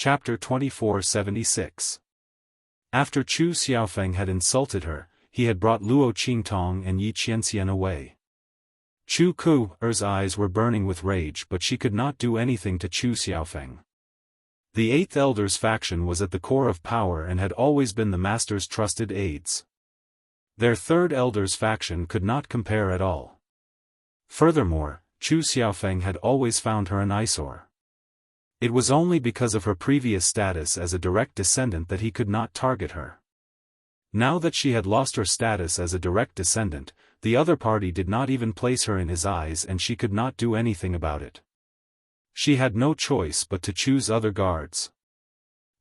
Chapter 2476. After Chu Xiaofan had insulted her, he had brought Luo Qingtong and Yi Qianxian away. Chu Ku's eyes were burning with rage, but she could not do anything to Chu Xiaofan. The Eighth Elder's faction was at the core of power and had always been the Master's trusted aides. Their Third Elder's faction could not compare at all. Furthermore, Chu Xiaofan had always found her an eyesore. It was only because of her previous status as a direct descendant that he could not target her. Now that she had lost her status as a direct descendant, the other party did not even place her in his eyes and she could not do anything about it. She had no choice but to choose other guards.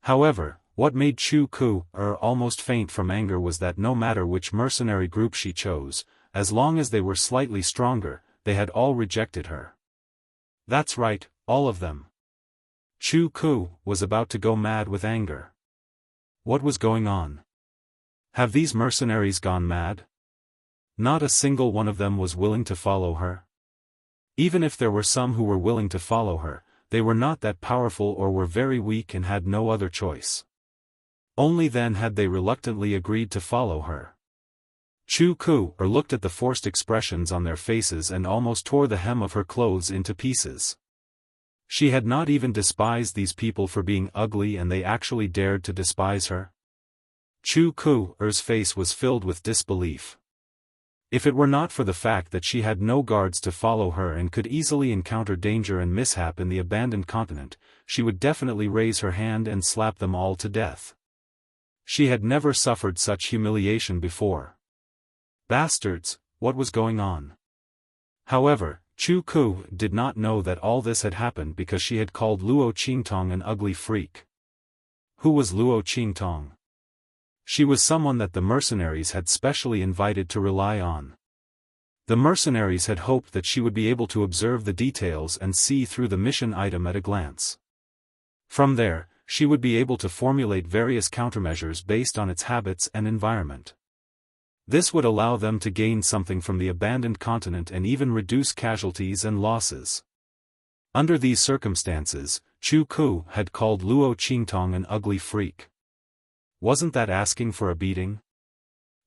However, what made Chu Ku almost faint from anger was that no matter which mercenary group she chose, as long as they were slightly stronger, they had all rejected her. That's right, all of them. Chu Ku was about to go mad with anger. What was going on? Have these mercenaries gone mad? Not a single one of them was willing to follow her. Even if there were some who were willing to follow her, they were not that powerful or were very weak and had no other choice. Only then had they reluctantly agreed to follow her. Chu Ku looked at the forced expressions on their faces and almost tore the hem of her clothes into pieces. She had not even despised these people for being ugly and they actually dared to despise her. Chu Ku's face was filled with disbelief. If it were not for the fact that she had no guards to follow her and could easily encounter danger and mishap in the abandoned continent, she would definitely raise her hand and slap them all to death. She had never suffered such humiliation before. Bastards, what was going on? However, Chu Ku did not know that all this had happened because she had called Luo Qingtong an ugly freak. Who was Luo Qingtong? She was someone that the mercenaries had specially invited to rely on. The mercenaries had hoped that she would be able to observe the details and see through the mission item at a glance. From there, she would be able to formulate various countermeasures based on its habits and environment. This would allow them to gain something from the abandoned continent and even reduce casualties and losses. Under these circumstances, Chu Ku had called Luo Qingtong an ugly freak. Wasn't that asking for a beating?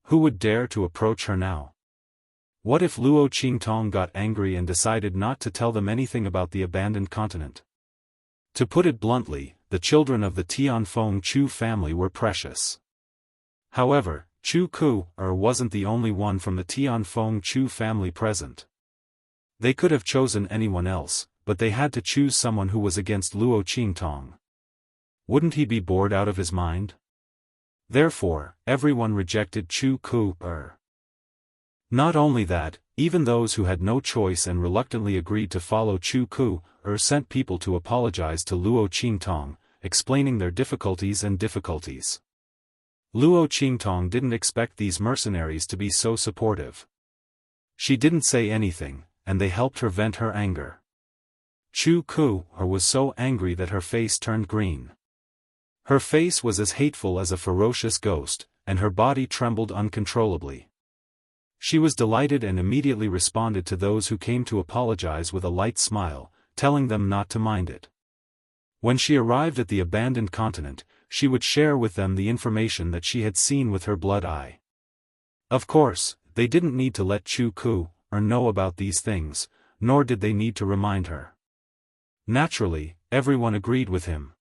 Who would dare to approach her now? What if Luo Qingtong got angry and decided not to tell them anything about the abandoned continent? To put it bluntly, the children of the Tianfeng Chu family were precious. However, Chu Ku wasn't the only one from the Tianfeng Chu family present. They could have chosen anyone else, but they had to choose someone who was against Luo Qingtong. Wouldn't he be bored out of his mind? Therefore, everyone rejected Chu Ku. Not only that, even those who had no choice and reluctantly agreed to follow Chu Ku sent people to apologize to Luo Qingtong, explaining their difficulties. Luo Qingtong didn't expect these mercenaries to be so supportive. She didn't say anything, and they helped her vent her anger. Chu Ku was so angry that her face turned green. Her face was as hateful as a ferocious ghost, and her body trembled uncontrollably. She was delighted and immediately responded to those who came to apologize with a light smile, telling them not to mind it. When she arrived at the abandoned continent, she would share with them the information that she had seen with her blood eye. Of course, they didn't need to let Chu Ku know about these things, nor did they need to remind her. Naturally, everyone agreed with him.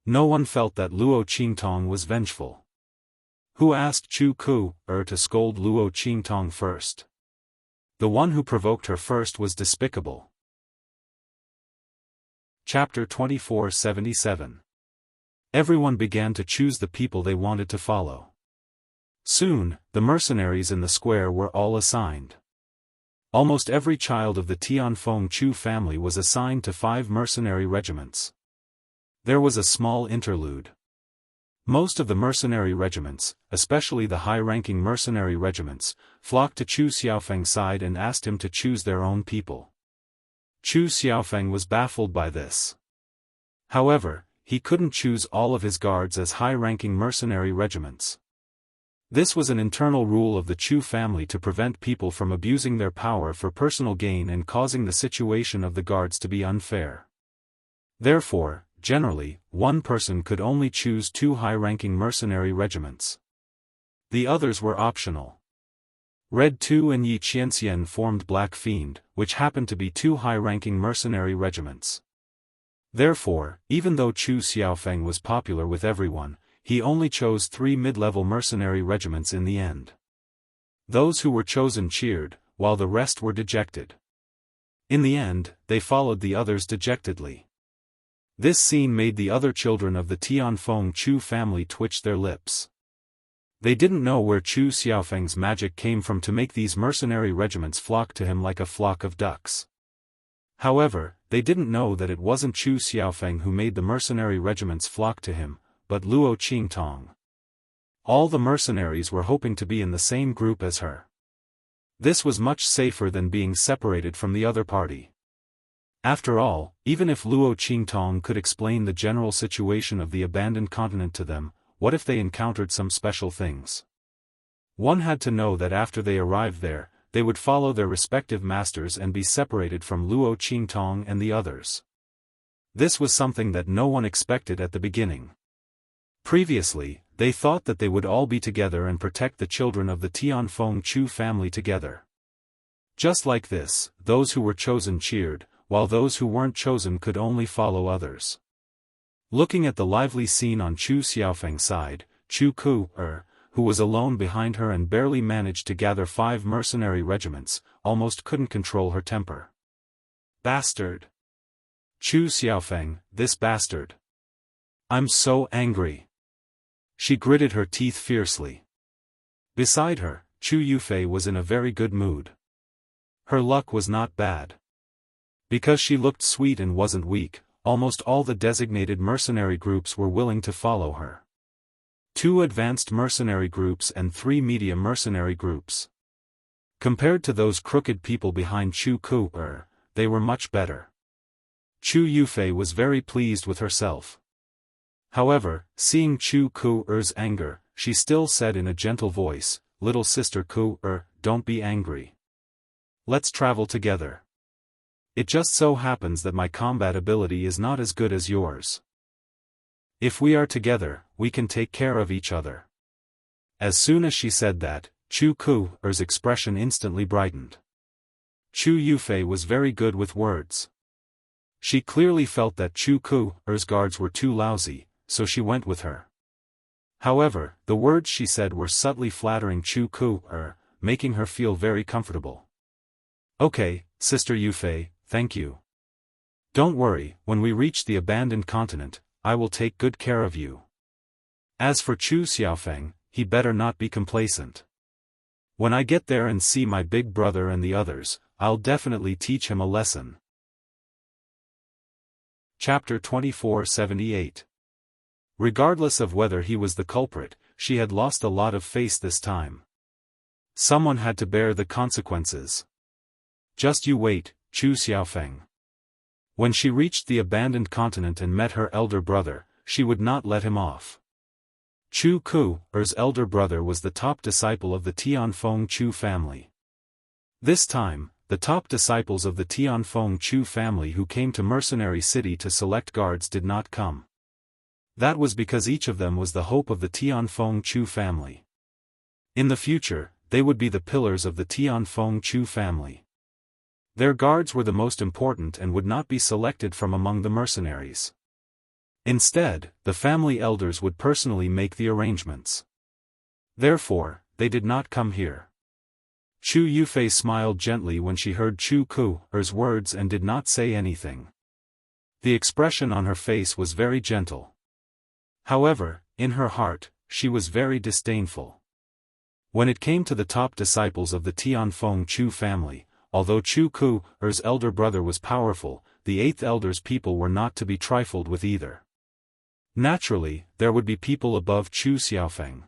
No one felt that Luo Qingtong was vengeful. Who asked Chu Ku to scold Luo Qingtong first? The one who provoked her first was despicable. Chapter 2477. Everyone began to choose the people they wanted to follow. Soon, the mercenaries in the square were all assigned. Almost every child of the Tianfeng Chu family was assigned to 5 mercenary regiments. There was a small interlude. Most of the mercenary regiments, especially the high-ranking mercenary regiments, flocked to Chu Xiaofang's side and asked him to choose their own people. Chu Xiaofan was baffled by this. However, he couldn't choose all of his guards as high-ranking mercenary regiments. This was an internal rule of the Chu family to prevent people from abusing their power for personal gain and causing the situation of the guards to be unfair. Therefore, generally, one person could only choose 2 high-ranking mercenary regiments. The others were optional. Red 2 and Yi Qianxian formed Black Fiend, which happened to be 2 high-ranking mercenary regiments. Therefore, even though Chu Xiaofeng was popular with everyone, he only chose 3 mid-level mercenary regiments in the end. Those who were chosen cheered, while the rest were dejected. In the end, they followed the others dejectedly. This scene made the other children of the Tianfeng Chu family twitch their lips. They didn't know where Chu Xiaofeng's magic came from to make these mercenary regiments flock to him like a flock of ducks. However, they didn't know that it wasn't Chu Xiaofeng who made the mercenary regiments flock to him, but Luo Qingtong. All the mercenaries were hoping to be in the same group as her. This was much safer than being separated from the other party. After all, even if Luo Qingtong could explain the general situation of the abandoned continent to them, what if they encountered some special things? One had to know that after they arrived there, they would follow their respective masters and be separated from Luo Qingtong and the others. This was something that no one expected at the beginning. Previously, they thought that they would all be together and protect the children of the Tianfeng Chu family together. Just like this, those who were chosen cheered, while those who weren't chosen could only follow others. Looking at the lively scene on Chu Xiaofeng's side, Chu Ku, who was alone behind her and barely managed to gather 5 mercenary regiments, almost couldn't control her temper. Bastard! Chu Xiaofeng, this bastard! I'm so angry! She gritted her teeth fiercely. Beside her, Chu Yufei was in a very good mood. Her luck was not bad. Because she looked sweet and wasn't weak, almost all the designated mercenary groups were willing to follow her. 2 advanced mercenary groups and 3 medium mercenary groups. Compared to those crooked people behind Chu Ku, they were much better. Chu Yufei was very pleased with herself. However, seeing Chu Ku's anger, she still said in a gentle voice, "Little sister Ku, don't be angry. Let's travel together. It just so happens that my combat ability is not as good as yours. If we are together, we can take care of each other." As soon as she said that, Chu Ku's expression instantly brightened. Chu Yufei was very good with words. She clearly felt that Chu Ku's guards were too lousy, so she went with her. However, the words she said were subtly flattering Chu Ku, making her feel very comfortable. "Okay, Sister Yufei, thank you. Don't worry, when we reach the abandoned continent, I will take good care of you." As for Chu Xiaofeng, he better not be complacent. When I get there and see my big brother and the others, I'll definitely teach him a lesson. Chapter 2478. Regardless of whether he was the culprit, she had lost a lot of face this time. Someone had to bear the consequences. Just you wait, Chu Xiaofeng. When she reached the abandoned continent and met her elder brother, she would not let him off. Chu Ku's elder brother was the top disciple of the Tianfeng Chu family. This time, the top disciples of the Tianfeng Chu family who came to Mercenary City to select guards did not come. That was because each of them was the hope of the Tianfeng Chu family. In the future, they would be the pillars of the Tianfeng Chu family. Their guards were the most important and would not be selected from among the mercenaries. Instead, the family elders would personally make the arrangements. Therefore, they did not come here. Chu Yufei smiled gently when she heard Chu Ku's words and did not say anything. The expression on her face was very gentle. However, in her heart, she was very disdainful. When it came to the top disciples of the Tianfeng Chu family, although Chu Ku's elder brother was powerful, the 8th elder's people were not to be trifled with either. Naturally, there would be people above Chu Xiaofeng.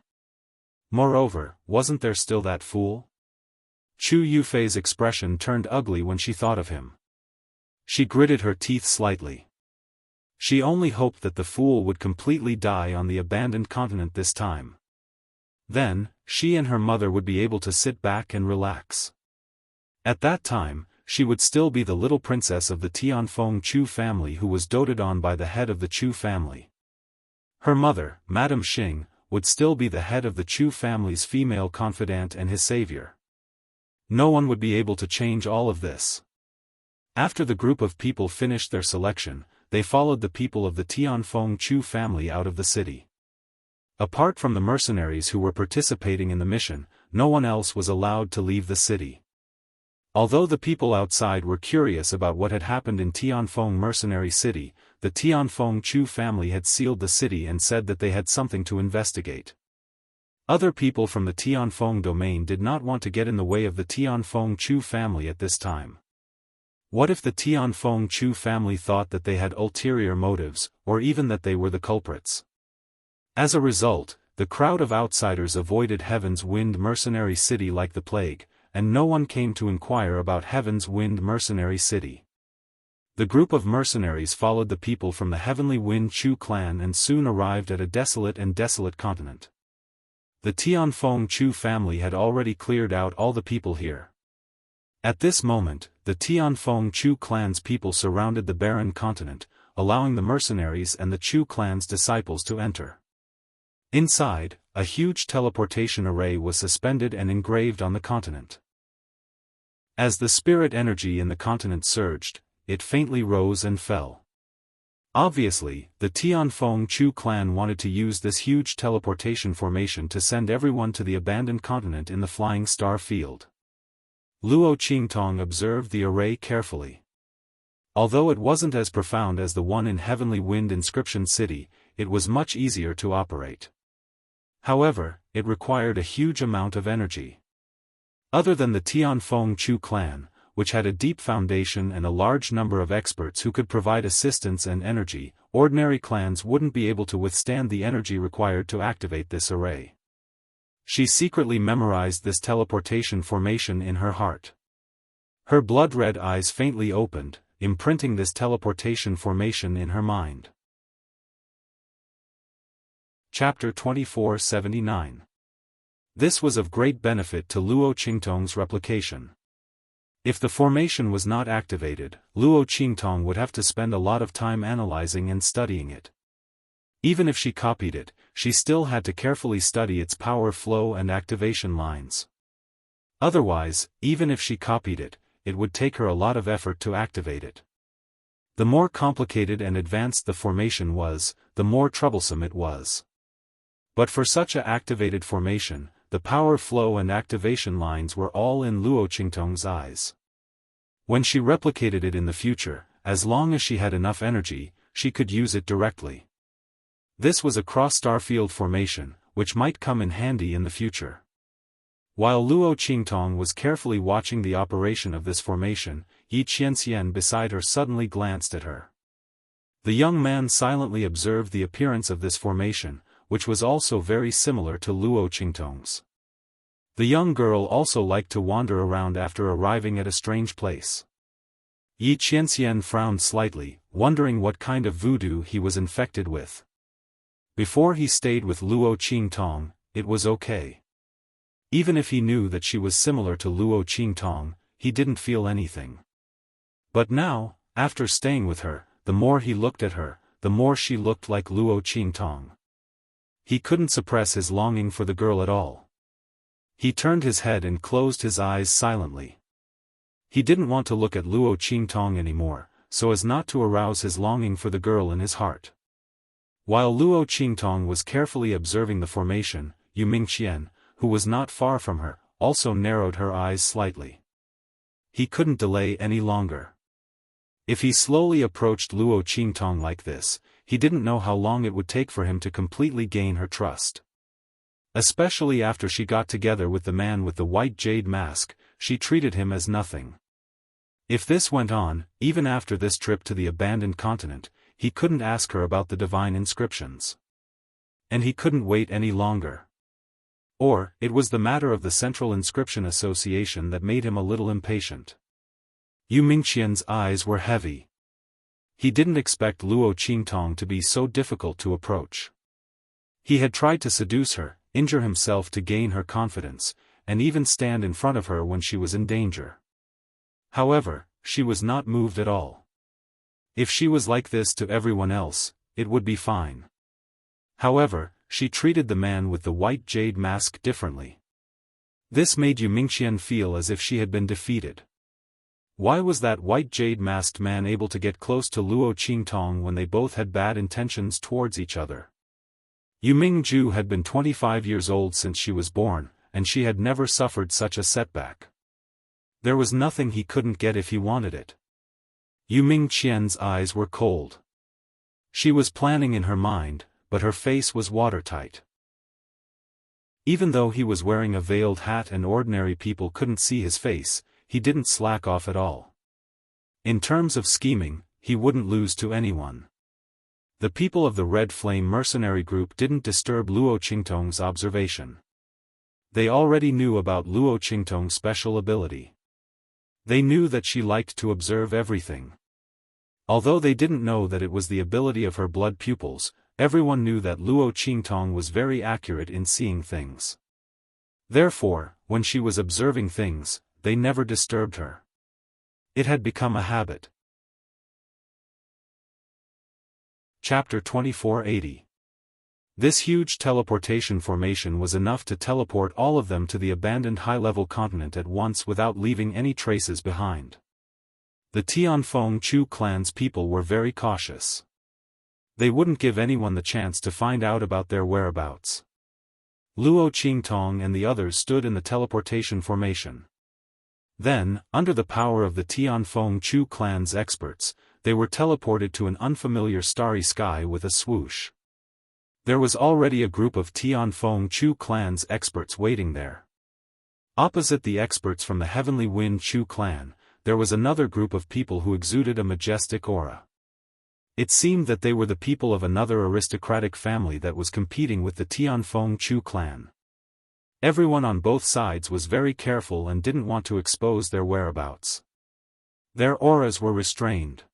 Moreover, wasn't there still that fool? Chu Yufei's expression turned ugly when she thought of him. She gritted her teeth slightly. She only hoped that the fool would completely die on the abandoned continent this time. Then, she and her mother would be able to sit back and relax. At that time, she would still be the little princess of the Tianfeng Chu family who was doted on by the head of the Chu family. Her mother, Madame Xing, would still be the head of the Chu family's female confidant and his savior. No one would be able to change all of this. After the group of people finished their selection, they followed the people of the Tianfeng Chu family out of the city. Apart from the mercenaries who were participating in the mission, no one else was allowed to leave the city. Although the people outside were curious about what had happened in Tianfeng Mercenary City, the Tianfeng Chu family had sealed the city and said that they had something to investigate. Other people from the Tianfeng domain did not want to get in the way of the Tianfeng Chu family at this time. What if the Tianfeng Chu family thought that they had ulterior motives, or even that they were the culprits? As a result, the crowd of outsiders avoided Heaven's Wind Mercenary City like the plague, and no one came to inquire about Heaven's Wind Mercenary City. The group of mercenaries followed the people from the Heavenly Wind Chu clan and soon arrived at a desolate continent. The Tianfeng Chu family had already cleared out all the people here. At this moment, the Tianfeng Chu clan's people surrounded the barren continent, allowing the mercenaries and the Chu clan's disciples to enter. Inside, a huge teleportation array was suspended and engraved on the continent. As the spirit energy in the continent surged, it faintly rose and fell. Obviously, the Tianfeng Chu clan wanted to use this huge teleportation formation to send everyone to the abandoned continent in the Flying Star Field. Luo Qingtong observed the array carefully. Although it wasn't as profound as the one in Heavenly Wind Inscription City, it was much easier to operate. However, it required a huge amount of energy. Other than the Tianfeng Chu clan, which had a deep foundation and a large number of experts who could provide assistance and energy, ordinary clans wouldn't be able to withstand the energy required to activate this array. She secretly memorized this teleportation formation in her heart. Her blood-red eyes faintly opened, imprinting this teleportation formation in her mind. Chapter 2479. This was of great benefit to Luo Qingtong's replication. If the formation was not activated, Luo Qingtong would have to spend a lot of time analyzing and studying it. Even if she copied it, she still had to carefully study its power flow and activation lines. Otherwise, even if she copied it, it would take her a lot of effort to activate it. The more complicated and advanced the formation was, the more troublesome it was. But for such a activated formation, the power flow and activation lines were all in Luo Qingtong's eyes. When she replicated it in the future, as long as she had enough energy, she could use it directly. This was a cross-star field formation, which might come in handy in the future. While Luo Qingtong was carefully watching the operation of this formation, Yi Qianxian beside her suddenly glanced at her. The young man silently observed the appearance of this formation, which was also very similar to Luo Qingtong's. The young girl also liked to wander around after arriving at a strange place. Yi Qianxian frowned slightly, wondering what kind of voodoo he was infected with. Before he stayed with Luo Qingtong, it was okay. Even if he knew that she was similar to Luo Qingtong, he didn't feel anything. But now, after staying with her, the more he looked at her, the more she looked like Luo Qingtong. He couldn't suppress his longing for the girl at all. He turned his head and closed his eyes silently. He didn't want to look at Luo Qingtong anymore, so as not to arouse his longing for the girl in his heart. While Luo Qingtong was carefully observing the formation, Yu Mingqian, who was not far from her, also narrowed her eyes slightly. He couldn't delay any longer. If he slowly approached Luo Qingtong like this, he didn't know how long it would take for him to completely gain her trust. Especially after she got together with the man with the white jade mask, she treated him as nothing. If this went on, even after this trip to the abandoned continent, he couldn't ask her about the divine inscriptions. And he couldn't wait any longer. Or, it was the matter of the Central Inscription Association that made him a little impatient. Yu Mingqian's eyes were heavy. He didn't expect Luo Qingtong to be so difficult to approach. He had tried to seduce her, injure himself to gain her confidence, and even stand in front of her when she was in danger. However, she was not moved at all. If she was like this to everyone else, it would be fine. However, she treated the man with the white jade mask differently. This made Yu Mingqian feel as if she had been defeated. Why was that white jade-masked man able to get close to Luo Qingtong when they both had bad intentions towards each other? Yu Mingju had been 25 years old since she was born, and she had never suffered such a setback. There was nothing he couldn't get if he wanted it. Yu Mingqian's eyes were cold. She was planning in her mind, but her face was watertight. Even though he was wearing a veiled hat and ordinary people couldn't see his face, he didn't slack off at all. In terms of scheming, he wouldn't lose to anyone. The people of the Red Flame mercenary group didn't disturb Luo Qingtong's observation. They already knew about Luo Qingtong's special ability. They knew that she liked to observe everything. Although they didn't know that it was the ability of her blood pupils, everyone knew that Luo Qingtong was very accurate in seeing things. Therefore, when she was observing things, they never disturbed her. It had become a habit. Chapter 2480. This huge teleportation formation was enough to teleport all of them to the abandoned high-level continent at once without leaving any traces behind. The Tianfeng Chu clan's people were very cautious. They wouldn't give anyone the chance to find out about their whereabouts. Luo Qingtong and the others stood in the teleportation formation. Then, under the power of the Tianfeng Chu clan's experts, they were teleported to an unfamiliar starry sky with a swoosh. There was already a group of Tianfeng Chu clan's experts waiting there. Opposite the experts from the Heavenly Wind Chu clan, there was another group of people who exuded a majestic aura. It seemed that they were the people of another aristocratic family that was competing with the Tianfeng Chu clan. Everyone on both sides was very careful and didn't want to expose their whereabouts. Their auras were restrained.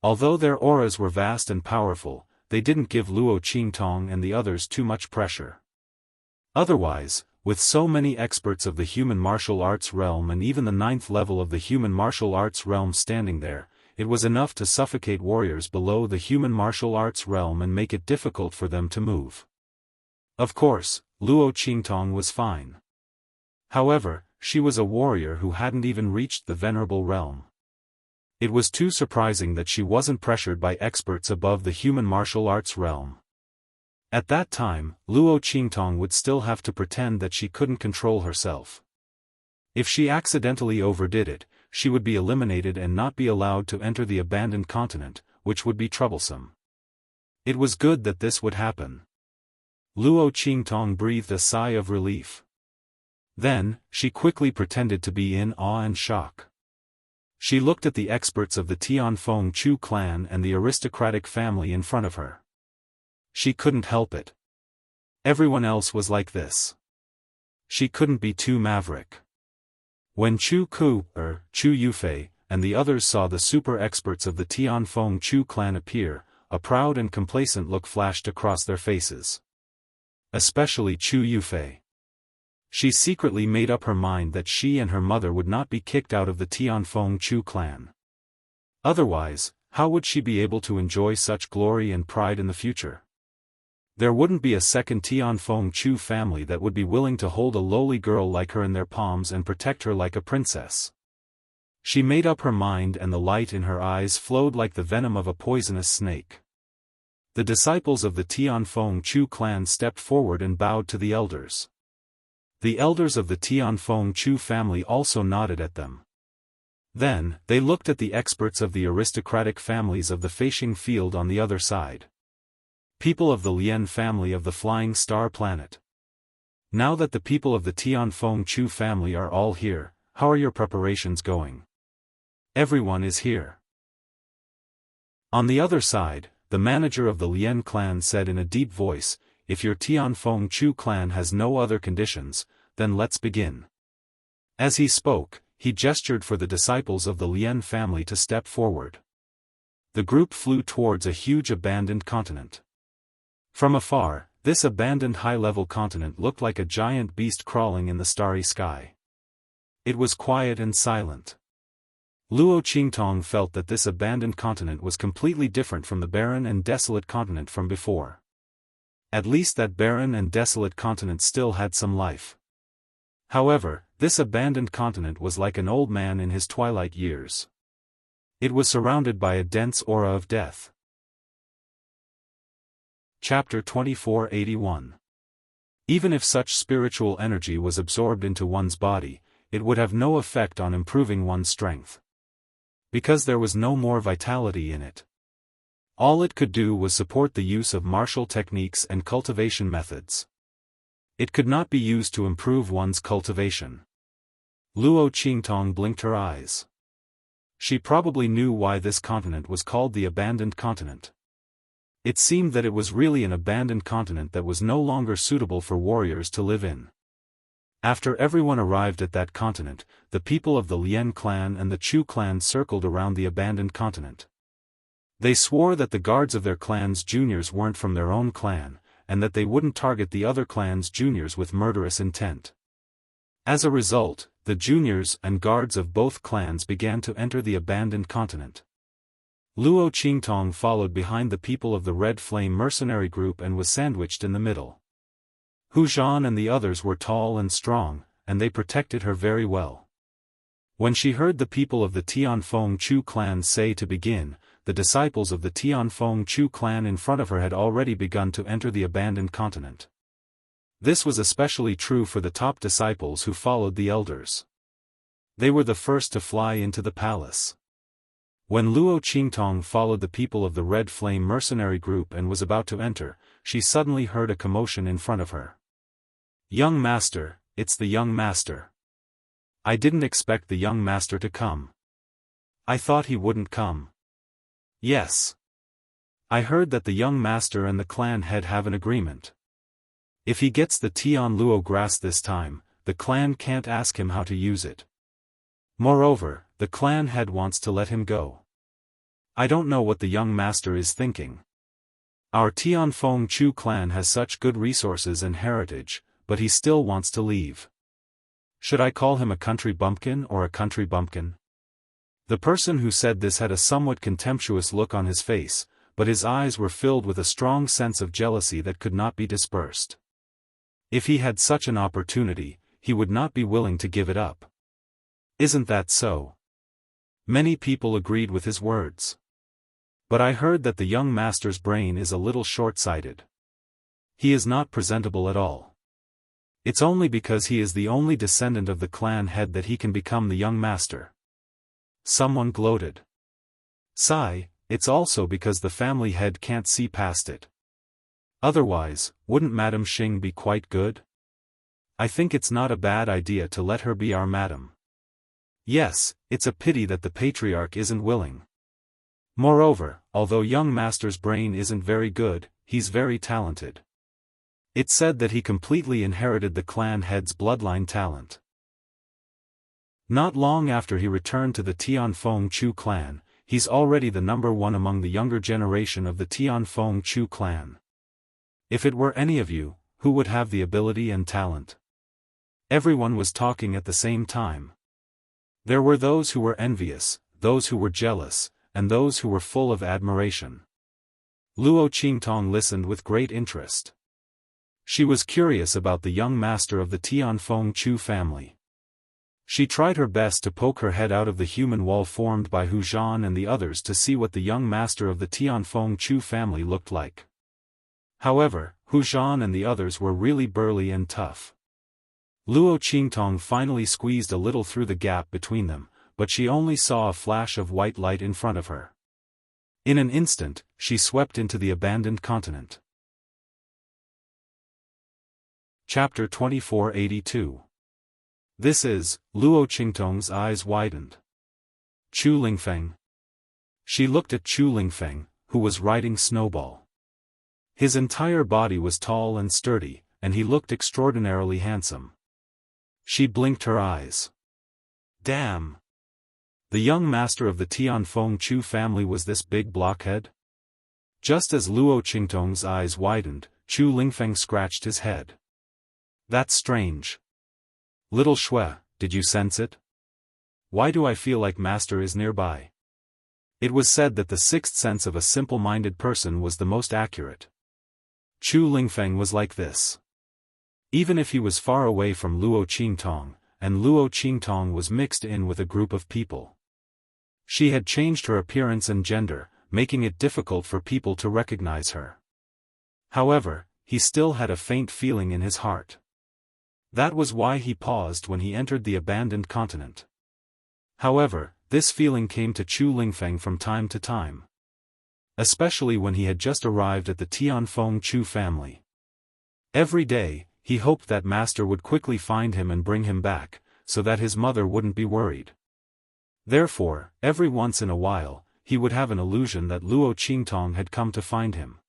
Although their auras were vast and powerful, they didn't give Luo Qingtong and the others too much pressure. Otherwise, with so many experts of the human martial arts realm and even the 9th level of the human martial arts realm standing there, it was enough to suffocate warriors below the human martial arts realm and make it difficult for them to move. Of course, Luo Qingtong was fine. However, she was a warrior who hadn't even reached the venerable realm. It was too surprising that she wasn't pressured by experts above the human martial arts realm. At that time, Luo Qingtong would still have to pretend that she couldn't control herself. If she accidentally overdid it, she would be eliminated and not be allowed to enter the abandoned continent, which would be troublesome. It was good that this would happen. Luo Qingtong breathed a sigh of relief. Then, she quickly pretended to be in awe and shock. She looked at the experts of the Tianfeng Chu clan and the aristocratic family in front of her. She couldn't help it. Everyone else was like this. She couldn't be too maverick. When Chu Yufei, and the others saw the super experts of the Tianfeng Chu clan appear, a proud and complacent look flashed across their faces. Especially Chu Yufei. She secretly made up her mind that she and her mother would not be kicked out of the Tianfeng Chu clan. Otherwise, how would she be able to enjoy such glory and pride in the future? There wouldn't be a second Tianfeng Chu family that would be willing to hold a lowly girl like her in their palms and protect her like a princess. She made up her mind and the light in her eyes flowed like the venom of a poisonous snake. The disciples of the Tianfeng Chu clan stepped forward and bowed to the elders. The elders of the Tianfeng Chu family also nodded at them. Then, they looked at the experts of the aristocratic families of the Feixing field on the other side. People of the Lian family of the Flying Star planet. Now that the people of the Tianfeng Chu family are all here, how are your preparations going? Everyone is here. On the other side, the manager of the Lian clan said in a deep voice, "If your Tianfeng Chu clan has no other conditions, then let's begin." As he spoke, he gestured for the disciples of the Lian family to step forward. The group flew towards a huge abandoned continent. From afar, this abandoned high-level continent looked like a giant beast crawling in the starry sky. It was quiet and silent. Luo Qingtong felt that this abandoned continent was completely different from the barren and desolate continent from before. At least that barren and desolate continent still had some life. However, this abandoned continent was like an old man in his twilight years. It was surrounded by a dense aura of death. Chapter 2481. Even if such spiritual energy was absorbed into one's body, it would have no effect on improving one's strength. Because there was no more vitality in it. All it could do was support the use of martial techniques and cultivation methods. It could not be used to improve one's cultivation. Luo Qingtong blinked her eyes. She probably knew why this continent was called the abandoned continent. It seemed that it was really an abandoned continent that was no longer suitable for warriors to live in. After everyone arrived at that continent, the people of the Lien clan and the Chu clan circled around the abandoned continent. They swore that the guards of their clan's juniors weren't from their own clan, and that they wouldn't target the other clan's juniors with murderous intent. As a result, the juniors and guards of both clans began to enter the abandoned continent. Luo Qingtong followed behind the people of the Red Flame mercenary group and was sandwiched in the middle. Hu Zhan and the others were tall and strong, and they protected her very well. When she heard the people of the Tianfeng Chu clan say to begin, the disciples of the Tianfeng Chu clan in front of her had already begun to enter the abandoned continent. This was especially true for the top disciples who followed the elders. They were the first to fly into the palace. When Luo Qingtong followed the people of the Red Flame mercenary group and was about to enter, she suddenly heard a commotion in front of her. "Young master, it's the young master. I didn't expect the young master to come. I thought he wouldn't come." "Yes. I heard that the young master and the clan head have an agreement. If he gets the Tian Luo grass this time, the clan can't ask him how to use it. Moreover, the clan head wants to let him go. I don't know what the young master is thinking. Our Tianfeng Chu clan has such good resources and heritage, but he still wants to leave. Should I call him a country bumpkin or a country bumpkin?" The person who said this had a somewhat contemptuous look on his face, but his eyes were filled with a strong sense of jealousy that could not be dispersed. If he had such an opportunity, he would not be willing to give it up. "Isn't that so?" Many people agreed with his words. "But I heard that the young master's brain is a little short-sighted. He is not presentable at all. It's only because he is the only descendant of the clan head that he can become the young master." Someone gloated. "Sigh, it's also because the family head can't see past it. Otherwise, wouldn't Madame Xing be quite good? I think it's not a bad idea to let her be our madam. Yes, it's a pity that the patriarch isn't willing. Moreover, although young master's brain isn't very good, he's very talented. It's said that he completely inherited the clan head's bloodline talent. Not long after he returned to the Tianfeng Chu clan, he's already the number one among the younger generation of the Tianfeng Chu clan. If it were any of you, who would have the ability and talent?" Everyone was talking at the same time. There were those who were envious, those who were jealous, and those who were full of admiration. Luo Qingtong listened with great interest. She was curious about the young master of the Tianfeng Chu family. She tried her best to poke her head out of the human wall formed by Hu Zhan and the others to see what the young master of the Tianfeng Chu family looked like. However, Hu Zhan and the others were really burly and tough. Luo Qingtong finally squeezed a little through the gap between them, but she only saw a flash of white light in front of her. In an instant, she swept into the abandoned continent. Chapter 2482. This is, Luo Qingtong's eyes widened. Chu Lingfeng. She looked at Chu Lingfeng, who was riding Snowball. His entire body was tall and sturdy, and he looked extraordinarily handsome. She blinked her eyes. Damn! The young master of the Tianfeng Chu family was this big blockhead? Just as Luo Qingtong's eyes widened, Chu Lingfeng scratched his head. That's strange. Little Shui, did you sense it? Why do I feel like Master is nearby? It was said that the sixth sense of a simple-minded person was the most accurate. Chu Lingfeng was like this. Even if he was far away from Luo Qingtong, and Luo Qingtong was mixed in with a group of people. She had changed her appearance and gender, making it difficult for people to recognize her. However, he still had a faint feeling in his heart. That was why he paused when he entered the abandoned continent. However, this feeling came to Chu Lingfeng from time to time. Especially when he had just arrived at the Tianfeng Chu family. Every day, he hoped that Master would quickly find him and bring him back, so that his mother wouldn't be worried. Therefore, every once in a while, he would have an illusion that Luo Qingtong had come to find him.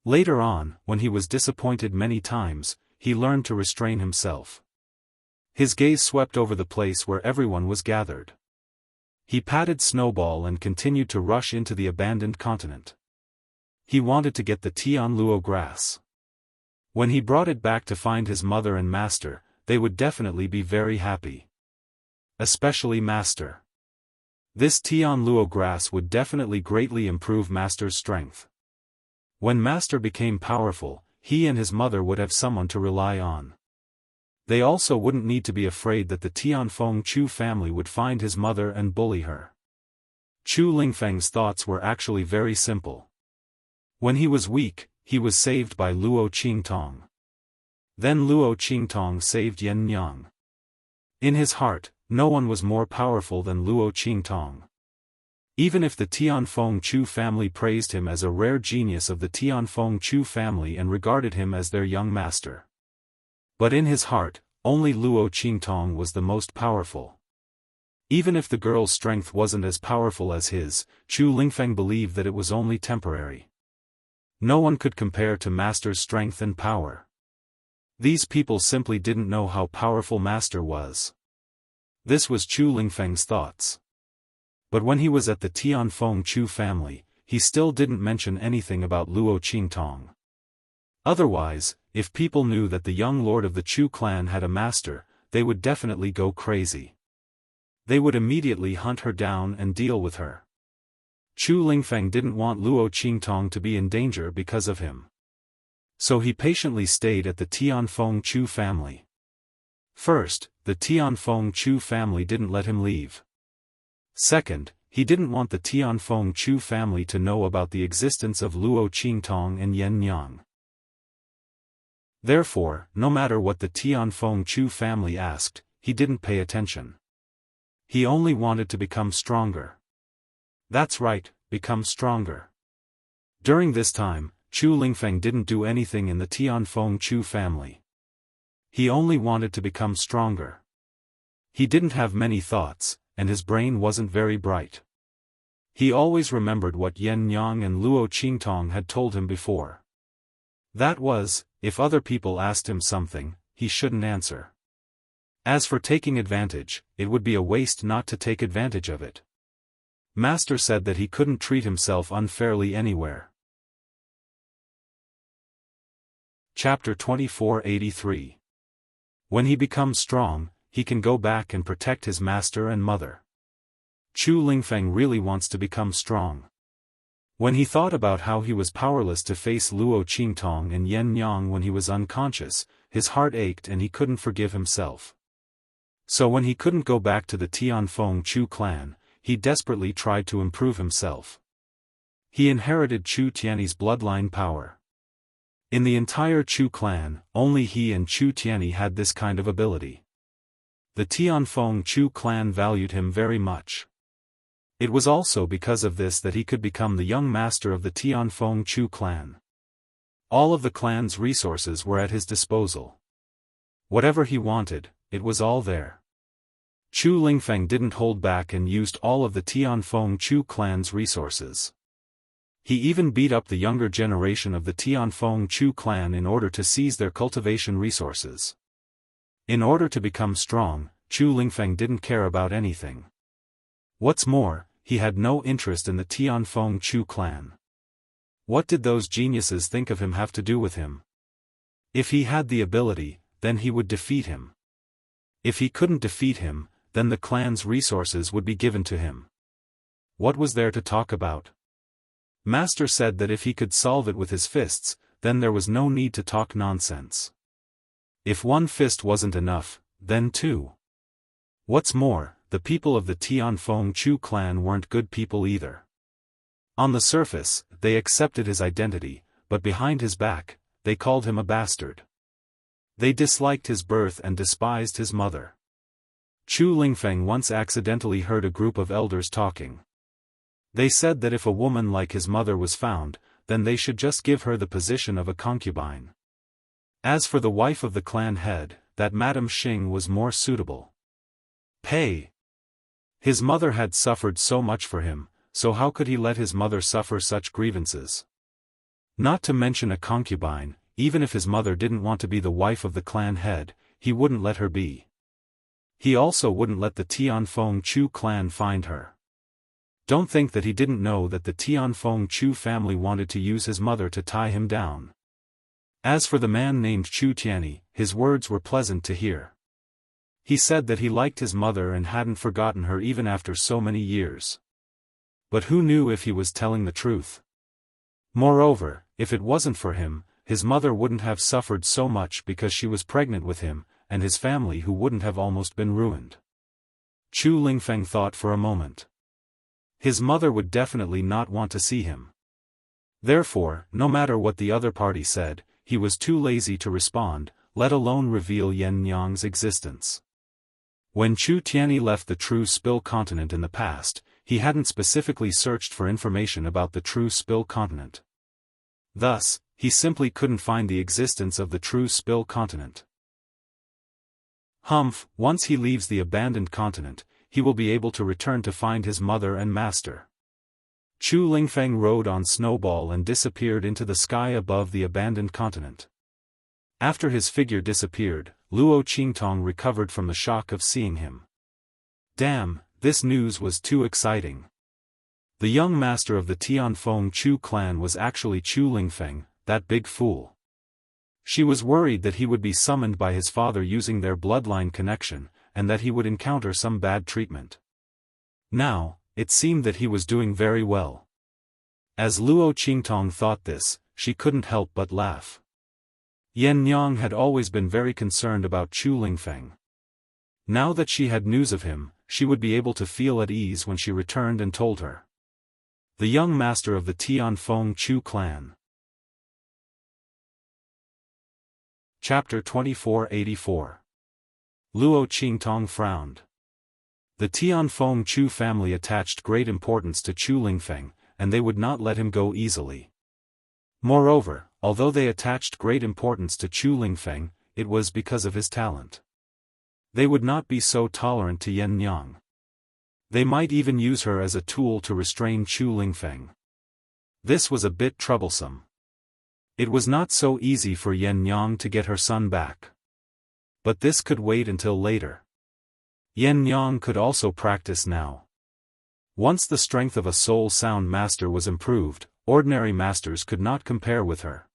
Later on, when he was disappointed many times, he learned to restrain himself. His gaze swept over the place where everyone was gathered. He patted Snowball and continued to rush into the abandoned continent. He wanted to get the Tian Luo grass. When he brought it back to find his mother and Master, they would definitely be very happy. Especially Master. This Tian Luo grass would definitely greatly improve Master's strength. When Master became powerful, he and his mother would have someone to rely on. They also wouldn't need to be afraid that the Tianfeng Chu family would find his mother and bully her. Chu Lingfeng's thoughts were actually very simple. When he was weak, he was saved by Luo Qingtong. Then Luo Qingtong saved Yen Yang. In his heart, no one was more powerful than Luo Qingtong. Even if the Tianfeng Chu family praised him as a rare genius of the Tianfeng Chu family and regarded him as their young master. But in his heart, only Luo Qingtong was the most powerful. Even if the girl's strength wasn't as powerful as his, Chu Lingfeng believed that it was only temporary. No one could compare to Master's strength and power. These people simply didn't know how powerful Master was. This was Chu Lingfeng's thoughts. But when he was at the Tianfeng Chu family, he still didn't mention anything about Luo Qingtong. Otherwise, if people knew that the young lord of the Chu clan had a master, they would definitely go crazy. They would immediately hunt her down and deal with her. Chu Lingfeng didn't want Luo Qingtong to be in danger because of him. So he patiently stayed at the Tianfeng Chu family. First, the Tianfeng Chu family didn't let him leave. Second, he didn't want the Tianfeng Chu family to know about the existence of Luo Qingtong and Yen Yang. Therefore, no matter what the Tianfeng Chu family asked, he didn't pay attention. He only wanted to become stronger. That's right, become stronger. During this time, Chu Lingfeng didn't do anything in the Tianfeng Chu family. He only wanted to become stronger. He didn't have many thoughts, and his brain wasn't very bright. He always remembered what Yen Yang and Luo Qingtong had told him before. That was, if other people asked him something, he shouldn't answer. As for taking advantage, it would be a waste not to take advantage of it. Master said that he couldn't treat himself unfairly anywhere. Chapter 2483. When he becomes strong, he can go back and protect his master and mother. Chu Lingfeng really wants to become strong. When he thought about how he was powerless to face Luo Qingtong and Yen Yang when he was unconscious, his heart ached and he couldn't forgive himself. So when he couldn't go back to the Tianfeng Chu clan, he desperately tried to improve himself. He inherited Chu Tiany's bloodline power. In the entire Chu clan, only he and Chu Tiany had this kind of ability. The Tianfeng Chu clan valued him very much. It was also because of this that he could become the young master of the Tianfeng Chu clan. All of the clan's resources were at his disposal. Whatever he wanted, it was all there. Chu Lingfeng didn't hold back and used all of the Tianfeng Chu clan's resources. He even beat up the younger generation of the Tianfeng Chu clan in order to seize their cultivation resources. In order to become strong, Chu Lingfeng didn't care about anything. What's more, he had no interest in the Tianfeng Chu clan. What did those geniuses think of him have to do with him? If he had the ability, then he would defeat him. If he couldn't defeat him, then the clan's resources would be given to him. What was there to talk about? Master said that if he could solve it with his fists, then there was no need to talk nonsense. If one fist wasn't enough, then two. What's more, the people of the Tianfeng Chu clan weren't good people either. On the surface, they accepted his identity, but behind his back, they called him a bastard. They disliked his birth and despised his mother. Chu Lingfeng once accidentally heard a group of elders talking. They said that if a woman like his mother was found, then they should just give her the position of a concubine. As for the wife of the clan head, that Madame Xing was more suitable. Pay. His mother had suffered so much for him, so how could he let his mother suffer such grievances? Not to mention a concubine, even if his mother didn't want to be the wife of the clan head, he wouldn't let her be. He also wouldn't let the Tianfeng Chu clan find her. Don't think that he didn't know that the Tianfeng Chu family wanted to use his mother to tie him down. As for the man named Chu Tianyi, his words were pleasant to hear. He said that he liked his mother and hadn't forgotten her even after so many years. But who knew if he was telling the truth? Moreover, if it wasn't for him, his mother wouldn't have suffered so much because she was pregnant with him, and his family who wouldn't have almost been ruined. Chu Lingfeng thought for a moment. His mother would definitely not want to see him. Therefore, no matter what the other party said, he was too lazy to respond, let alone reveal Yan Nyang's existence. When Chu Tianyi left the True Spill continent in the past, he hadn't specifically searched for information about the True Spill continent. Thus, he simply couldn't find the existence of the True Spill continent. Once he leaves the abandoned continent, he will be able to return to find his mother and master. Chu Lingfeng rode on Snowball and disappeared into the sky above the abandoned continent. After his figure disappeared, Luo Qingtong recovered from the shock of seeing him. Damn, this news was too exciting. The young master of the Tianfeng Chu clan was actually Chu Lingfeng, that big fool. She was worried that he would be summoned by his father using their bloodline connection, and that he would encounter some bad treatment. Now, it seemed that he was doing very well. As Luo Qingtong thought this, she couldn't help but laugh. Yan Nyang had always been very concerned about Chu Lingfeng. Now that she had news of him, she would be able to feel at ease when she returned and told her. The young master of the Tianfeng Chu clan. Chapter 2484. Luo Qingtong frowned. The Tianfeng Chu family attached great importance to Chu Lingfeng, and they would not let him go easily. Moreover, although they attached great importance to Chu Lingfeng, it was because of his talent. They would not be so tolerant to Yan Nyang. They might even use her as a tool to restrain Chu Lingfeng. This was a bit troublesome. It was not so easy for Yan Nyang to get her son back. But this could wait until later. Yan Nyang could also practice now. Once the strength of a soul-sound master was improved, ordinary masters could not compare with her.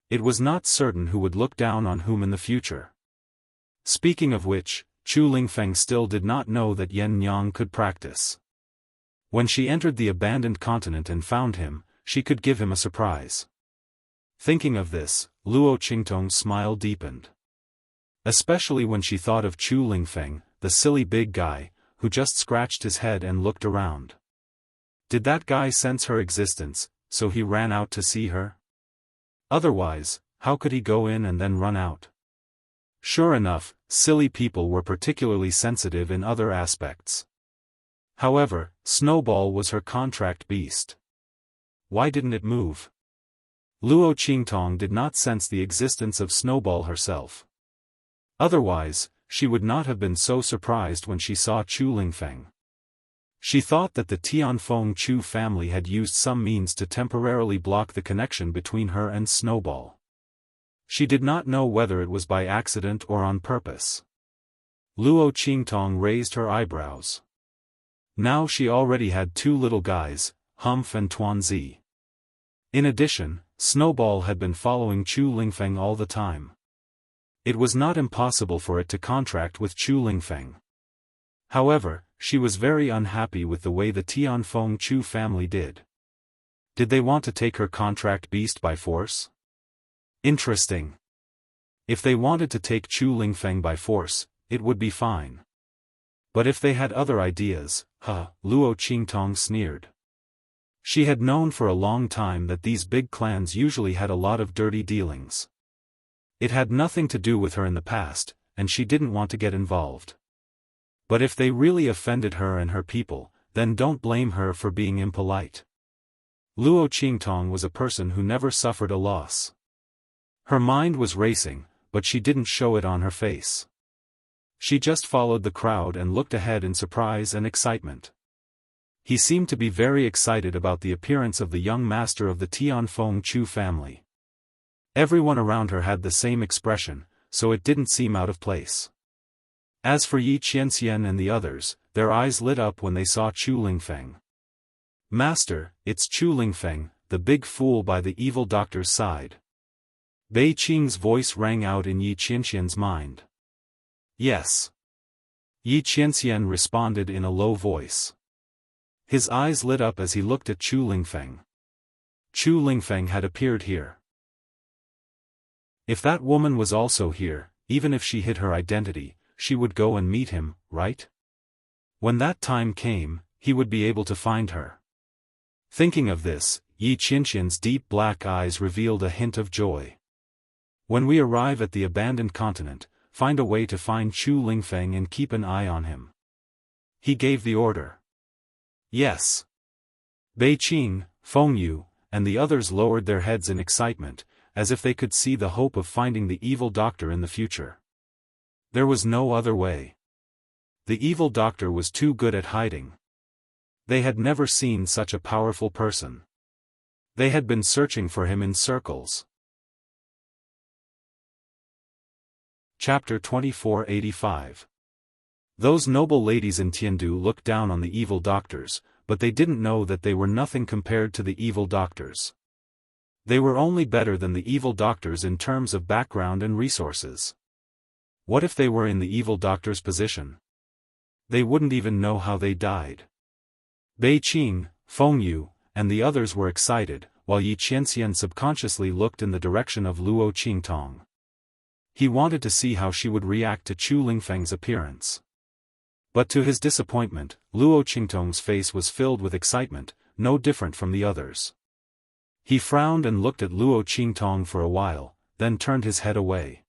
It was not certain who would look down on whom in the future. Speaking of which, Chu Lingfeng still did not know that Yan Nyang could practice. When she entered the abandoned continent and found him, she could give him a surprise. Thinking of this, Luo Qingtong's smile deepened. Especially when she thought of Chu Lingfeng, the silly big guy, who just scratched his head and looked around. Did that guy sense her existence, so he ran out to see her? Otherwise, how could he go in and then run out? Sure enough, silly people were particularly sensitive in other aspects. However, Snowball was her contract beast. Why didn't it move? Luo Qingtong did not sense the existence of Snowball herself. Otherwise, she would not have been so surprised when she saw Chu Lingfeng. She thought that the Tianfeng Chu family had used some means to temporarily block the connection between her and Snowball. She did not know whether it was by accident or on purpose. Luo Qingtong raised her eyebrows. Now she already had two little guys, Humph and Tuanzi. In addition, Snowball had been following Chu Lingfeng all the time. It was not impossible for it to contract with Chu Lingfeng. However, she was very unhappy with the way the Tianfeng Chu family did. Did they want to take her contract beast by force? Interesting. If they wanted to take Chu Lingfeng by force, it would be fine. But if they had other ideas, Luo Qingtong sneered. She had known for a long time that these big clans usually had a lot of dirty dealings. It had nothing to do with her in the past, and she didn't want to get involved. But if they really offended her and her people, then don't blame her for being impolite. Luo Qingtong was a person who never suffered a loss. Her mind was racing, but she didn't show it on her face. She just followed the crowd and looked ahead in surprise and excitement. He seemed to be very excited about the appearance of the young master of the Tianfeng Chu family. Everyone around her had the same expression, so it didn't seem out of place. As for Yi Qianxian and the others, their eyes lit up when they saw Chu Lingfeng. Master, it's Chu Lingfeng, the big fool by the evil doctor's side. Bei Qing's voice rang out in Yi Qianxian's mind. Yes. Yi Qianxian responded in a low voice. His eyes lit up as he looked at Chu Lingfeng. Chu Lingfeng had appeared here. If that woman was also here, even if she hid her identity, she would go and meet him, right? When that time came, he would be able to find her. Thinking of this, Yi Qianxian's deep black eyes revealed a hint of joy. When we arrive at the abandoned continent, find a way to find Chu Lingfeng and keep an eye on him. He gave the order. Yes. Bei Qing, Feng Yu, and the others lowered their heads in excitement, as if they could see the hope of finding the evil doctor in the future. There was no other way. The evil doctor was too good at hiding. They had never seen such a powerful person. They had been searching for him in circles. Chapter 2485. Those noble ladies in Tiandu looked down on the evil doctors, but they didn't know that they were nothing compared to the evil doctors. They were only better than the evil doctors in terms of background and resources. What if they were in the evil doctor's position? They wouldn't even know how they died. Bei Qing, Feng Yu, and the others were excited, while Yi Qianxian subconsciously looked in the direction of Luo Qingtong. He wanted to see how she would react to Chu Lingfeng's appearance. But to his disappointment, Luo Qingtong's face was filled with excitement, no different from the others. He frowned and looked at Luo Qingtong for a while, then turned his head away.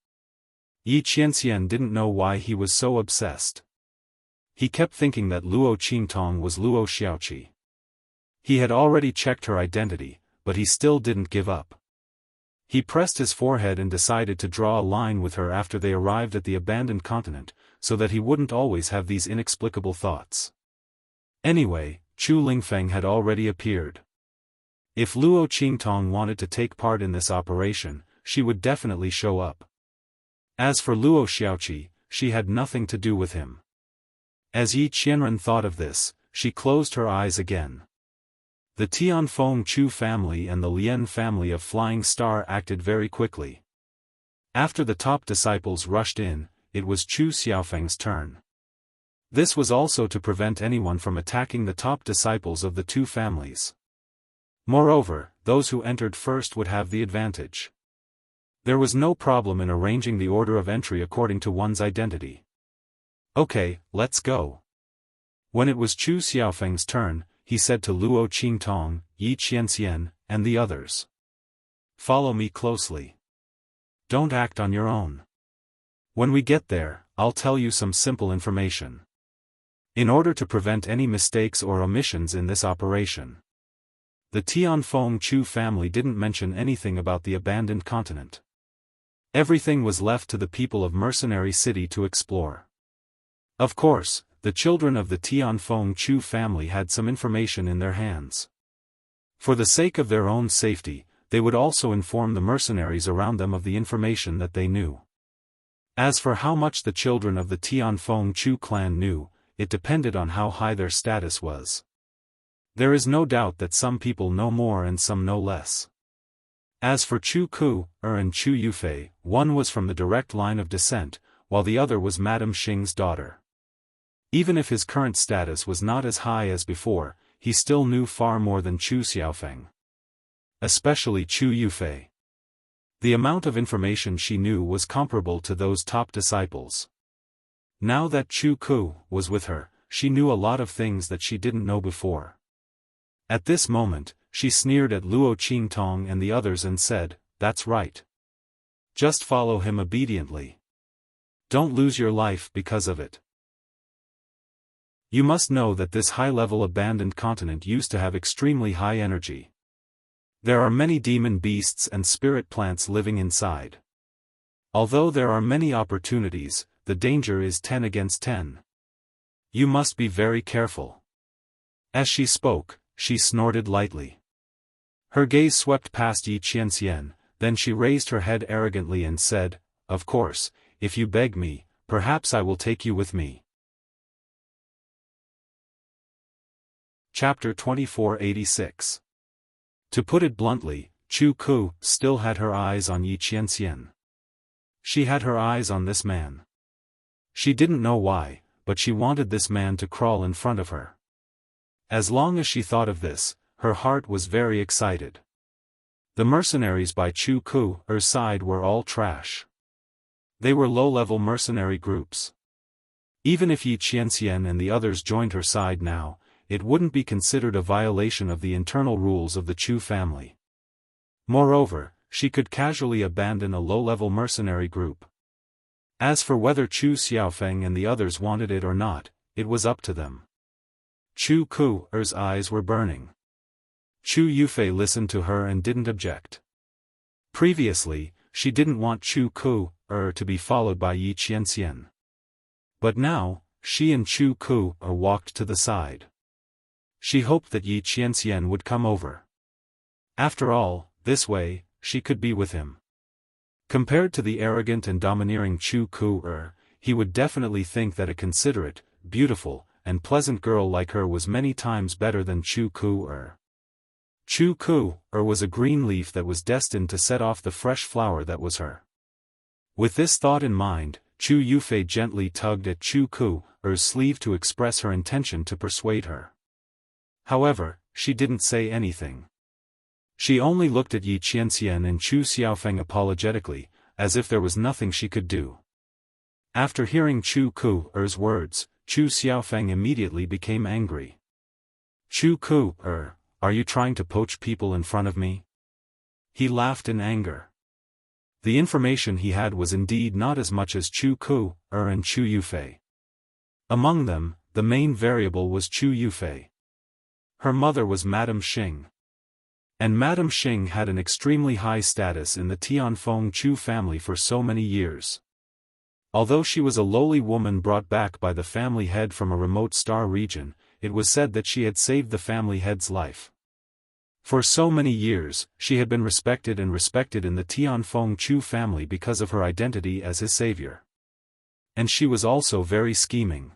Yi Qianxian didn't know why he was so obsessed. He kept thinking that Luo Qingtong was Luo Xiaoqi. He had already checked her identity, but he still didn't give up. He pressed his forehead and decided to draw a line with her after they arrived at the abandoned continent, so that he wouldn't always have these inexplicable thoughts. Anyway, Chu Lingfeng had already appeared. If Luo Qingtong wanted to take part in this operation, she would definitely show up. As for Luo Xiaoqi, she had nothing to do with him. As Yi Qianren thought of this, she closed her eyes again. The Tianfeng Chu family and the Lien family of Flying Star acted very quickly. After the top disciples rushed in, it was Chu Xiaofeng's turn. This was also to prevent anyone from attacking the top disciples of the two families. Moreover, those who entered first would have the advantage. There was no problem in arranging the order of entry according to one's identity. Okay, let's go. When it was Chu Xiaofeng's turn, he said to Luo Qingtong, Yi Qianxian, and the others. Follow me closely. Don't act on your own. When we get there, I'll tell you some simple information. In order to prevent any mistakes or omissions in this operation. The Tianfeng Chu family didn't mention anything about the abandoned continent. Everything was left to the people of Mercenary City to explore. Of course, the children of the Tianfeng Chu family had some information in their hands. For the sake of their own safety, they would also inform the mercenaries around them of the information that they knew. As for how much the children of the Tianfeng Chu clan knew, it depended on how high their status was. There is no doubt that some people know more and some know less. As for Chu Ku, and Chu Yufei, one was from the direct line of descent, while the other was Madame Xing's daughter. Even if his current status was not as high as before, he still knew far more than Chu Xiaofeng. Especially Chu Yufei. The amount of information she knew was comparable to those top disciples. Now that Chu Ku was with her, she knew a lot of things that she didn't know before. At this moment, she sneered at Luo Qingtong and the others and said, "That's right. Just follow him obediently. Don't lose your life because of it. You must know that this high-level abandoned continent used to have extremely high energy. There are many demon beasts and spirit plants living inside. Although there are many opportunities, the danger is 10 against 10. You must be very careful." As she spoke, she snorted lightly. Her gaze swept past Yi Qianxian, then she raised her head arrogantly and said, "Of course, if you beg me, perhaps I will take you with me." Chapter 2486. To put it bluntly, Chu Ku still had her eyes on Yi Qianxian. She had her eyes on this man. She didn't know why, but she wanted this man to crawl in front of her. As long as she thought of this, her heart was very excited. The mercenaries by Chu Ku's side were all trash. They were low-level mercenary groups. Even if Yi Qianxian and the others joined her side now, it wouldn't be considered a violation of the internal rules of the Chu family. Moreover, she could casually abandon a low-level mercenary group. As for whether Chu Xiaofeng and the others wanted it or not, it was up to them. Chu Ku's eyes were burning. Chu Yufei listened to her and didn't object. Previously, she didn't want Chu Ku to be followed by Yi Qianxian. But now, she and Chu Ku walked to the side. She hoped that Yi Qianxian would come over. After all, this way, she could be with him. Compared to the arrogant and domineering Chu Ku, he would definitely think that a considerate, beautiful, and pleasant girl like her was many times better than Chu Ku. Chu Ku was a green leaf that was destined to set off the fresh flower that was her. With this thought in mind, Chu Yufei gently tugged at Chu Ku's sleeve to express her intention to persuade her. However, she didn't say anything. She only looked at Yi Qianxian and Chu Xiaofeng apologetically, as if there was nothing she could do. After hearing Chu Ku's words, Chu Xiaofeng immediately became angry. "Chu Ku, are you trying to poach people in front of me?" He laughed in anger. The information he had was indeed not as much as Chu Ku and Chu Yufei. Among them, the main variable was Chu Yufei. Her mother was Madame Xing. And Madame Xing had an extremely high status in the Tianfeng Chu family for so many years. Although she was a lowly woman brought back by the family head from a remote star region, it was said that she had saved the family head's life. For so many years, she had been respected in the Tianfeng Chu family because of her identity as his savior. And she was also very scheming.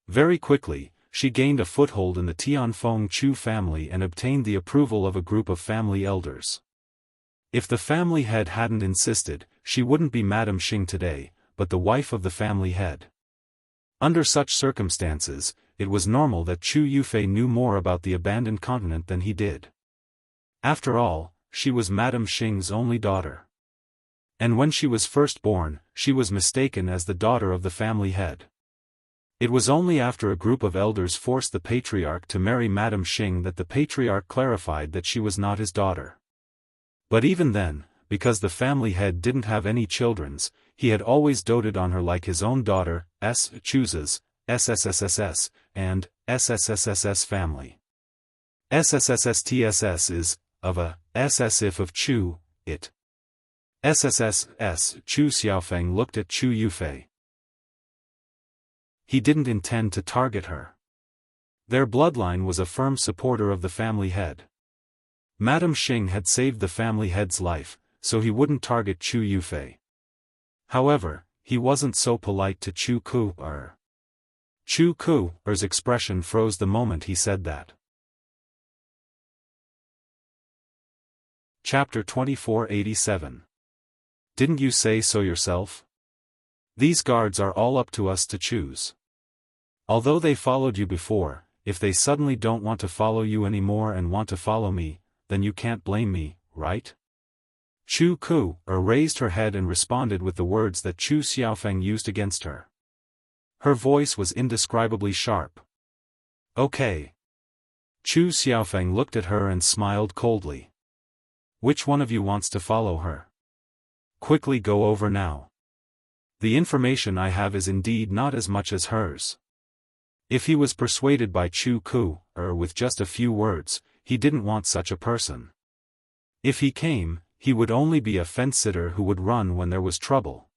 Very quickly, she gained a foothold in the Tianfeng Chu family and obtained the approval of a group of family elders. If the family head hadn't insisted, she wouldn't be Madame Xing today, but the wife of the family head. Under such circumstances, it was normal that Chu Yufei knew more about the abandoned continent than he did. After all, she was Madame Xing's only daughter. And when she was first born, she was mistaken as the daughter of the family head. It was only after a group of elders forced the patriarch to marry Madame Xing that the patriarch clarified that she was not his daughter. But even then, because the family head didn't have any children, he had always doted on her like his own daughter, chooses, SSSSS, and SSSSS family. SSSSTSS is, of a, SS if of Chu, it. SSSS Chu Xiaofeng looked at Chu Yufei. He didn't intend to target her. Their bloodline was a firm supporter of the family head. Madame Xing had saved the family head's life, so he wouldn't target Chu Yufei. However, he wasn't so polite to Chu Ku. Chu Ku's expression froze the moment he said that. Chapter 2487. Didn't you say so yourself? These guards are all up to us to choose. Although they followed you before, if they suddenly don't want to follow you anymore and want to follow me, then you can't blame me, right? Chu Ku raised her head and responded with the words that Chu Xiaofeng used against her. Her voice was indescribably sharp. Okay. Chu Xiaofeng looked at her and smiled coldly. Which one of you wants to follow her? Quickly go over now. The information I have is indeed not as much as hers. If he was persuaded by Chu Ku, with just a few words, he didn't want such a person. If he came, he would only be a fence-sitter who would run when there was trouble.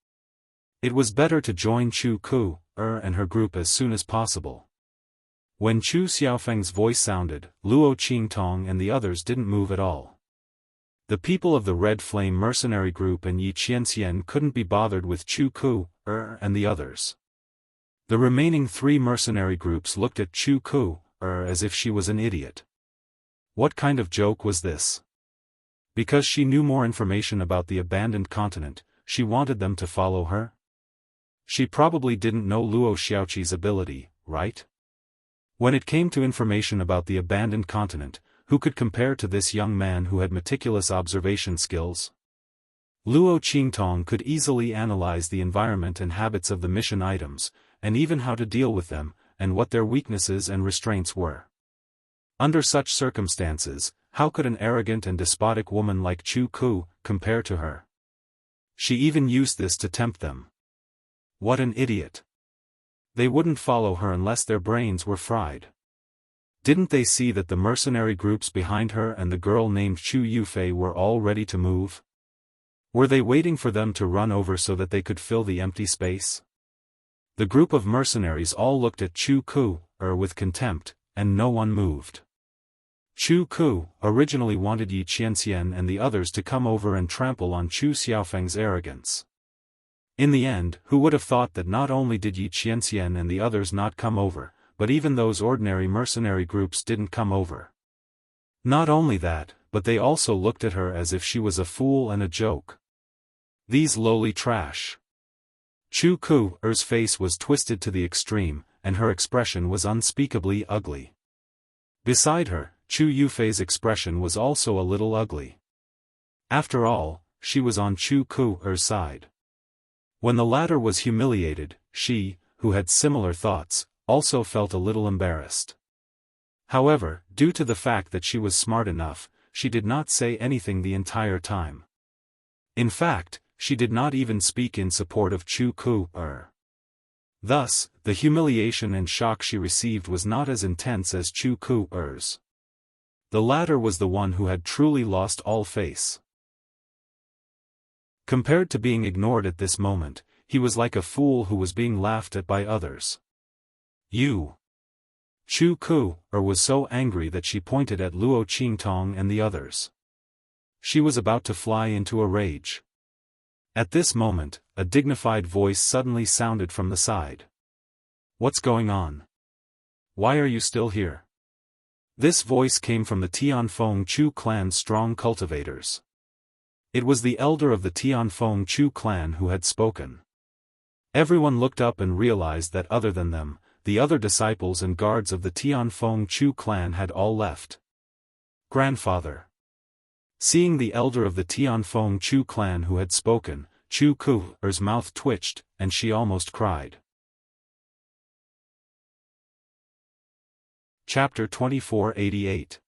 It was better to join Chu Ku, and her group as soon as possible. When Chu Xiaofeng's voice sounded, Luo Qingtong and the others didn't move at all. The people of the Red Flame mercenary group and Yi Qianxian couldn't be bothered with Chu Ku, and the others. The remaining 3 mercenary groups looked at Chu Ku, as if she was an idiot. What kind of joke was this? Because she knew more information about the abandoned continent, she wanted them to follow her? She probably didn't know Luo Xiaoqi's ability, right? When it came to information about the abandoned continent, who could compare to this young man who had meticulous observation skills? Luo Qingtong could easily analyze the environment and habits of the mission items, and even how to deal with them, and what their weaknesses and restraints were. Under such circumstances, how could an arrogant and despotic woman like Chu Ku compare to her? She even used this to tempt them. What an idiot! They wouldn't follow her unless their brains were fried. Didn't they see that the mercenary groups behind her and the girl named Chu Yufei were all ready to move? Were they waiting for them to run over so that they could fill the empty space? The group of mercenaries all looked at Chu Ku, with contempt, and no one moved. Chu Ku originally wanted Yi Qianxian and the others to come over and trample on Chu Xiaofeng's arrogance. In the end, who would have thought that not only did Yi Qianxian and the others not come over, but even those ordinary mercenary groups didn't come over. Not only that, but they also looked at her as if she was a fool and a joke. These lowly trash. Chu Ku's face was twisted to the extreme, and her expression was unspeakably ugly. Beside her, Chu Yufei's expression was also a little ugly. After all, she was on Chu Ku's side. When the latter was humiliated, she, who had similar thoughts, also felt a little embarrassed. However, due to the fact that she was smart enough, she did not say anything the entire time. In fact, she did not even speak in support of Chu Ku. Thus, the humiliation and shock she received was not as intense as Chu Ku's. The latter was the one who had truly lost all face. Compared to being ignored at this moment, he was like a fool who was being laughed at by others. You! Chu Ku was so angry that she pointed at Luo Qingtong and the others. She was about to fly into a rage. At this moment, a dignified voice suddenly sounded from the side. What's going on? Why are you still here? This voice came from the Tianfeng Chu clan's strong cultivators. It was the elder of the Tianfeng Chu clan who had spoken. Everyone looked up and realized that other than them, the other disciples and guards of the Tianfeng Chu clan had all left. Grandfather. Seeing the elder of the Tianfeng Chu clan who had spoken, Chu Ku's mouth twitched, and she almost cried. Chapter 2488.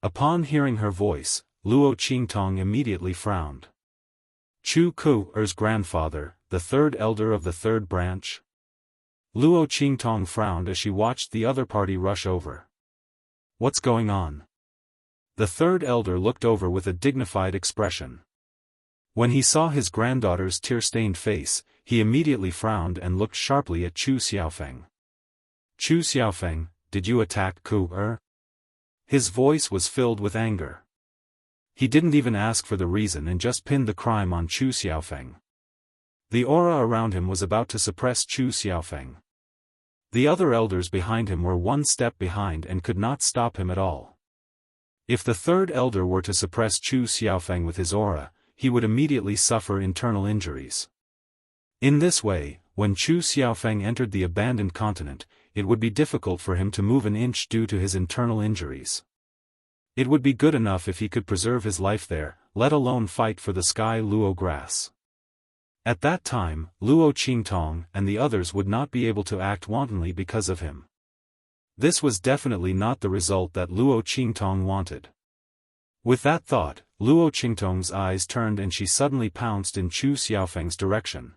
Upon hearing her voice, Luo Qingtong immediately frowned. Chu Ku's grandfather, the third elder of the third branch? Luo Qingtong frowned as she watched the other party rush over. What's going on? The third elder looked over with a dignified expression. When he saw his granddaughter's tear-stained face, he immediately frowned and looked sharply at Chu Xiaofeng. Chu Xiaofeng, did you attack Ku? His voice was filled with anger. He didn't even ask for the reason and just pinned the crime on Chu Xiaofeng. The aura around him was about to suppress Chu Xiaofeng. The other elders behind him were one step behind and could not stop him at all. If the third elder were to suppress Chu Xiaofeng with his aura, he would immediately suffer internal injuries. In this way, when Chu Xiaofeng entered the abandoned continent, it would be difficult for him to move an inch due to his internal injuries. It would be good enough if he could preserve his life there, let alone fight for the Sky Luo grass. At that time, Luo Qingtong and the others would not be able to act wantonly because of him. This was definitely not the result that Luo Qingtong wanted. With that thought, Luo Qingtong's eyes turned and she suddenly pounced in Chu Xiaofeng's direction.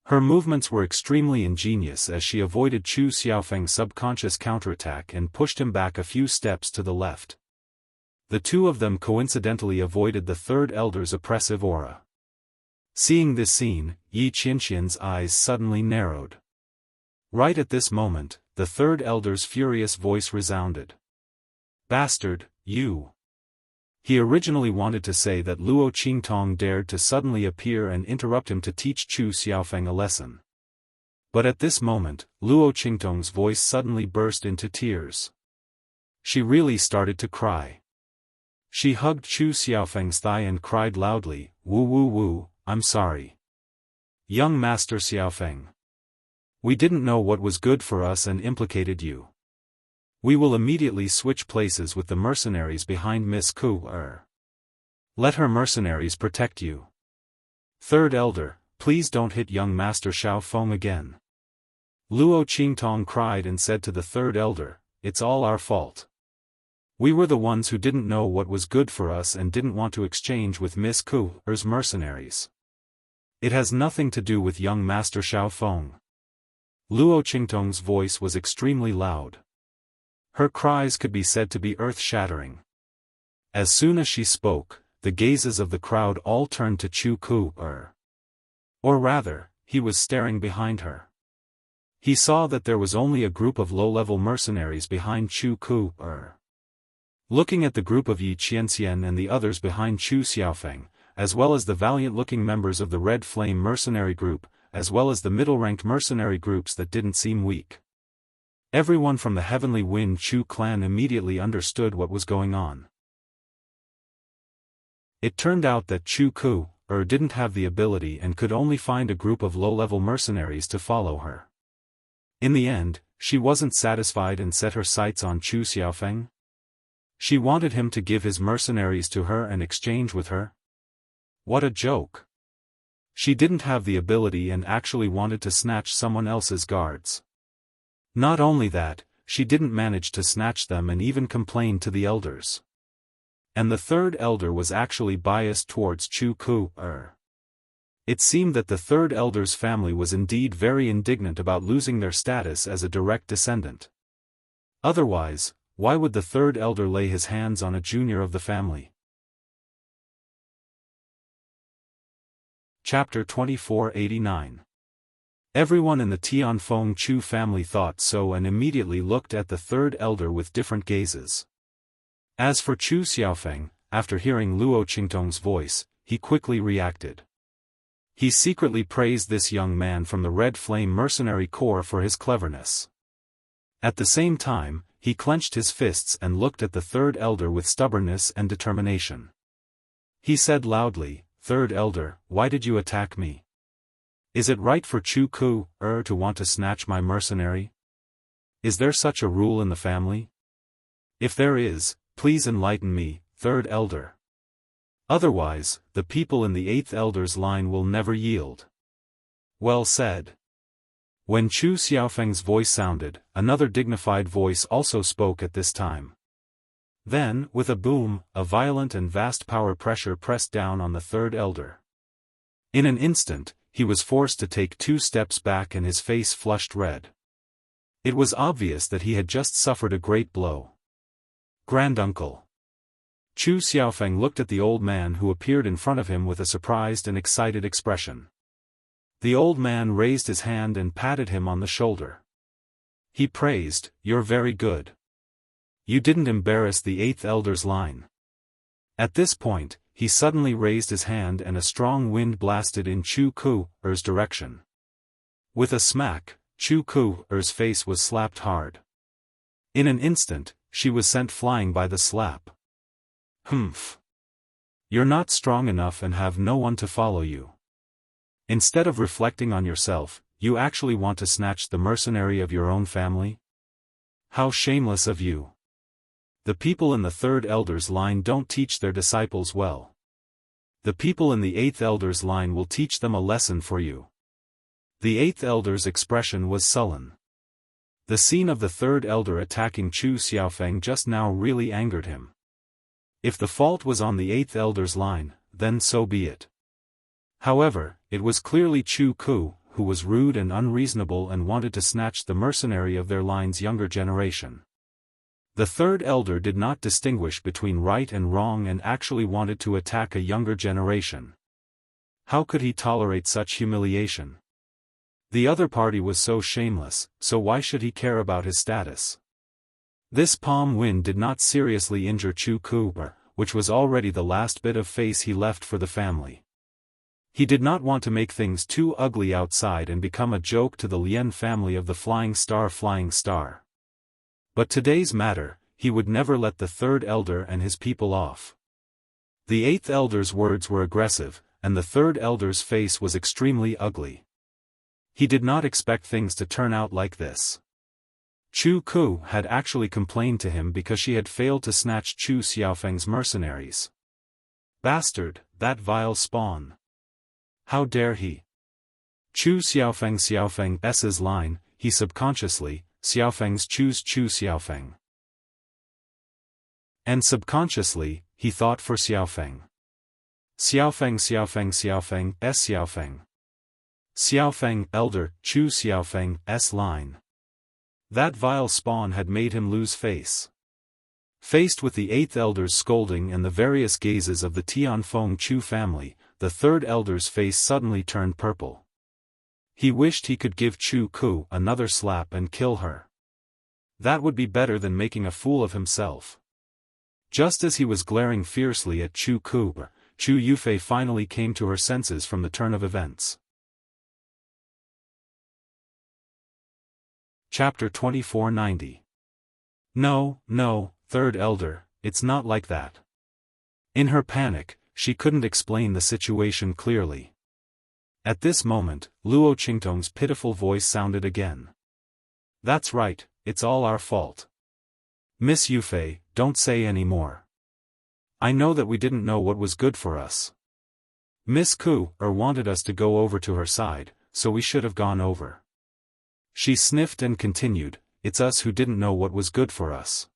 Her movements were extremely ingenious as she avoided Chu Xiaofeng's subconscious counterattack and pushed him back a few steps to the left. The two of them coincidentally avoided the third elder's oppressive aura. Seeing this scene, Yi Qianqian's eyes suddenly narrowed. Right at this moment, the third elder's furious voice resounded. "Bastard, you!" He originally wanted to say that Luo Qingtong dared to suddenly appear and interrupt him to teach Chu Xiaofeng a lesson. But at this moment, Luo Qingtong's voice suddenly burst into tears. She really started to cry. She hugged Chu Xiaofeng's thigh and cried loudly, "Wu wu wu, I'm sorry. Young Master Xiaofeng. We didn't know what was good for us and implicated you. We will immediately switch places with the mercenaries behind Miss Ku. Let her mercenaries protect you. Third Elder, please don't hit young Master Xiaofeng again." Luo Qingtong cried and said to the third elder, "It's all our fault. We were the ones who didn't know what was good for us and didn't want to exchange with Miss Ku's mercenaries. It has nothing to do with young Master Xiaofeng." Luo Qingtong's voice was extremely loud. Her cries could be said to be earth-shattering. As soon as she spoke, the gazes of the crowd all turned to Chu Ku. Or rather, he was staring behind her. He saw that there was only a group of low-level mercenaries behind Chu Ku. Looking at the group of Yi Qianxian and the others behind Chu Xiaofeng, as well as the valiant-looking members of the Red Flame mercenary group, as well as the middle-ranked mercenary groups that didn't seem weak. Everyone from the Heavenly Wind Chu clan immediately understood what was going on. It turned out that Chu Ku didn't have the ability and could only find a group of low-level mercenaries to follow her. In the end, she wasn't satisfied and set her sights on Chu Xiaofeng. She wanted him to give his mercenaries to her and exchange with her. What a joke. She didn't have the ability and actually wanted to snatch someone else's guards. Not only that, she didn't manage to snatch them and even complained to the elders. And the third elder was actually biased towards Chu Ku. It seemed that the third elder's family was indeed very indignant about losing their status as a direct descendant. Otherwise, why would the third elder lay his hands on a junior of the family? Chapter 2489. Everyone in the Tianfeng Chu family thought so and immediately looked at the third elder with different gazes. As for Chu Xiaofeng, after hearing Luo Qingtong's voice, he quickly reacted. He secretly praised this young man from the Red Flame Mercenary Corps for his cleverness. At the same time, he clenched his fists and looked at the third elder with stubbornness and determination. He said loudly, "Third elder, why did you attack me? Is it right for Chu Ku to want to snatch my mercenary? Is there such a rule in the family? If there is, please enlighten me, third elder. Otherwise, the people in the eighth elder's line will never yield." Well said. When Chu Xiaofeng's voice sounded, another dignified voice also spoke at this time. Then, with a boom, a violent and vast power pressure pressed down on the third elder. In an instant, he was forced to take 2 steps back and his face flushed red. It was obvious that he had just suffered a great blow. Granduncle. Chu Xiaofeng looked at the old man who appeared in front of him with a surprised and excited expression. The old man raised his hand and patted him on the shoulder. He praised, "You're very good. You didn't embarrass the eighth elder's line." At this point, he suddenly raised his hand and a strong wind blasted in Chu Ku's direction. With a smack, Chu Ku's face was slapped hard. In an instant, she was sent flying by the slap. "Humph. You're not strong enough and have no one to follow you. Instead of reflecting on yourself, you actually want to snatch the mercenary of your own family? How shameless of you! The people in the third elder's line don't teach their disciples well. The people in the eighth elder's line will teach them a lesson for you. The eighth elder's expression was sullen. The scene of the third elder attacking Chu Xiaofan just now really angered him. If the fault was on the eighth elder's line, then so be it. However, it was clearly Chu Ku, who was rude and unreasonable and wanted to snatch the mercenary of their line's younger generation. The third elder did not distinguish between right and wrong and actually wanted to attack a younger generation. How could he tolerate such humiliation? The other party was so shameless, so why should he care about his status? This palm wind did not seriously injure Chu Ku, which was already the last bit of face he left for the family. He did not want to make things too ugly outside and become a joke to the Lien family of the Flying Star. But today's matter, he would never let the third elder and his people off. The eighth elder's words were aggressive, and the third elder's face was extremely ugly. He did not expect things to turn out like this. Chu Ku had actually complained to him because she had failed to snatch Chu Xiaofeng's mercenaries. Bastard, that vile spawn! How dare he? Chu Xiaofeng's line, he subconsciously, Xiaofeng's choose Chu Xiaofeng. And subconsciously, he thought for Xiaofeng. Xiaofeng Xiaofeng. Xiaofeng elder, Chu Xiaofeng's line. That vile spawn had made him lose face. Faced with the eighth elder's scolding and the various gazes of the Tianfeng Chu family, the third elder's face suddenly turned purple. He wished he could give Chu Ku another slap and kill her. That would be better than making a fool of himself. Just as he was glaring fiercely at Chu Ku, Chu Yufei finally came to her senses from the turn of events. Chapter 2490. No, third elder, it's not like that. In her panic, she couldn't explain the situation clearly. At this moment, Luo Qingtong's pitiful voice sounded again. That's right, it's all our fault. Miss Yufei, don't say any more. I know that we didn't know what was good for us. Miss Ku wanted us to go over to her side, so we should have gone over. She sniffed and continued, it's us who didn't know what was good for us.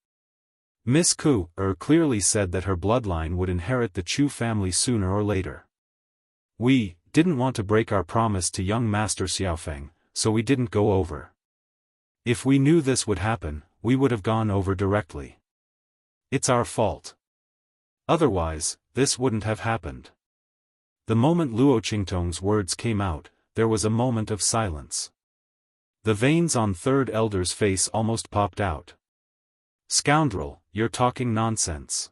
Miss Ku clearly said that her bloodline would inherit the Chu family sooner or later. We didn't want to break our promise to young Master Xiaofeng, so we didn't go over. If we knew this would happen, we would have gone over directly. It's our fault. Otherwise, this wouldn't have happened. The moment Luo Qingtong's words came out, there was a moment of silence. The veins on third elder's face almost popped out. Scoundrel, you're talking nonsense.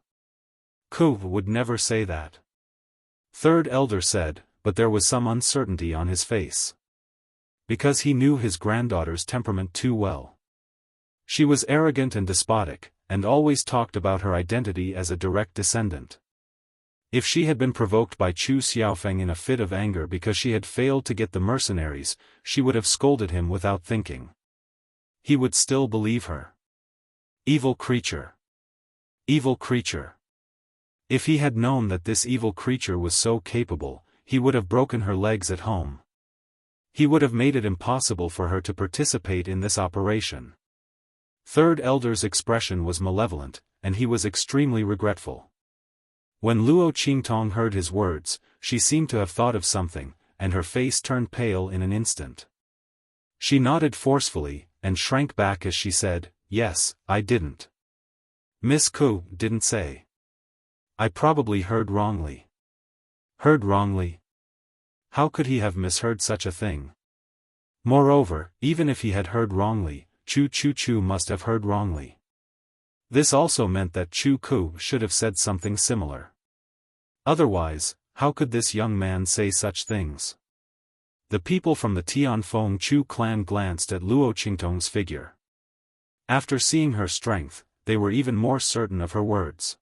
Ku would never say that. Third elder said, but there was some uncertainty on his face. Because he knew his granddaughter's temperament too well. She was arrogant and despotic, and always talked about her identity as a direct descendant. If she had been provoked by Chu Xiaofeng in a fit of anger because she had failed to get the mercenaries, she would have scolded him without thinking. He would still believe her. Evil creature. Evil creature. If he had known that this evil creature was so capable, he would have broken her legs at home. He would have made it impossible for her to participate in this operation. Third elder's expression was malevolent, and he was extremely regretful. When Luo Qingtong heard his words, she seemed to have thought of something, and her face turned pale in an instant. She nodded forcefully, and shrank back as she said, yes, I didn't. Miss Ku didn't say. I probably heard wrongly. Heard wrongly? How could he have misheard such a thing? Moreover, even if he had heard wrongly, Chu must have heard wrongly. This also meant that Chu Ku should have said something similar. Otherwise, how could this young man say such things? The people from the Tianfeng Chu clan glanced at Luo Qingtong's figure. After seeing her strength, they were even more certain of her words.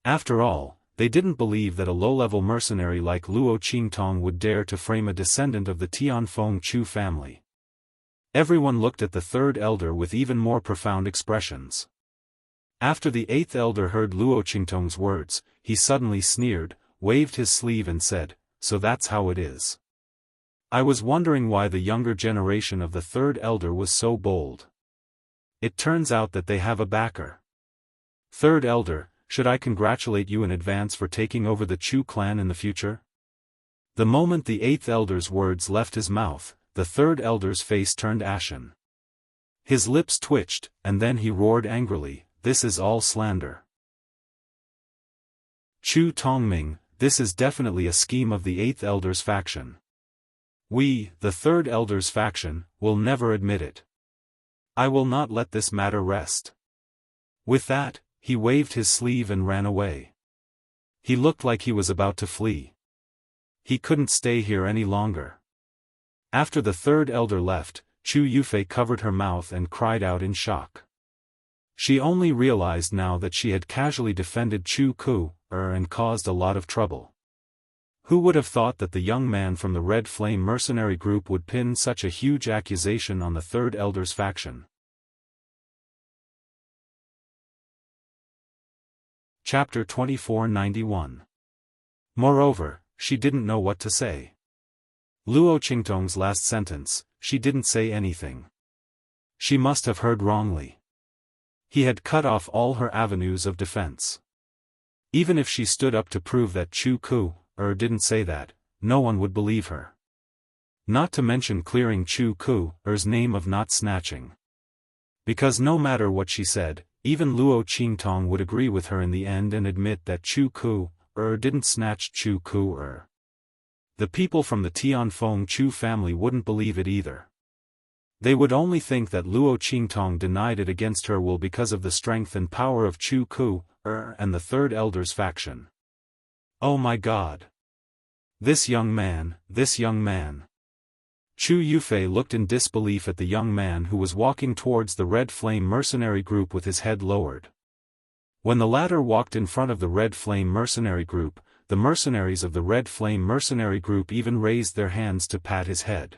After all, They didn't believe that a low-level mercenary like Luo Qingtong would dare to frame a descendant of the Tianfeng Chu family. Everyone looked at the third elder with even more profound expressions. After the eighth elder heard Luo Qingtong's words, he suddenly sneered, waved his sleeve and said, "So that's how it is. I was wondering why the younger generation of the third elder was so bold. It turns out that they have a backer. Third elder, should I congratulate you in advance for taking over the Chu clan in the future?" The moment the eighth elder's words left his mouth, the third elder's face turned ashen. His lips twitched, and then he roared angrily, "This is all slander. Chu Tongming, this is definitely a scheme of the eighth elder's faction. We, the third elder's faction, will never admit it. I will not let this matter rest." With that, he waved his sleeve and ran away. He looked like he was about to flee. He couldn't stay here any longer. After the third elder left, Chu Yufei covered her mouth and cried out in shock. She only realized now that she had casually defended Chu Ku, and caused a lot of trouble. Who would have thought that the young man from the Red Flame mercenary group would pin such a huge accusation on the third elder's faction? Chapter 2491. Moreover, she didn't know what to say. Luo Qingtong's last sentence, she didn't say anything. She must have heard wrongly. He had cut off all her avenues of defense. Even if she stood up to prove that Chu Ku, didn't say that, no one would believe her. Not to mention clearing Chu Ku's name of not snatching. Because no matter what she said, even Luo Qingtong would agree with her in the end and admit that Chu Ku, didn't snatch Chu Ku. The people from the Tianfeng Chu family wouldn't believe it either. They would only think that Luo Qingtong denied it against her will because of the strength and power of Chu Ku, and the third elder's faction. Oh my God! This young man, this young man. Chu Yufei looked in disbelief at the young man who was walking towards the Red Flame mercenary group with his head lowered. When the latter walked in front of the Red Flame mercenary group, the mercenaries of the Red Flame mercenary group even raised their hands to pat his head.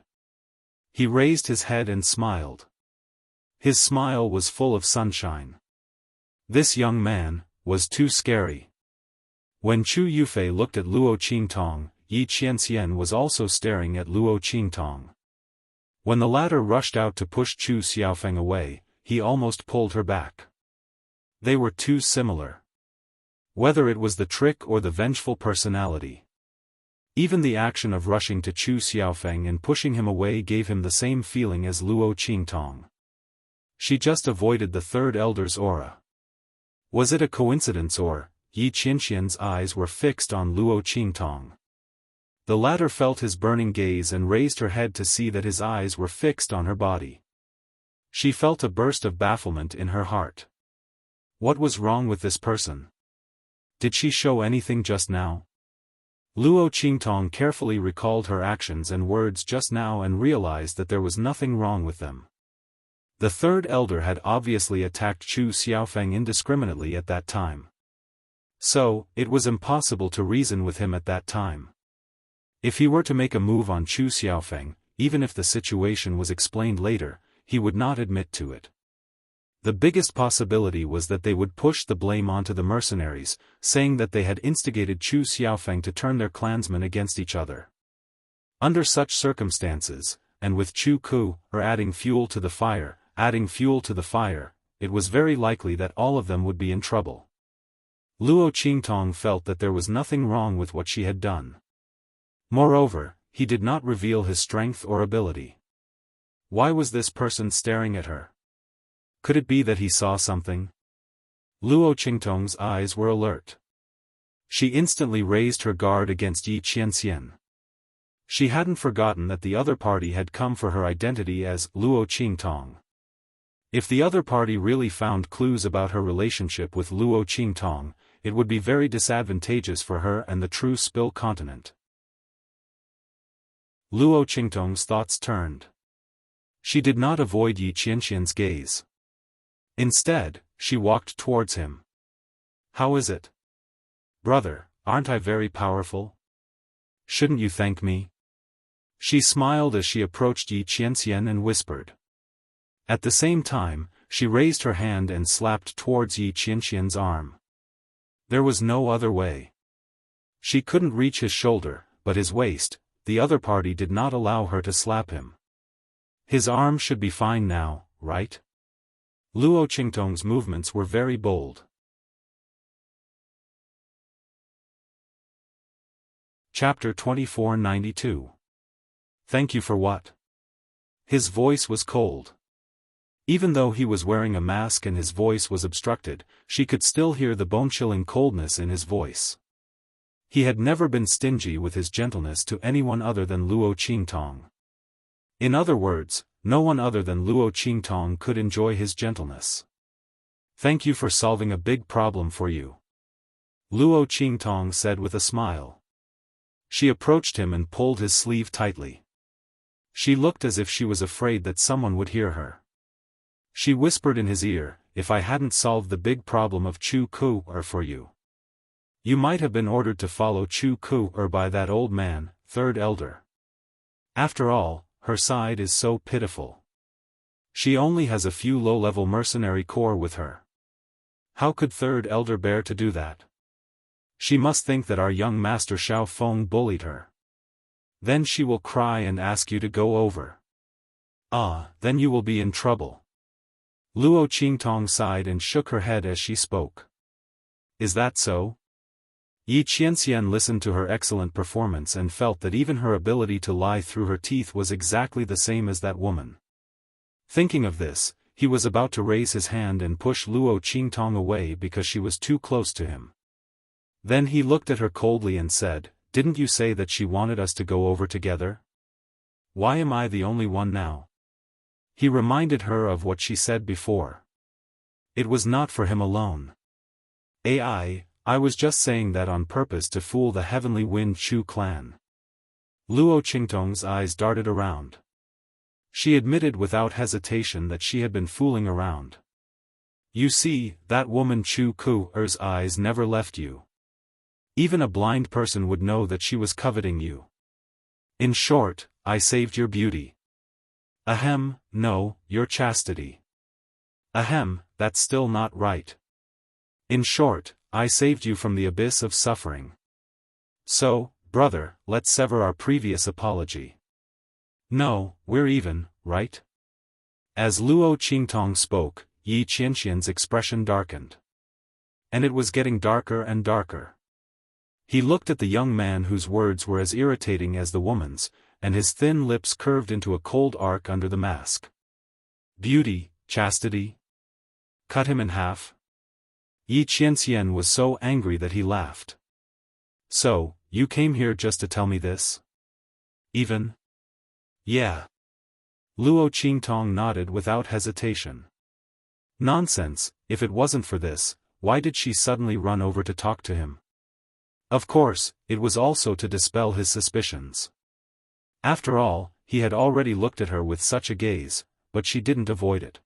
He raised his head and smiled. His smile was full of sunshine. This young man was too scary. When Chu Yufei looked at Luo Qingtong, Yi Qianxian was also staring at Luo Qingtong. When the latter rushed out to push Chu Xiaofan away, he almost pulled her back. They were too similar. Whether it was the trick or the vengeful personality. Even the action of rushing to Chu Xiaofan and pushing him away gave him the same feeling as Luo Qingtong. She just avoided the third elder's aura. Was it a coincidence or, Yi Qianxian's eyes were fixed on Luo Qingtong. The latter felt his burning gaze and raised her head to see that his eyes were fixed on her body. She felt a burst of bafflement in her heart. What was wrong with this person? Did she show anything just now? Luo Qingtong carefully recalled her actions and words just now and realized that there was nothing wrong with them. The third elder had obviously attacked Chu Xiaofan indiscriminately at that time. So, it was impossible to reason with him at that time. If he were to make a move on Chu Xiaofan, even if the situation was explained later, he would not admit to it. The biggest possibility was that they would push the blame onto the mercenaries, saying that they had instigated Chu Xiaofan to turn their clansmen against each other. Under such circumstances, and with Chu Ku, adding fuel to the fire, it was very likely that all of them would be in trouble. Luo Qingtong felt that there was nothing wrong with what she had done. Moreover, he did not reveal his strength or ability. Why was this person staring at her? Could it be that he saw something? Luo Qingtong's eyes were alert. She instantly raised her guard against Yi Qianxian. She hadn't forgotten that the other party had come for her identity as Luo Qingtong. If the other party really found clues about her relationship with Luo Qingtong, it would be very disadvantageous for her and the true Spill continent. Luo Qingtong's thoughts turned. She did not avoid Yi Qianxian's gaze. Instead, she walked towards him. How is it? Brother, aren't I very powerful? Shouldn't you thank me? She smiled as she approached Yi Qianxian and whispered. At the same time, she raised her hand and slapped towards Yi Qianxian's arm. There was no other way. She couldn't reach his shoulder, but his waist. The other party did not allow her to slap him. His arm should be fine now, right? Luo Qingtong's movements were very bold. Chapter 2492. Thank you for what? His voice was cold. Even though he was wearing a mask and his voice was obstructed, she could still hear the bone-chilling coldness in his voice. He had never been stingy with his gentleness to anyone other than Luo Qingtong. In other words, no one other than Luo Qingtong could enjoy his gentleness. Thank you for solving a big problem for you. Luo Qingtong said with a smile. She approached him and pulled his sleeve tightly. She looked as if she was afraid that someone would hear her. She whispered in his ear, if I hadn't solved the big problem of Chu Ku for you. You might have been ordered to follow Chu Ku by that old man, third elder. After all, her side is so pitiful. She only has a few low-level mercenary corps with her. How could third elder bear to do that? She must think that our young master Xiaofan bullied her. Then she will cry and ask you to go over. Then you will be in trouble. Luo Qingtong sighed and shook her head as she spoke. Is that so? Yi Qianxian listened to her excellent performance and felt that even her ability to lie through her teeth was exactly the same as that woman. Thinking of this, he was about to raise his hand and push Luo Qingtong away because she was too close to him. Then he looked at her coldly and said, didn't you say that she wanted us to go over together? Why am I the only one now? He reminded her of what she said before. It was not for him alone. I was just saying that on purpose to fool the Heavenly Wind Chu clan. Luo Qingtong's eyes darted around. She admitted without hesitation that she had been fooling around. You see, that woman Chu Ku's eyes never left you. Even a blind person would know that she was coveting you. In short, I saved your beauty. Ahem, no, your chastity. Ahem, that's still not right. In short, I saved you from the abyss of suffering. So, brother, let's sever our previous apology. No, we're even, right? As Luo Qingtong spoke, Yi Qianxian's expression darkened. And it was getting darker and darker. He looked at the young man whose words were as irritating as the woman's, and his thin lips curved into a cold arc under the mask. Beauty, chastity? Cut him in half? Yi Qianxian was so angry that he laughed. So, you came here just to tell me this? Even? Yeah. Luo Qingtong nodded without hesitation. Nonsense, if it wasn't for this, why did she suddenly run over to talk to him? Of course, it was also to dispel his suspicions. After all, he had already looked at her with such a gaze, but she didn't avoid it.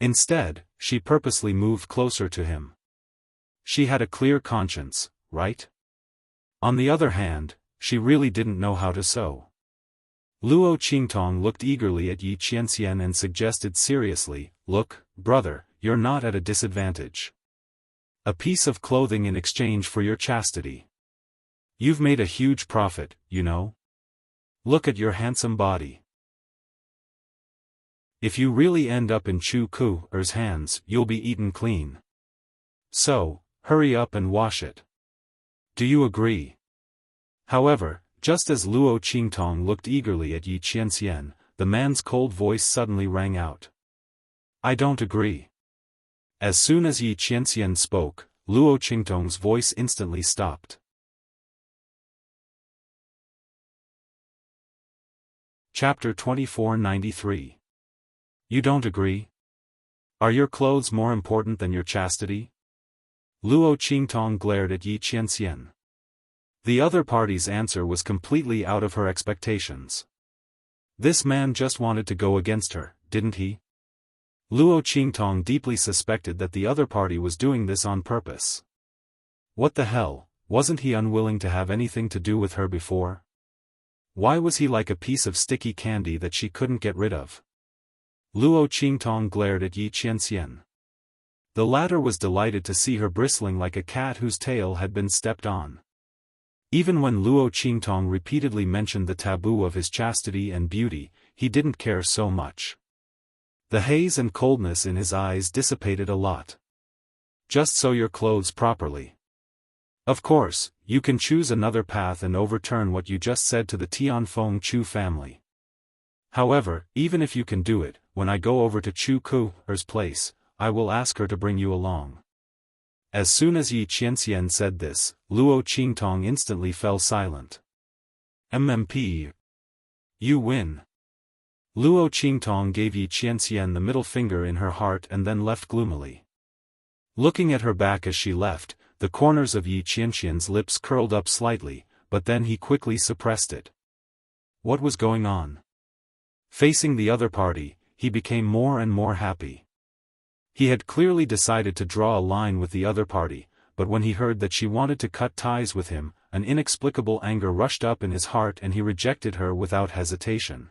Instead, she purposely moved closer to him. She had a clear conscience, right? On the other hand, she really didn't know how to sew. Luo Qingtong looked eagerly at Yi Qianxian and suggested seriously, look, brother, you're not at a disadvantage. A piece of clothing in exchange for your chastity. You've made a huge profit, you know? Look at your handsome body. If you really end up in Chu Ku's hands, you'll be eaten clean. So, hurry up and wash it. Do you agree? However, just as Luo Qingtong looked eagerly at Yi Qianxian, the man's cold voice suddenly rang out. I don't agree. As soon as Yi Qianxian spoke, Luo Qingtong's voice instantly stopped. Chapter 2493. You don't agree? Are your clothes more important than your chastity? Luo Qingtong glared at Yi Qianxian. The other party's answer was completely out of her expectations. This man just wanted to go against her, didn't he? Luo Qingtong deeply suspected that the other party was doing this on purpose. What the hell, Wasn't he unwilling to have anything to do with her before? Why was he like a piece of sticky candy that she couldn't get rid of? Luo Qingtong glared at Yi Qianxian. The latter was delighted to see her bristling like a cat whose tail had been stepped on. Even when Luo Qingtong repeatedly mentioned the taboo of his chastity and beauty, he didn't care so much. The haze and coldness in his eyes dissipated a lot. Just sew your clothes properly. Of course, you can choose another path and overturn what you just said to the Tianfeng Chu family. However, even if you can do it, when I go over to Chu Ku's place, I will ask her to bring you along. As soon as Yi Qianxian said this, Luo Qingtong instantly fell silent. MMP. You win. Luo Qingtong gave Yi Qianxian the middle finger in her heart and then left gloomily. Looking at her back as she left, the corners of Yi Qianxian's lips curled up slightly, but then he quickly suppressed it. What was going on? Facing the other party, he became more and more happy. He had clearly decided to draw a line with the other party, but when he heard that she wanted to cut ties with him, an inexplicable anger rushed up in his heart and he rejected her without hesitation.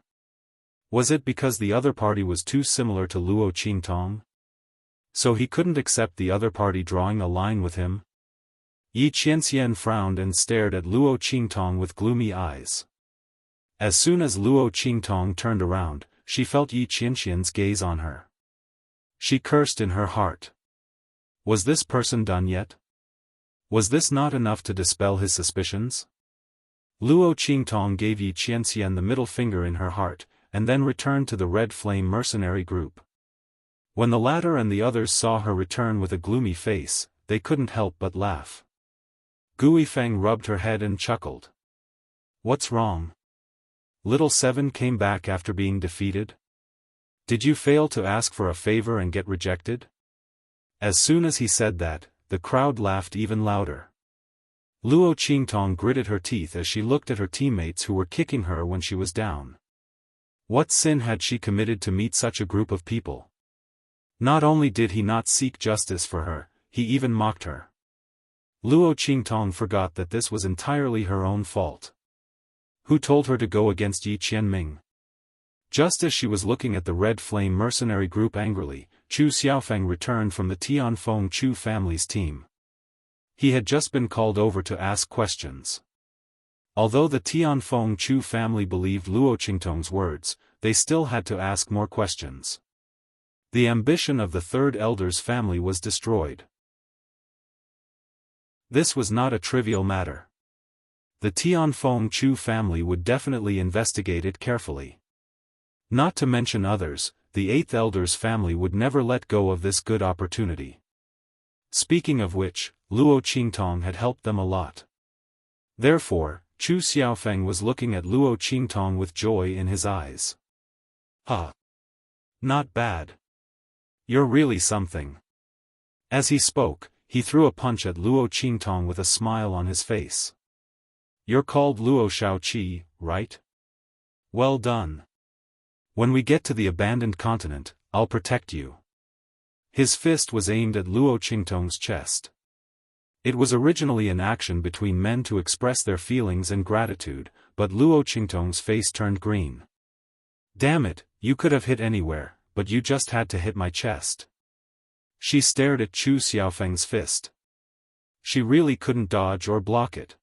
Was it because the other party was too similar to Luo Qingtong? So he couldn't accept the other party drawing a line with him? Yi Qianxian frowned and stared at Luo Qingtong with gloomy eyes. As soon as Luo Qingtong turned around, she felt Yi Qianxian's gaze on her. She cursed in her heart. Was this person done yet? Was this not enough to dispel his suspicions? Luo Qingtong gave Yi Qianxian the middle finger in her heart, and then returned to the Red Flame mercenary group. When the latter and the others saw her return with a gloomy face, they couldn't help but laugh. Gui Feng rubbed her head and chuckled. What's wrong? Little Seven came back after being defeated? Did you fail to ask for a favor and get rejected? As soon as he said that, the crowd laughed even louder. Luo Qingtong gritted her teeth as she looked at her teammates who were kicking her when she was down. What sin had she committed to meet such a group of people? Not only did he not seek justice for her, he even mocked her. Luo Qingtong forgot that this was entirely her own fault. Who told her to go against Yi Qianming? Just as she was looking at the Red Flame mercenary group angrily, Chu Xiaofan returned from the Tianfeng Chu family's team. He had just been called over to ask questions. Although the Tianfeng Chu family believed Luo Qingtong's words, they still had to ask more questions. The ambition of the third elder's family was destroyed. This was not a trivial matter. The Tianfeng Chu family would definitely investigate it carefully. Not to mention others, the eighth elder's family would never let go of this good opportunity. Speaking of which, Luo Qingtong had helped them a lot. Therefore, Chu Xiaofeng was looking at Luo Qingtong with joy in his eyes. Huh. Not bad. You're really something. As he spoke, he threw a punch at Luo Qingtong with a smile on his face. You're called Luo Shaoqi, right? Well done. When we get to the abandoned continent, I'll protect you. His fist was aimed at Luo Qingtong's chest. It was originally an action between men to express their feelings and gratitude, but Luo Qingtong's face turned green. Damn it, you could have hit anywhere, but you just had to hit my chest. She stared at Chu Xiaofeng's fist. She really couldn't dodge or block it.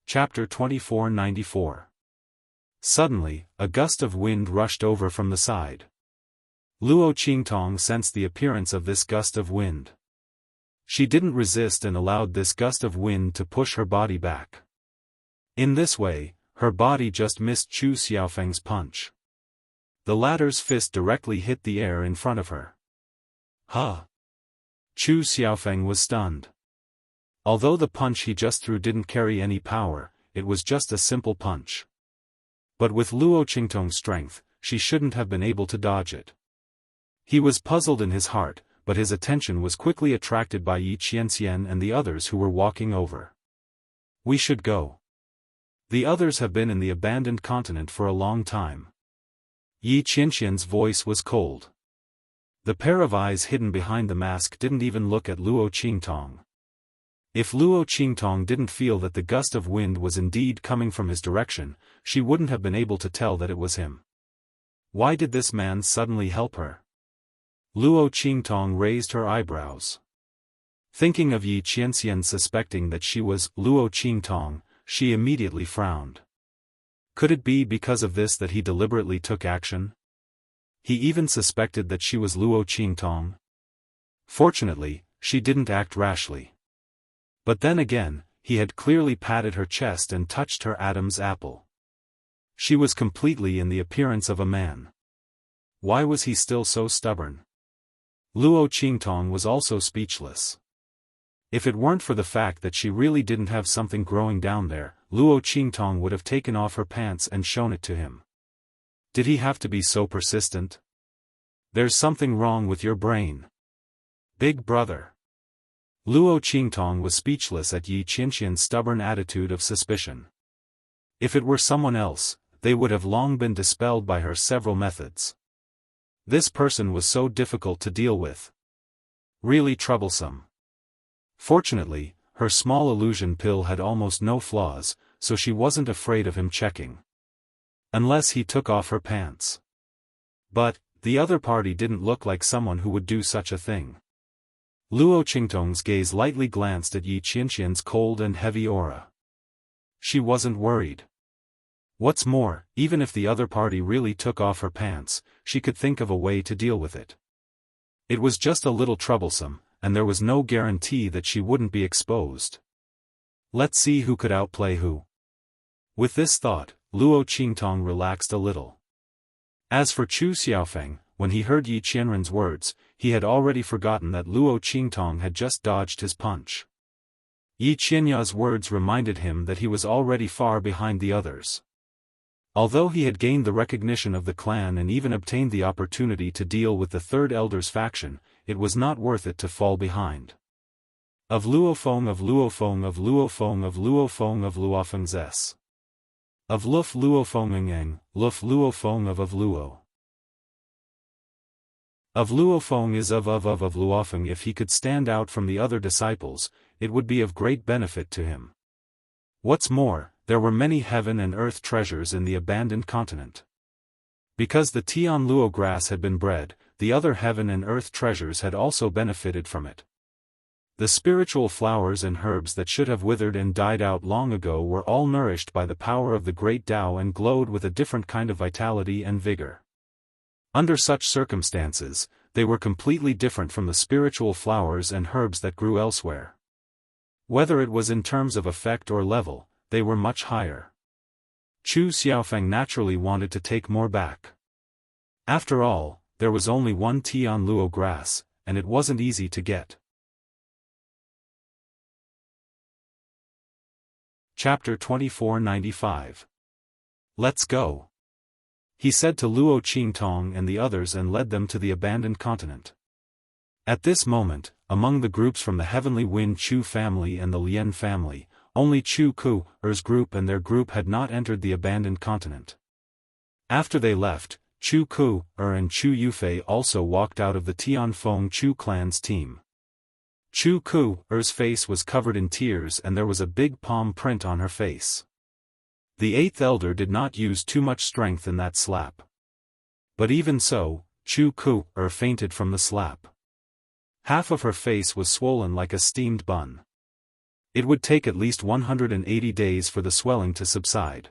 Chapter 2494. Suddenly, a gust of wind rushed over from the side. Luo Qingtong sensed the appearance of this gust of wind. She didn't resist and allowed this gust of wind to push her body back. In this way, her body just missed Chu Xiaofeng's punch. The latter's fist directly hit the air in front of her. Huh! Chu Xiaofeng was stunned. Although the punch he just threw didn't carry any power, it was just a simple punch. But with Luo Qingtong's strength, she shouldn't have been able to dodge it. He was puzzled in his heart, but his attention was quickly attracted by Yi Qianxian and the others who were walking over. We should go. The others have been in the abandoned continent for a long time. Yi Qianxian's voice was cold. The pair of eyes hidden behind the mask didn't even look at Luo Qingtong. If Luo Qingtong didn't feel that the gust of wind was indeed coming from his direction, she wouldn't have been able to tell that it was him. Why did this man suddenly help her? Luo Qingtong raised her eyebrows. Thinking of Yi Qianxian suspecting that she was Luo Qingtong, she immediately frowned. Could it be because of this that he deliberately took action? He even suspected that she was Luo Qingtong. Fortunately, she didn't act rashly. But then again, he had clearly patted her chest and touched her Adam's apple. She was completely in the appearance of a man. Why was he still so stubborn? Luo Qingtong was also speechless. If it weren't for the fact that she really didn't have something growing down there, Luo Qingtong would have taken off her pants and shown it to him. Did he have to be so persistent? There's something wrong with your brain, big brother. Luo Qingtong was speechless at Yi Qianxian's stubborn attitude of suspicion. If it were someone else, they would have long been dispelled by her several methods. This person was so difficult to deal with. Really troublesome. Fortunately, her small illusion pill had almost no flaws, so she wasn't afraid of him checking. Unless he took off her pants. But, the other party didn't look like someone who would do such a thing. Luo Qingtong's gaze lightly glanced at Yi Qianxian's cold and heavy aura. She wasn't worried. What's more, even if the other party really took off her pants, she could think of a way to deal with it. It was just a little troublesome, and there was no guarantee that she wouldn't be exposed. Let's see who could outplay who. With this thought, Luo Qingtong relaxed a little. As for Chu Xiaofan, when he heard Yi Qianren's words, he had already forgotten that Luo Qingtong had just dodged his punch. Yi Qianya's words reminded him that he was already far behind the others. Although he had gained the recognition of the clan and even obtained the opportunity to deal with the Third Elder's faction, it was not worth it to fall behind. Of Luofeng of Luofeng of Luofeng of Luofeng of Luofeng's S. Of Luf Luofengeng, Luf Luofeng of Luo. Of Luofeng is of Luofeng. If he could stand out from the other disciples, it would be of great benefit to him. What's more, there were many heaven and earth treasures in the abandoned continent. Because the Tian Luo grass had been bred, the other heaven and earth treasures had also benefited from it. The spiritual flowers and herbs that should have withered and died out long ago were all nourished by the power of the great Tao and glowed with a different kind of vitality and vigor. Under such circumstances, they were completely different from the spiritual flowers and herbs that grew elsewhere. Whether it was in terms of effect or level, they were much higher. Chu Xiaofan naturally wanted to take more back. After all, there was only one Tian Luo grass, and it wasn't easy to get. Chapter 2495. Let's go. He said to Luo Qingtong and the others and led them to the abandoned continent. At this moment, among the groups from the Heavenly Wind Chu family and the Lian family, only Chu Ku's group and their group had not entered the abandoned continent. After they left, Chu Ku and Chu Yufei also walked out of the Tianfeng Chu clan's team. Chu Ku's face was covered in tears and there was a big palm print on her face. The eighth elder did not use too much strength in that slap. But even so, Chu Ku fainted from the slap. Half of her face was swollen like a steamed bun. It would take at least 180 days for the swelling to subside.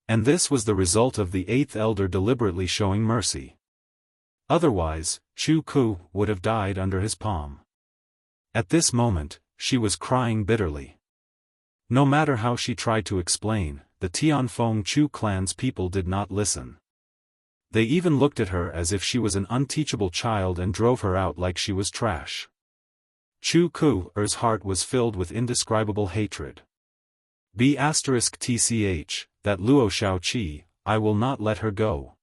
And this was the result of the eighth elder deliberately showing mercy. Otherwise, Chu Ku would have died under his palm. At this moment, she was crying bitterly. No matter how she tried to explain, the Tianfeng Chu clan's people did not listen. They even looked at her as if she was an unteachable child and drove her out like she was trash. Chu Ku's heart was filled with indescribable hatred. *tch, that Luo Shaoqi, I will not let her go.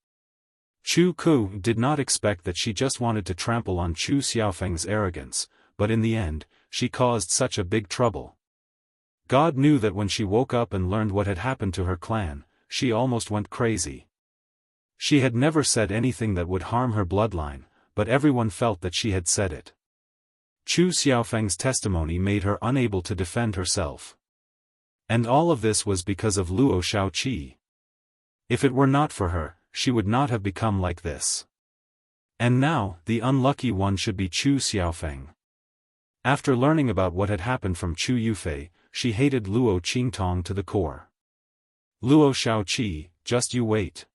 Chu Ku did not expect that she just wanted to trample on Chu Xiaofeng's arrogance, but in the end, she caused such a big trouble. God knew that when she woke up and learned what had happened to her clan, she almost went crazy. She had never said anything that would harm her bloodline, but everyone felt that she had said it. Chu Xiaofeng's testimony made her unable to defend herself. And all of this was because of Luo Shaoqi. If it were not for her, she would not have become like this. And now, the unlucky one should be Chu Xiaofeng. After learning about what had happened from Chu Yufei, she hated Luo Qingtong to the core. Luo Shaoqi, just you wait.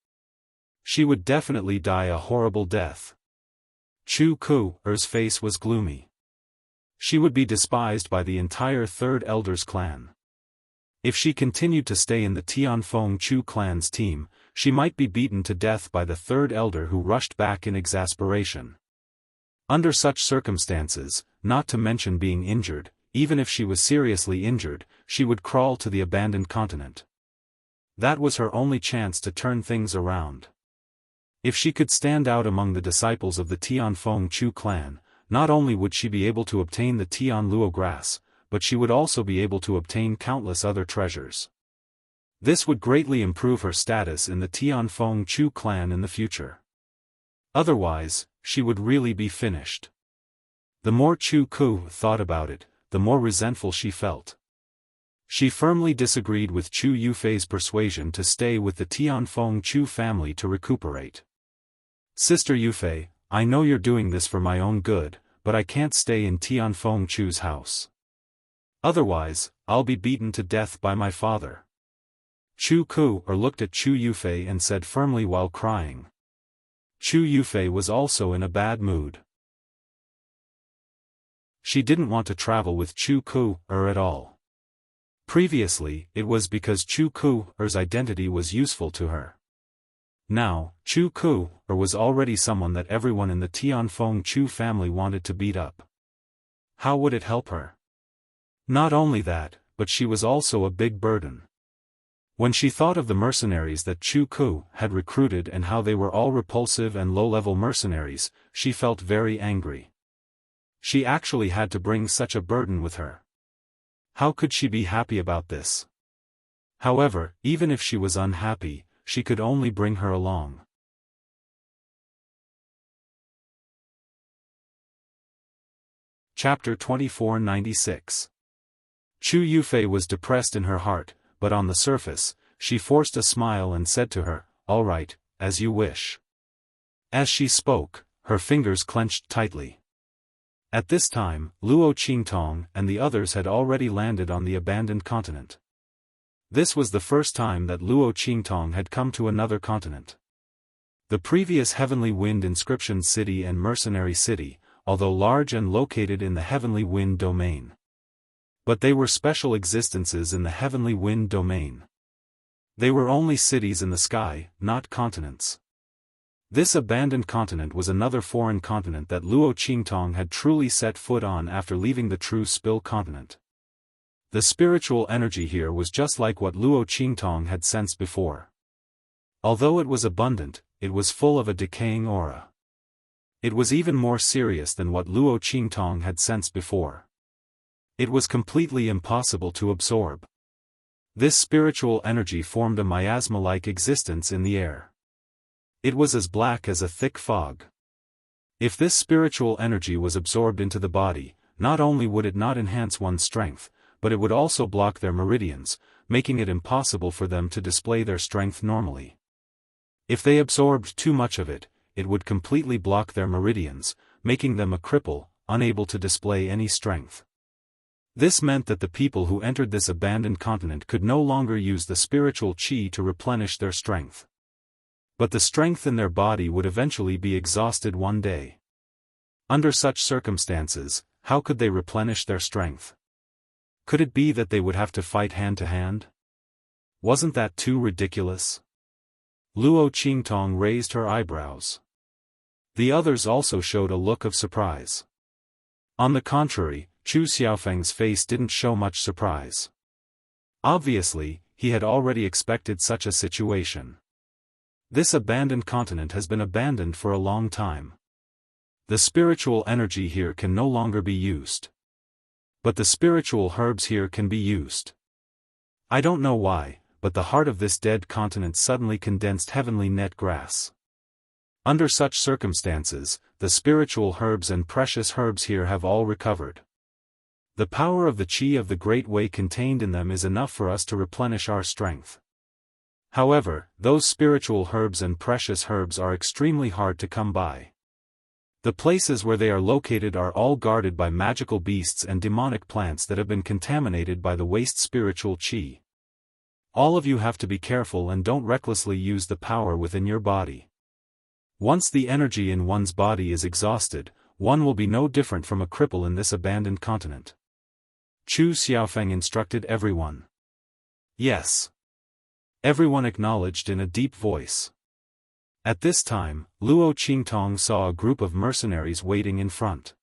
She would definitely die a horrible death. Chu Ku's face was gloomy. She would be despised by the entire Third Elder's clan. If she continued to stay in the Tianfeng Chu clan's team, she might be beaten to death by the Third Elder, who rushed back in exasperation. Under such circumstances, not to mention being injured, even if she was seriously injured, she would crawl to the abandoned continent. That was her only chance to turn things around. If she could stand out among the disciples of the Tianfeng Chu clan, not only would she be able to obtain the Tian Luo grass, but she would also be able to obtain countless other treasures. This would greatly improve her status in the Tianfeng Chu clan in the future. Otherwise, she would really be finished. The more Chu Ku thought about it, the more resentful she felt. She firmly disagreed with Chu Yufei's persuasion to stay with the Tianfeng Chu family to recuperate. Sister Yufei, I know you're doing this for my own good, but I can't stay in Tianfeng Chu's house. Otherwise, I'll be beaten to death by my father. Chu Ku looked at Chu Yufei and said firmly while crying. Chu Yufei was also in a bad mood. She didn't want to travel with Chu Ku at all. Previously, it was because Chu Ku's identity was useful to her. Now, Chu Ku was already someone that everyone in the Tianfeng Chu family wanted to beat up. How would it help her? Not only that, but she was also a big burden. When she thought of the mercenaries that Chu Ku had recruited and how they were all repulsive and low-level mercenaries, she felt very angry. She actually had to bring such a burden with her. How could she be happy about this? However, even if she was unhappy, she could only bring her along. Chapter 2496. Chu Yufei was depressed in her heart, but on the surface, she forced a smile and said to her, "All right, as you wish." As she spoke, her fingers clenched tightly. At this time, Luo Qingtong and the others had already landed on the abandoned continent. This was the first time that Luo Qingtong had come to another continent. The previous Heavenly Wind Inscription City and Mercenary City, although large and located in the Heavenly Wind domain. But they were special existences in the Heavenly Wind domain. They were only cities in the sky, not continents. This abandoned continent was another foreign continent that Luo Qingtong had truly set foot on after leaving the true Spill continent. The spiritual energy here was just like what Luo Qingtong had sensed before. Although it was abundant, it was full of a decaying aura. It was even more serious than what Luo Qingtong had sensed before. It was completely impossible to absorb. This spiritual energy formed a miasma-like existence in the air. It was as black as a thick fog. If this spiritual energy was absorbed into the body, not only would it not enhance one's strength, but it would also block their meridians, making it impossible for them to display their strength normally. If they absorbed too much of it, it would completely block their meridians, making them a cripple, unable to display any strength. This meant that the people who entered this abandoned continent could no longer use the spiritual qi to replenish their strength. But the strength in their body would eventually be exhausted one day. Under such circumstances, how could they replenish their strength? Could it be that they would have to fight hand to hand? Wasn't that too ridiculous? Luo Qingtong raised her eyebrows. The others also showed a look of surprise. On the contrary, Chu Xiaofeng's face didn't show much surprise. Obviously, he had already expected such a situation. This abandoned continent has been abandoned for a long time. The spiritual energy here can no longer be used. But the spiritual herbs here can be used. I don't know why, but the heart of this dead continent suddenly condensed heavenly net grass. Under such circumstances, the spiritual herbs and precious herbs here have all recovered. The power of the qi of the Great Way contained in them is enough for us to replenish our strength. However, those spiritual herbs and precious herbs are extremely hard to come by. The places where they are located are all guarded by magical beasts and demonic plants that have been contaminated by the waste spiritual qi. All of you have to be careful and don't recklessly use the power within your body. Once the energy in one's body is exhausted, one will be no different from a cripple in this abandoned continent. Chu Xiaofan instructed everyone. Yes. Everyone acknowledged in a deep voice. At this time, Luo Qingtong saw a group of mercenaries waiting in front.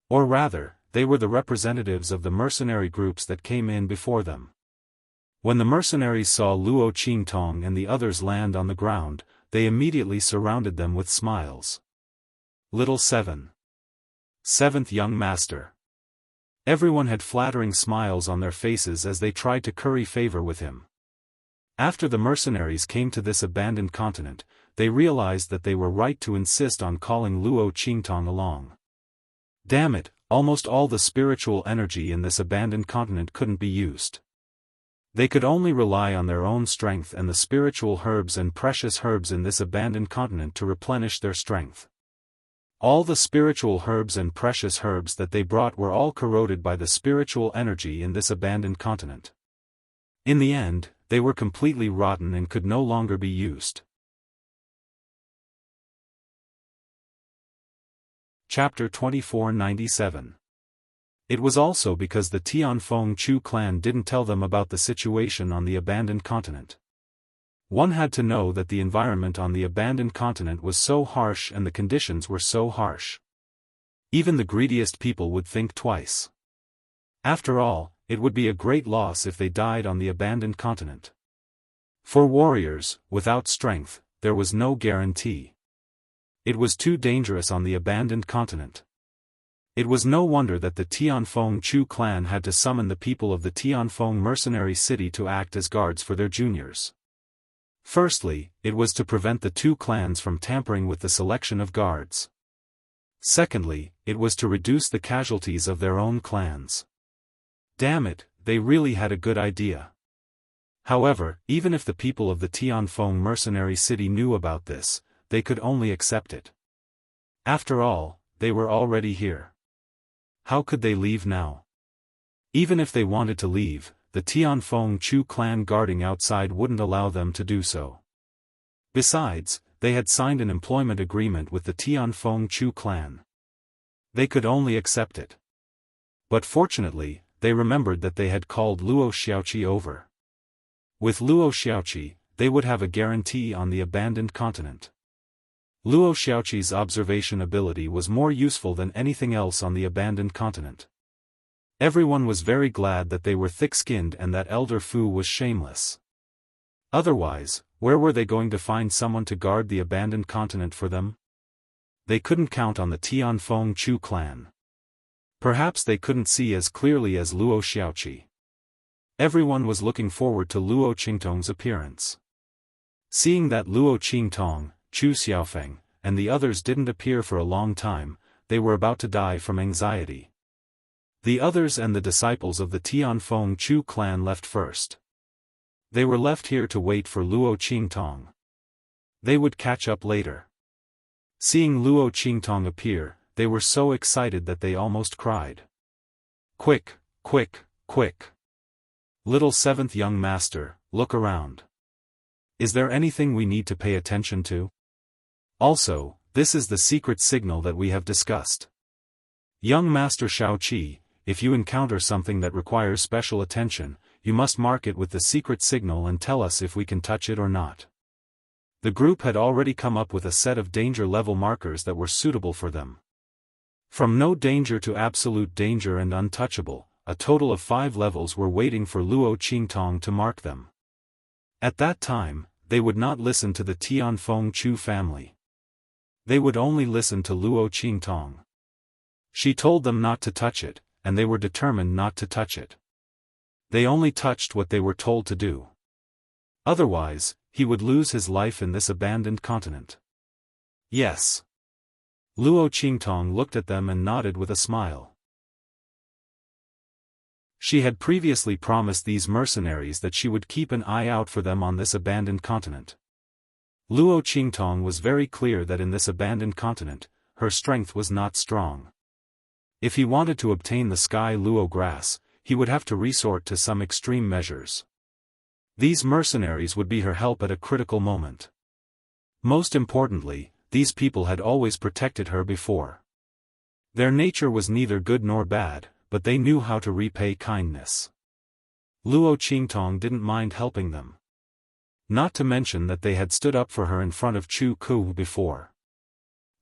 Or rather, they were the representatives of the mercenary groups that came in before them. When the mercenaries saw Luo Qingtong and the others land on the ground, they immediately surrounded them with smiles. Little 7. Seventh young master. Everyone had flattering smiles on their faces as they tried to curry favor with him. After the mercenaries came to this abandoned continent, they realized that they were right to insist on calling Luo Qingtong along. Damn it, almost all the spiritual energy in this abandoned continent couldn't be used. They could only rely on their own strength and the spiritual herbs and precious herbs in this abandoned continent to replenish their strength. All the spiritual herbs and precious herbs that they brought were all corroded by the spiritual energy in this abandoned continent. In the end, they were completely rotten and could no longer be used. Chapter 2497. It was also because the Tianfeng Chu clan didn't tell them about the situation on the abandoned continent. One had to know that the environment on the abandoned continent was so harsh and the conditions were so harsh. Even the greediest people would think twice. After all, it would be a great loss if they died on the abandoned continent. For warriors, without strength, there was no guarantee. It was too dangerous on the abandoned continent. It was no wonder that the Tianfeng Chu clan had to summon the people of the Tianfeng mercenary city to act as guards for their juniors. Firstly, it was to prevent the two clans from tampering with the selection of guards. Secondly, it was to reduce the casualties of their own clans. Damn it, they really had a good idea. However, even if the people of the Tianfeng mercenary city knew about this, they could only accept it. After all, they were already here. How could they leave now? Even if they wanted to leave, the Tianfeng Chu clan guarding outside wouldn't allow them to do so. Besides, they had signed an employment agreement with the Tianfeng Chu clan. They could only accept it. But fortunately, they remembered that they had called Luo Xiaoqi over. With Luo Xiaoqi, they would have a guarantee on the abandoned continent. Luo Xiaoqi's observation ability was more useful than anything else on the abandoned continent. Everyone was very glad that they were thick-skinned and that Elder Fu was shameless. Otherwise, where were they going to find someone to guard the abandoned continent for them? They couldn't count on the Tianfeng Chu clan. Perhaps they couldn't see as clearly as Luo Xiaoqi. Everyone was looking forward to Luo Qingtong's appearance. Seeing that Luo Qingtong, Chu Xiaofan, and the others didn't appear for a long time, they were about to die from anxiety. The others and the disciples of the Tianfeng Chu clan left first. They were left here to wait for Luo Qingtong. They would catch up later. Seeing Luo Qingtong appear, they were so excited that they almost cried. Quick, quick, quick. Little seventh young master, look around. Is there anything we need to pay attention to? Also, this is the secret signal that we have discussed. Young Master Xiaoqi, if you encounter something that requires special attention, you must mark it with the secret signal and tell us if we can touch it or not. The group had already come up with a set of danger level markers that were suitable for them. From no danger to absolute danger and untouchable, a total of 5 levels were waiting for Luo Qingtong to mark them. At that time, they would not listen to the Tianfeng Chu family. They would only listen to Luo Qingtong. She told them not to touch it, and they were determined not to touch it. They only touched what they were told to do. Otherwise, he would lose his life in this abandoned continent. Yes. Luo Qingtong looked at them and nodded with a smile. She had previously promised these mercenaries that she would keep an eye out for them on this abandoned continent. Luo Qingtong was very clear that in this abandoned continent, her strength was not strong. If he wanted to obtain the Sky Luo grass, he would have to resort to some extreme measures. These mercenaries would be her help at a critical moment. Most importantly, these people had always protected her before. Their nature was neither good nor bad, but they knew how to repay kindness. Luo Qingtong didn't mind helping them. Not to mention that they had stood up for her in front of Chu Ku before.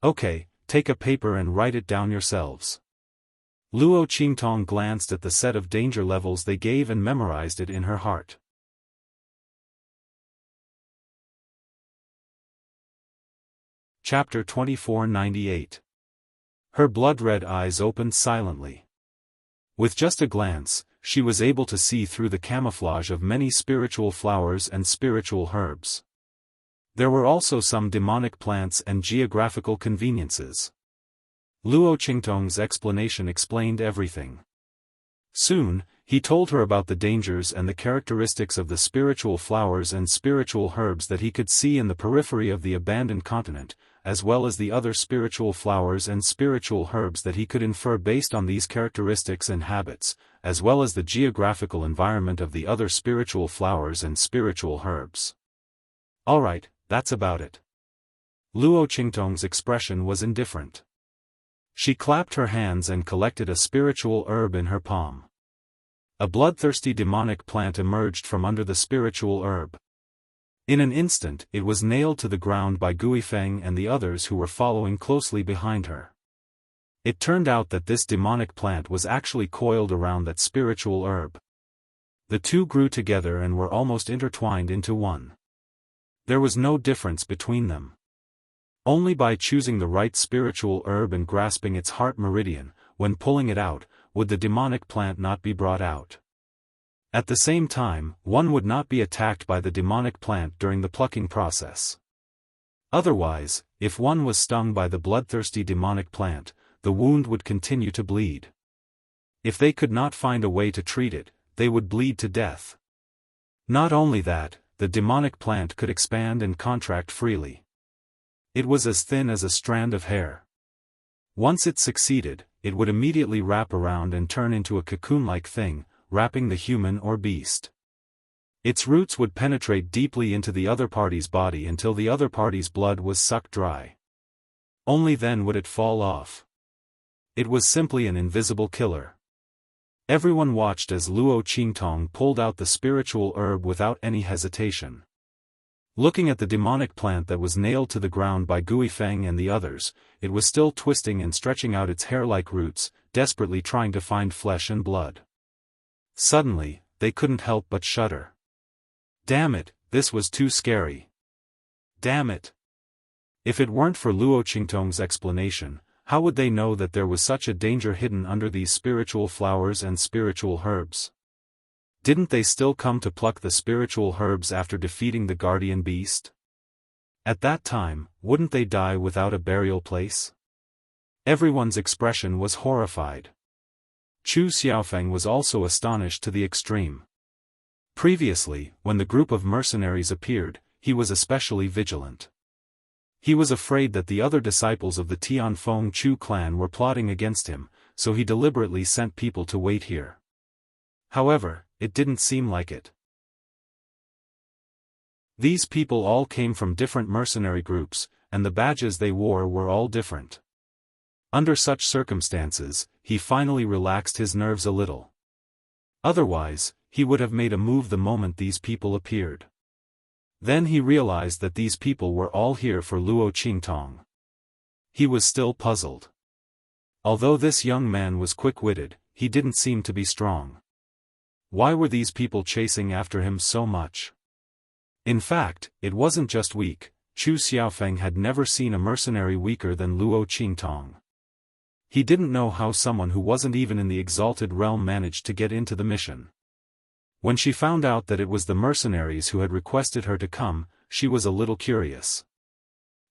Okay, take a paper and write it down yourselves. Luo Qingtong glanced at the set of danger levels they gave and memorized it in her heart. Chapter 2498. Her blood-red eyes opened silently. With just a glance, she was able to see through the camouflage of many spiritual flowers and spiritual herbs. There were also some demonic plants and geographical conveniences. Luo Qingtong's explanation explained everything. Soon, he told her about the dangers and the characteristics of the spiritual flowers and spiritual herbs that he could see in the periphery of the abandoned continent, as well as the other spiritual flowers and spiritual herbs that he could infer based on these characteristics and habits, as well as the geographical environment of the other spiritual flowers and spiritual herbs. Alright, that's about it. Luo Qingtong's expression was indifferent. She clapped her hands and collected a spiritual herb in her palm. A bloodthirsty demonic plant emerged from under the spiritual herb. In an instant it was nailed to the ground by Guifeng and the others who were following closely behind her. It turned out that this demonic plant was actually coiled around that spiritual herb. The two grew together and were almost intertwined into one. There was no difference between them. Only by choosing the right spiritual herb and grasping its heart meridian, when pulling it out, would the demonic plant not be brought out. At the same time, one would not be attacked by the demonic plant during the plucking process. Otherwise, if one was stung by the bloodthirsty demonic plant, the wound would continue to bleed. If they could not find a way to treat it, they would bleed to death. Not only that, the demonic plant could expand and contract freely. It was as thin as a strand of hair. Once it succeeded, it would immediately wrap around and turn into a cocoon-like thing, wrapping the human or beast. Its roots would penetrate deeply into the other party's body until the other party's blood was sucked dry. Only then would it fall off. It was simply an invisible killer. Everyone watched as Luo Qingtong pulled out the spiritual herb without any hesitation. Looking at the demonic plant that was nailed to the ground by Guifeng and the others, it was still twisting and stretching out its hair-like roots, desperately trying to find flesh and blood. Suddenly, they couldn't help but shudder. Damn it, this was too scary. Damn it. If it weren't for Luo Qingtong's explanation, how would they know that there was such a danger hidden under these spiritual flowers and spiritual herbs? Didn't they still come to pluck the spiritual herbs after defeating the guardian beast? At that time, wouldn't they die without a burial place? Everyone's expression was horrified. Chu Xiaofan was also astonished to the extreme. Previously, when the group of mercenaries appeared, he was especially vigilant. He was afraid that the other disciples of the Tianfeng Chu clan were plotting against him, so he deliberately sent people to wait here. However, it didn't seem like it. These people all came from different mercenary groups, and the badges they wore were all different. Under such circumstances, he finally relaxed his nerves a little. Otherwise, he would have made a move the moment these people appeared. Then he realized that these people were all here for Luo Qingtong. He was still puzzled. Although this young man was quick-witted, he didn't seem to be strong. Why were these people chasing after him so much? In fact, it wasn't just weak. Chu Xiaofan had never seen a mercenary weaker than Luo Qingtong. He didn't know how someone who wasn't even in the exalted realm managed to get into the mission. When she found out that it was the mercenaries who had requested her to come, she was a little curious.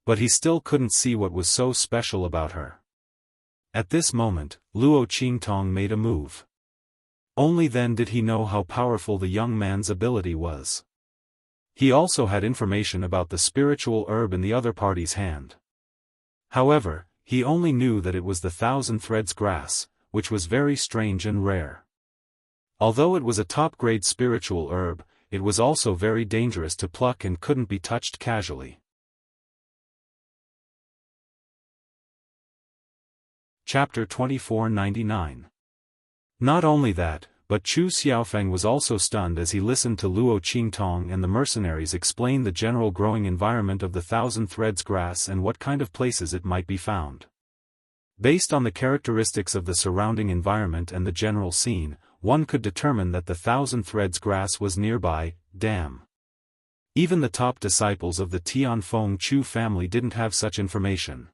But he still couldn't see what was so special about her. At this moment, Luo Qingtong made a move. Only then did he know how powerful the young man's ability was. He also had information about the spiritual herb in the other party's hand. However, he only knew that it was the thousand threads grass, which was very strange and rare. Although it was a top-grade spiritual herb, it was also very dangerous to pluck and couldn't be touched casually. Chapter 2499. Not only that, but Chu Xiaofan was also stunned as he listened to Luo Qingtong and the mercenaries explain the general growing environment of the thousand threads grass and what kind of places it might be found. Based on the characteristics of the surrounding environment and the general scene, one could determine that the thousand threads grass was nearby. Damn. Even the top disciples of the Tianfeng Chu family didn't have such information.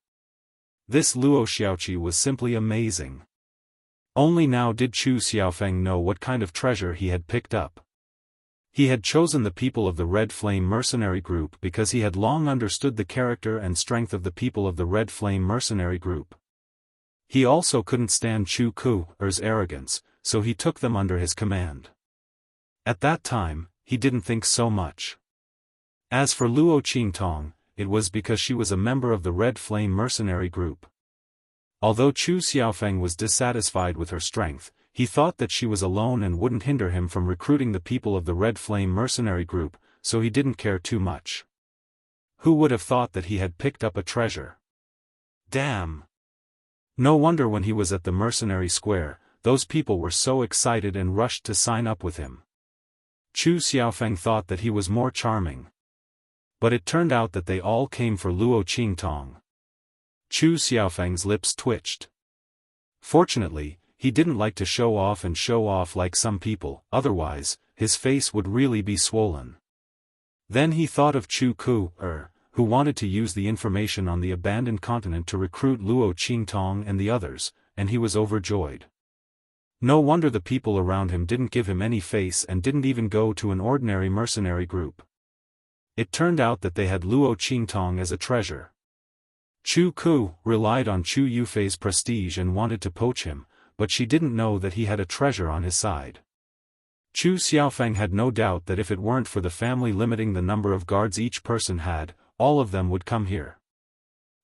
This Luo Xiaoqi was simply amazing. Only now did Chu Xiaofan know what kind of treasure he had picked up. He had chosen the people of the Red Flame mercenary group because he had long understood the character and strength of the people of the Red Flame mercenary group. He also couldn't stand Chu Ku's arrogance, so he took them under his command. At that time, he didn't think so much. As for Luo Qingtong, it was because she was a member of the Red Flame mercenary group. Although Chu Xiaofan was dissatisfied with her strength, he thought that she was alone and wouldn't hinder him from recruiting the people of the Red Flame mercenary group, so he didn't care too much. Who would have thought that he had picked up a treasure? Damn! No wonder when he was at the mercenary square, those people were so excited and rushed to sign up with him. Chu Xiaofan thought that he was more charming. But it turned out that they all came for Luo Qingtong. Chu Xiaofang's lips twitched. Fortunately, he didn't like to show off like some people, otherwise, his face would really be swollen. Then he thought of Chu Ku, who wanted to use the information on the abandoned continent to recruit Luo Qingtong and the others, and he was overjoyed. No wonder the people around him didn't give him any face and didn't even go to an ordinary mercenary group. It turned out that they had Luo Qingtong as a treasure. Chu Ku relied on Chu Yufei's prestige and wanted to poach him, but she didn't know that he had a treasure on his side. Chu Xiaofan had no doubt that if it weren't for the family limiting the number of guards each person had, all of them would come here.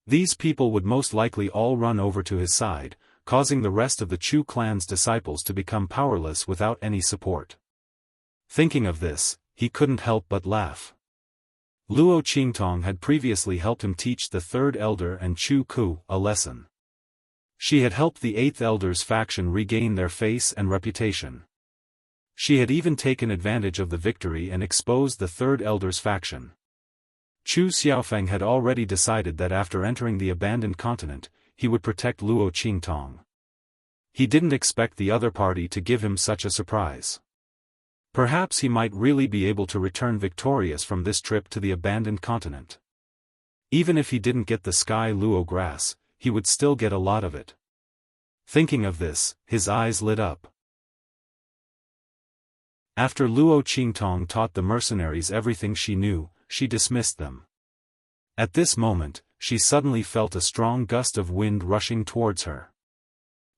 These people would most likely all run over to his side, causing the rest of the Chu clan's disciples to become powerless without any support. Thinking of this, he couldn't help but laugh. Luo Qingtong had previously helped him teach the third elder and Chu Ku a lesson. She had helped the eighth elder's faction regain their face and reputation. She had even taken advantage of the victory and exposed the third elder's faction. Chu Xiaofan had already decided that after entering the abandoned continent, he would protect Luo Qingtong. He didn't expect the other party to give him such a surprise. Perhaps he might really be able to return victorious from this trip to the abandoned continent. Even if he didn't get the sky Luo grass, he would still get a lot of it. Thinking of this, his eyes lit up. After Luo Qingtong taught the mercenaries everything she knew, she dismissed them. At this moment, she suddenly felt a strong gust of wind rushing towards her.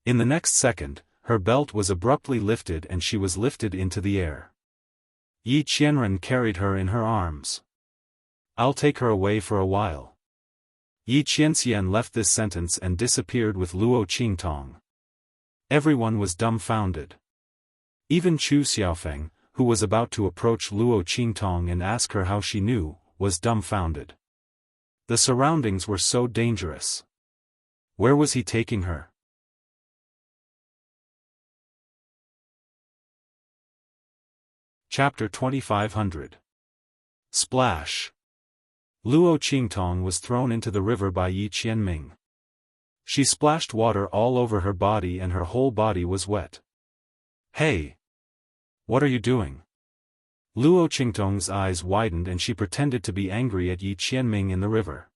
In the next second, her belt was abruptly lifted and she was lifted into the air. Yi Qianren carried her in her arms. "I'll take her away for a while." Yi Qianxian left this sentence and disappeared with Luo Qingtong. Everyone was dumbfounded. Even Chu Xiaofang, who was about to approach Luo Qingtong and ask her how she knew, was dumbfounded. The surroundings were so dangerous. Where was he taking her? Chapter 2500. Splash. Luo Qingtong was thrown into the river by Yi Qianming. She splashed water all over her body and her whole body was wet. "Hey! What are you doing?" Luo Qingtong's eyes widened and she pretended to be angry at Yi Qianming in the river.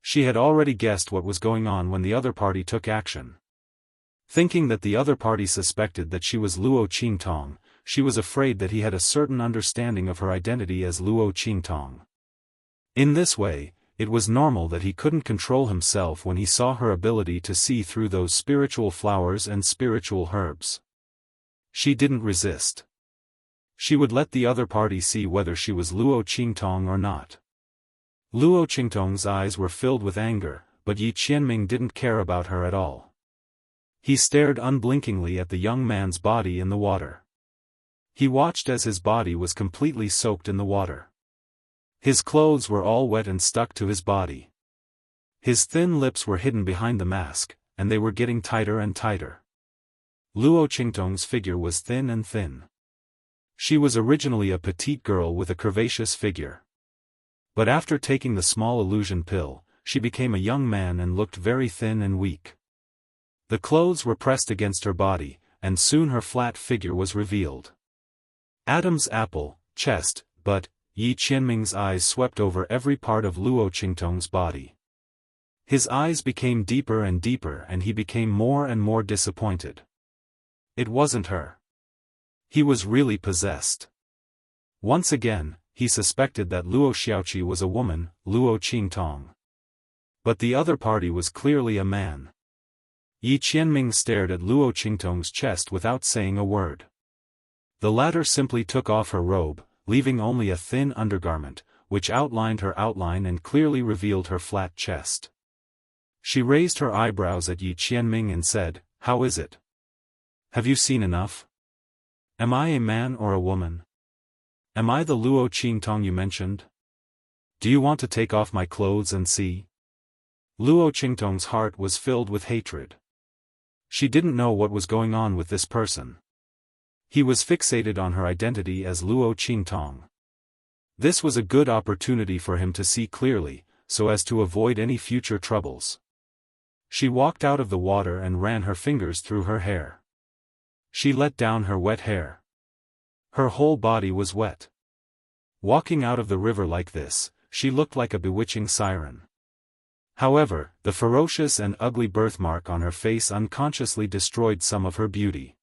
She had already guessed what was going on when the other party took action. Thinking that the other party suspected that she was Luo Qingtong, she was afraid that he had a certain understanding of her identity as Luo Qingtong. In this way, it was normal that he couldn't control himself when he saw her ability to see through those spiritual flowers and spiritual herbs. She didn't resist. She would let the other party see whether she was Luo Qingtong or not. Luo Qingtong's eyes were filled with anger, but Yi Qianming didn't care about her at all. He stared unblinkingly at the young man's body in the water. He watched as his body was completely soaked in the water. His clothes were all wet and stuck to his body. His thin lips were hidden behind the mask, and they were getting tighter and tighter. Luo Qingtong's figure was thin and thin. She was originally a petite girl with a curvaceous figure. But after taking the small illusion pill, she became a young man and looked very thin and weak. The clothes were pressed against her body, and soon her flat figure was revealed. Adam's apple, chest, but Yi Qianming's eyes swept over every part of Luo Qingtong's body. His eyes became deeper and deeper and he became more and more disappointed. It wasn't her. He was really possessed. Once again, he suspected that Luo Xiaoqi was a woman, Luo Qingtong. But the other party was clearly a man. Yi Qianming stared at Luo Qingtong's chest without saying a word. The latter simply took off her robe, leaving only a thin undergarment, which outlined her outline and clearly revealed her flat chest. She raised her eyebrows at Yi Qianming and said, "How is it? Have you seen enough? Am I a man or a woman? Am I the Luo Qingtong you mentioned? Do you want to take off my clothes and see?" Luo Qingtong's heart was filled with hatred. She didn't know what was going on with this person. He was fixated on her identity as Luo Qingtong. This was a good opportunity for him to see clearly, so as to avoid any future troubles. She walked out of the water and ran her fingers through her hair. She let down her wet hair. Her whole body was wet. Walking out of the river like this, she looked like a bewitching siren. However, the ferocious and ugly birthmark on her face unconsciously destroyed some of her beauty.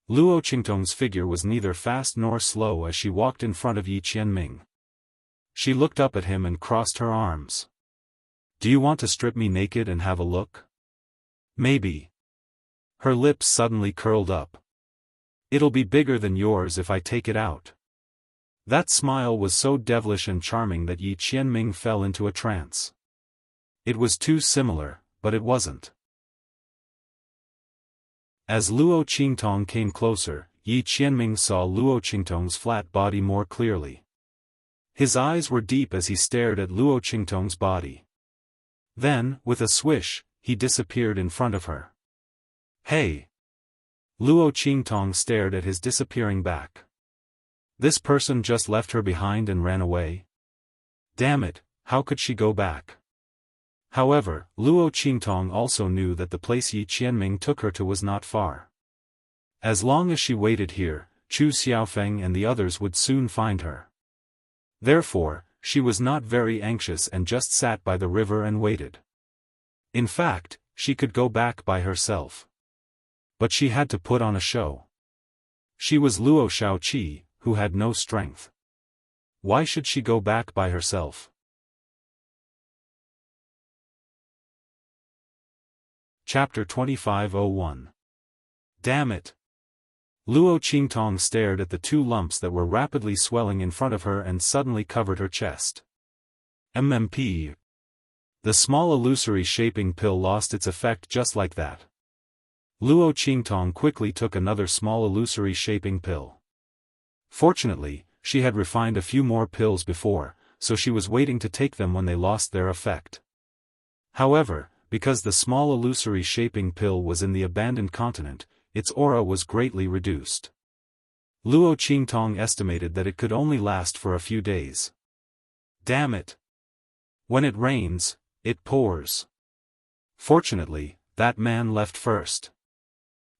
Luo Qingtong's figure was neither fast nor slow as she walked in front of Yi Qianming. She looked up at him and crossed her arms. "Do you want to strip me naked and have a look? Maybe." Her lips suddenly curled up. "It'll be bigger than yours if I take it out." That smile was so devilish and charming that Yi Qianming fell into a trance. It was too similar, but it wasn't. As Luo Qingtong came closer, Yi Qianming saw Luo Qingtong's flat body more clearly. His eyes were deep as he stared at Luo Qingtong's body. Then, with a swish, he disappeared in front of her. "Hey!" Luo Qingtong stared at his disappearing back. This person just left her behind and ran away? Damn it, how could she go back? However, Luo Qingtong also knew that the place Yi Qianming took her to was not far. As long as she waited here, Chu Xiaofan and the others would soon find her. Therefore, she was not very anxious and just sat by the river and waited. In fact, she could go back by herself. But she had to put on a show. She was Luo Xiaoqi, who had no strength. Why should she go back by herself? Chapter 2501. Damn it! Luo Qingtong stared at the two lumps that were rapidly swelling in front of her and suddenly covered her chest. MMP. The small illusory shaping pill lost its effect just like that. Luo Qingtong quickly took another small illusory shaping pill. Fortunately, she had refined a few more pills before, so she was waiting to take them when they lost their effect. However, because the small illusory shaping pill was in the abandoned continent, its aura was greatly reduced. Luo Qingtong estimated that it could only last for a few days. Damn it! When it rains, it pours. Fortunately, that man left first.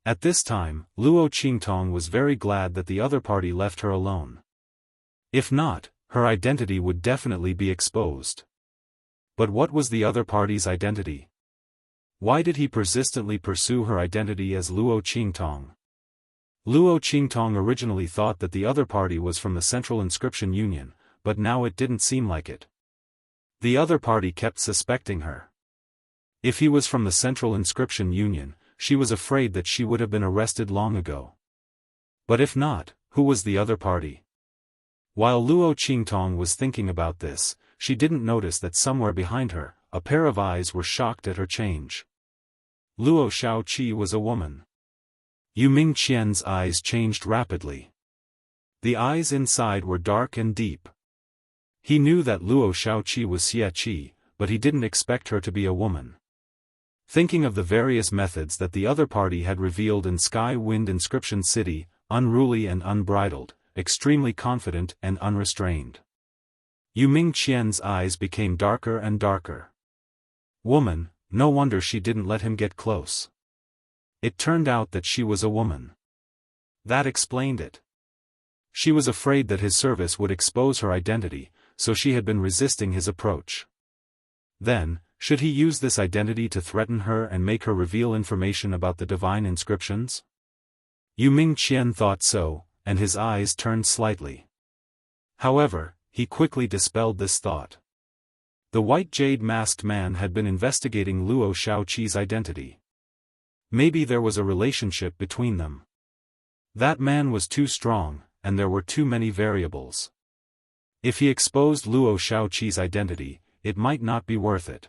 At this time, Luo Qingtong was very glad that the other party left her alone. If not, her identity would definitely be exposed. But what was the other party's identity? Why did he persistently pursue her identity as Luo Qingtong? Luo Qingtong originally thought that the other party was from the Central Inscription Union, but now it didn't seem like it. The other party kept suspecting her. If he was from the Central Inscription Union, she was afraid that she would have been arrested long ago. But if not, who was the other party? While Luo Qingtong was thinking about this, she didn't notice that somewhere behind her, a pair of eyes were shocked at her change. Luo Shaoqi was a woman. Yu Mingqian's eyes changed rapidly. The eyes inside were dark and deep. He knew that Luo Shaoqi was Xie, but he didn't expect her to be a woman. Thinking of the various methods that the other party had revealed in Sky Wind Inscription City, unruly and unbridled, extremely confident and unrestrained. Yu Mingqian's eyes became darker and darker. Woman, no wonder she didn't let him get close. It turned out that she was a woman. That explained it. She was afraid that his service would expose her identity, so she had been resisting his approach. Then, should he use this identity to threaten her and make her reveal information about the divine inscriptions? Yu Mingqian thought so, and his eyes turned slightly. However, he quickly dispelled this thought. The white jade masked man had been investigating Luo Shaoqi's identity. Maybe there was a relationship between them. That man was too strong, and there were too many variables. If he exposed Luo Shaoqi's identity, it might not be worth it.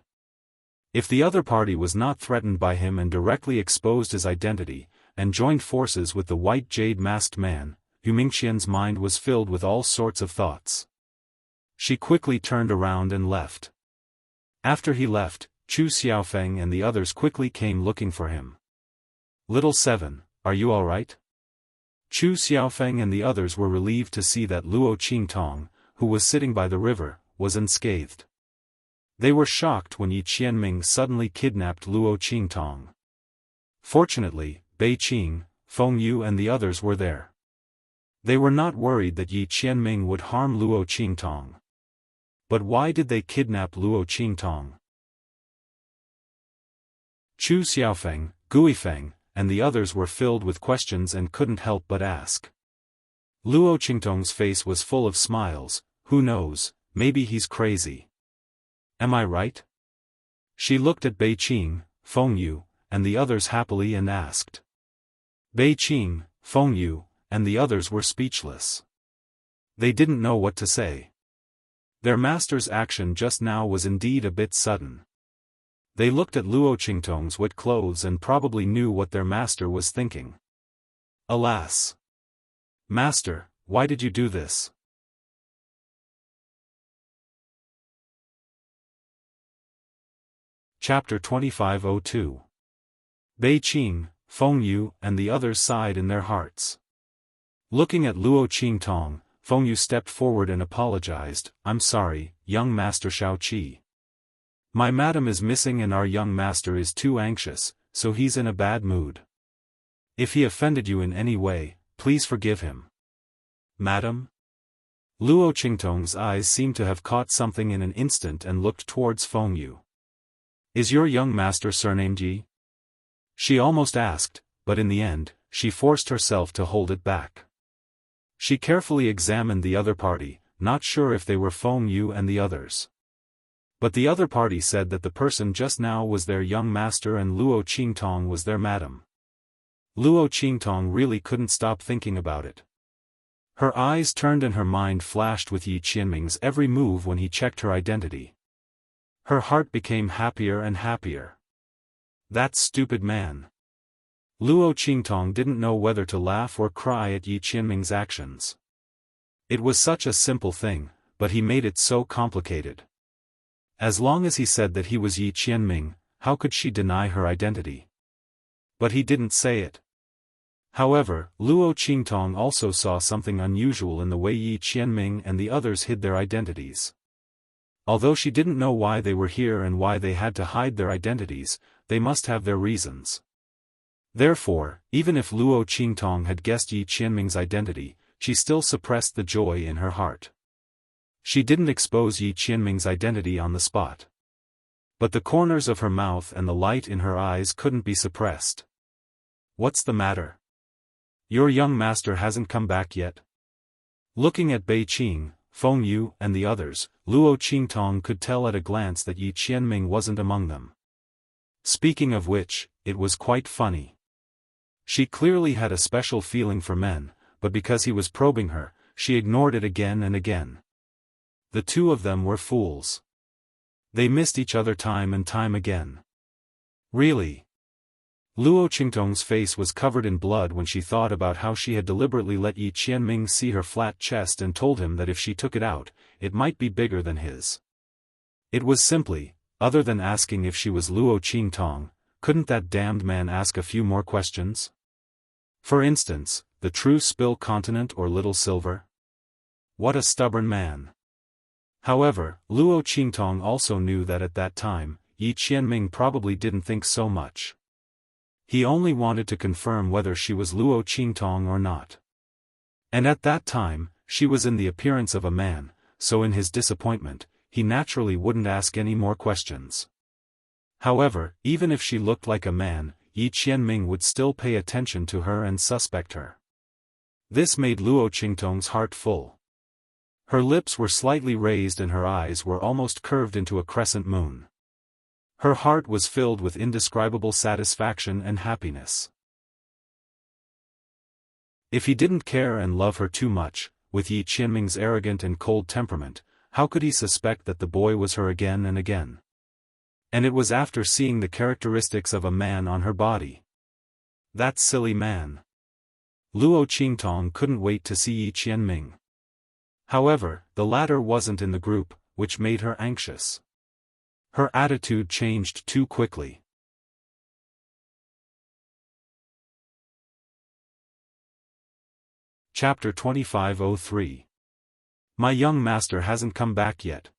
If the other party was not threatened by him and directly exposed his identity, and joined forces with the white jade masked man, Yu Mingqian's mind was filled with all sorts of thoughts. She quickly turned around and left. After he left, Chu Xiaofan and the others quickly came looking for him. Little Seven, are you all right? Chu Xiaofan and the others were relieved to see that Luo Qingtong, who was sitting by the river, was unscathed. They were shocked when Yi Qianming suddenly kidnapped Luo Qingtong. Fortunately, Bei Qing, Feng Yu and the others were there. They were not worried that Yi Qianming would harm Luo Qingtong. But why did they kidnap Luo Qingtong? Chu Xiaofeng, Guifeng, and the others were filled with questions and couldn't help but ask. Luo Qingtong's face was full of smiles. Who knows, maybe he's crazy. Am I right? She looked at Bei Qing, Feng Yu, and the others happily and asked. Bei Qing, Feng Yu, and the others were speechless. They didn't know what to say. Their master's action just now was indeed a bit sudden. They looked at Luo Qingtong's wet clothes and probably knew what their master was thinking. Alas! Master, why did you do this? Chapter 2502. Bei Qing, Feng Yu and the others sighed in their hearts. Looking at Luo Qingtong, Feng Yu stepped forward and apologized. I'm sorry, young Master Shaoqi. My madam is missing and our young master is too anxious, so he's in a bad mood. If he offended you in any way, please forgive him. Madam? Luo Qingtong's eyes seemed to have caught something in an instant and looked towards Feng Yu. Is your young master surnamed Yi? She almost asked, but in the end, she forced herself to hold it back. She carefully examined the other party, not sure if they were Feng Yu and the others. But the other party said that the person just now was their young master and Luo Qingtong was their madam. Luo Qingtong really couldn't stop thinking about it. Her eyes turned and her mind flashed with Yi Qianming's every move when he checked her identity. Her heart became happier and happier. That stupid man. Luo Qingtong didn't know whether to laugh or cry at Yi Qianming's actions. It was such a simple thing, but he made it so complicated. As long as he said that he was Yi Qianming, how could she deny her identity? But he didn't say it. However, Luo Qingtong also saw something unusual in the way Yi Qianming and the others hid their identities. Although she didn't know why they were here and why they had to hide their identities, they must have their reasons. Therefore, even if Luo Qingtong had guessed Yi Qianming's identity, she still suppressed the joy in her heart. She didn't expose Yi Qianming's identity on the spot. But the corners of her mouth and the light in her eyes couldn't be suppressed. What's the matter? Your young master hasn't come back yet? Looking at Bei Qing, Feng Yu, and the others, Luo Qingtong could tell at a glance that Yi Qianming wasn't among them. Speaking of which, it was quite funny. She clearly had a special feeling for men, but because he was probing her, she ignored it again and again. The two of them were fools. They missed each other time and time again. Really? Luo Qingtong's face was covered in blood when she thought about how she had deliberately let Yi Qianming see her flat chest and told him that if she took it out, it might be bigger than his. It was simply, other than asking if she was Luo Qingtong, couldn't that damned man ask a few more questions? For instance, the true Spill Continent or Little Silver? What a stubborn man. However, Luo Qingtong also knew that at that time, Yi Qianming probably didn't think so much. He only wanted to confirm whether she was Luo Qingtong or not. And at that time, she was in the appearance of a man, so in his disappointment, he naturally wouldn't ask any more questions. However, even if she looked like a man, Yi Qianming would still pay attention to her and suspect her. This made Luo Qingtong's heart full. Her lips were slightly raised and her eyes were almost curved into a crescent moon. Her heart was filled with indescribable satisfaction and happiness. If he didn't care and love her too much, with Yi Qianming's arrogant and cold temperament, how could he suspect that the boy was her again and again? And it was after seeing the characteristics of a man on her body. That silly man. Luo Qingtong couldn't wait to see Yi Qianming. However, the latter wasn't in the group, which made her anxious. Her attitude changed too quickly. Chapter 2503. My young master hasn't come back yet.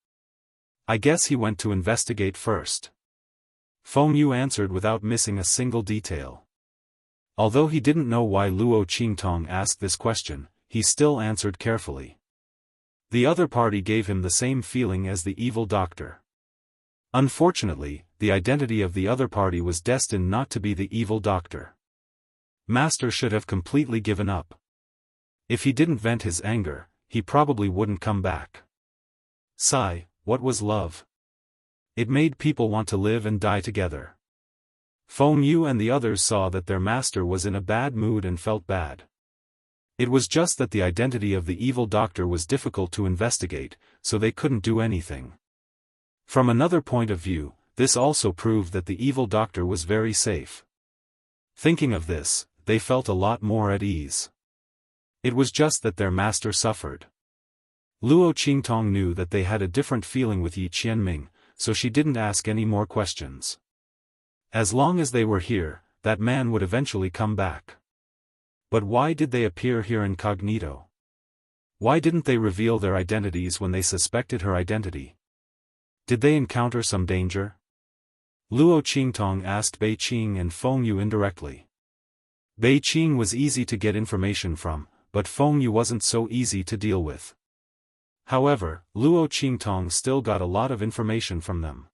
I guess he went to investigate first. Feng Yu answered without missing a single detail. Although he didn't know why Luo Qingtong asked this question, he still answered carefully. The other party gave him the same feeling as the evil doctor. Unfortunately, the identity of the other party was destined not to be the evil doctor. Master should have completely given up. If he didn't vent his anger, he probably wouldn't come back. Sigh, what was love? It made people want to live and die together. Feng Yu and the others saw that their master was in a bad mood and felt bad. It was just that the identity of the evil doctor was difficult to investigate, so they couldn't do anything. From another point of view, this also proved that the evil doctor was very safe. Thinking of this, they felt a lot more at ease. It was just that their master suffered. Luo Qingtong knew that they had a different feeling with Yi Qianming, so she didn't ask any more questions. As long as they were here, that man would eventually come back. But why did they appear here incognito? Why didn't they reveal their identities when they suspected her identity? Did they encounter some danger? Luo Qingtong asked Bei Qing and Feng Yu indirectly. Bei Qing was easy to get information from, but Feng Yu wasn't so easy to deal with. However, Luo Qingtong still got a lot of information from them.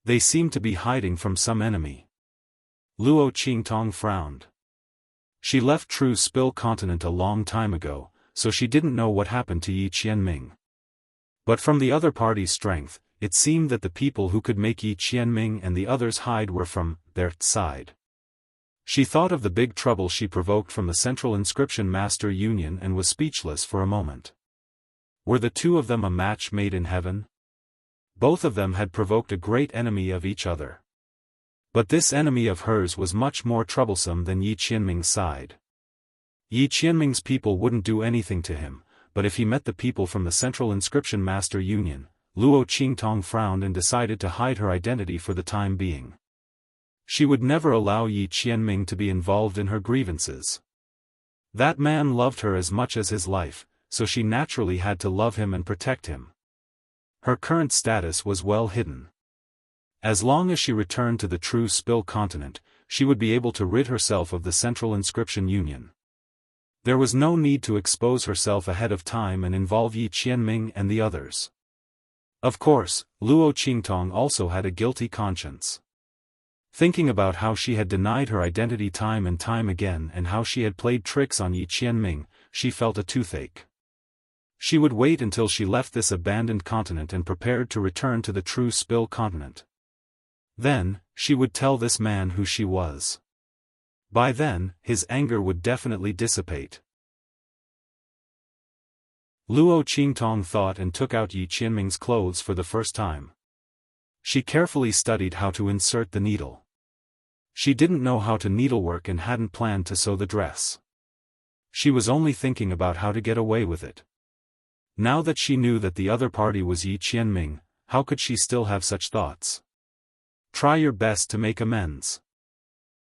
They seemed to be hiding from some enemy. Luo Qingtong frowned. She left True Spill Continent a long time ago, so she didn't know what happened to Yi Qianming. But from the other party's strength, it seemed that the people who could make Yi Qianming and the others hide were from their side. She thought of the big trouble she provoked from the Central Inscription Master Union and was speechless for a moment. Were the two of them a match made in heaven? Both of them had provoked a great enemy of each other. But this enemy of hers was much more troublesome than Yi Qianming's side. Yi Qianming's people wouldn't do anything to him, but if he met the people from the Central Inscription Master Union, Luo Qingtong frowned and decided to hide her identity for the time being. She would never allow Yi Qianming to be involved in her grievances. That man loved her as much as his life, so she naturally had to love him and protect him. Her current status was well hidden. As long as she returned to the True Spill Continent, she would be able to rid herself of the Central Inscription Union. There was no need to expose herself ahead of time and involve Yi Qianming and the others. Of course, Luo Qingtong also had a guilty conscience. Thinking about how she had denied her identity time and time again and how she had played tricks on Yi Qianming, she felt a toothache. She would wait until she left this abandoned continent and prepared to return to the true Spill continent. Then, she would tell this man who she was. By then, his anger would definitely dissipate. Luo Qingtong thought and took out Yi Qianming's clothes for the first time. She carefully studied how to insert the needle. She didn't know how to needlework and hadn't planned to sew the dress. She was only thinking about how to get away with it. Now that she knew that the other party was Yi Qianming, how could she still have such thoughts? Try your best to make amends.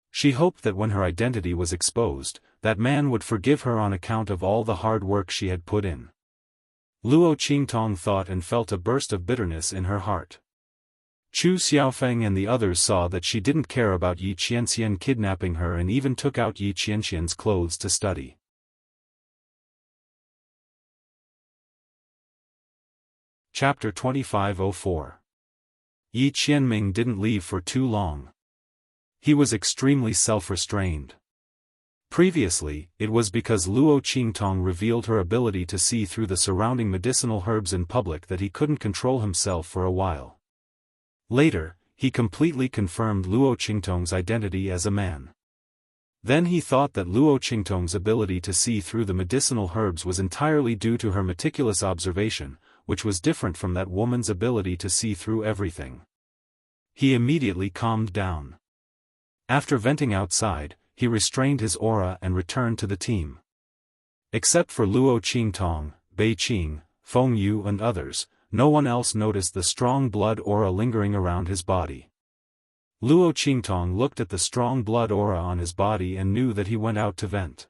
She hoped that when her identity was exposed, that man would forgive her on account of all the hard work she had put in. Luo Qingtong thought and felt a burst of bitterness in her heart. Chu Xiaofan and the others saw that she didn't care about Yi Qianxian kidnapping her and even took out Yi Qianxian's clothes to study. Chapter 2504. Yi Qianming didn't leave for too long. He was extremely self-restrained. Previously, it was because Luo Qingtong revealed her ability to see through the surrounding medicinal herbs in public that he couldn't control himself for a while. Later, he completely confirmed Luo Qingtong's identity as a man. Then he thought that Luo Qingtong's ability to see through the medicinal herbs was entirely due to her meticulous observation, which was different from that woman's ability to see through everything. He immediately calmed down. After venting outside, he restrained his aura and returned to the team. Except for Luo Qingtong, Bei Qing, Feng Yu and others, no one else noticed the strong blood aura lingering around his body. Luo Qingtong looked at the strong blood aura on his body and knew that he went out to vent.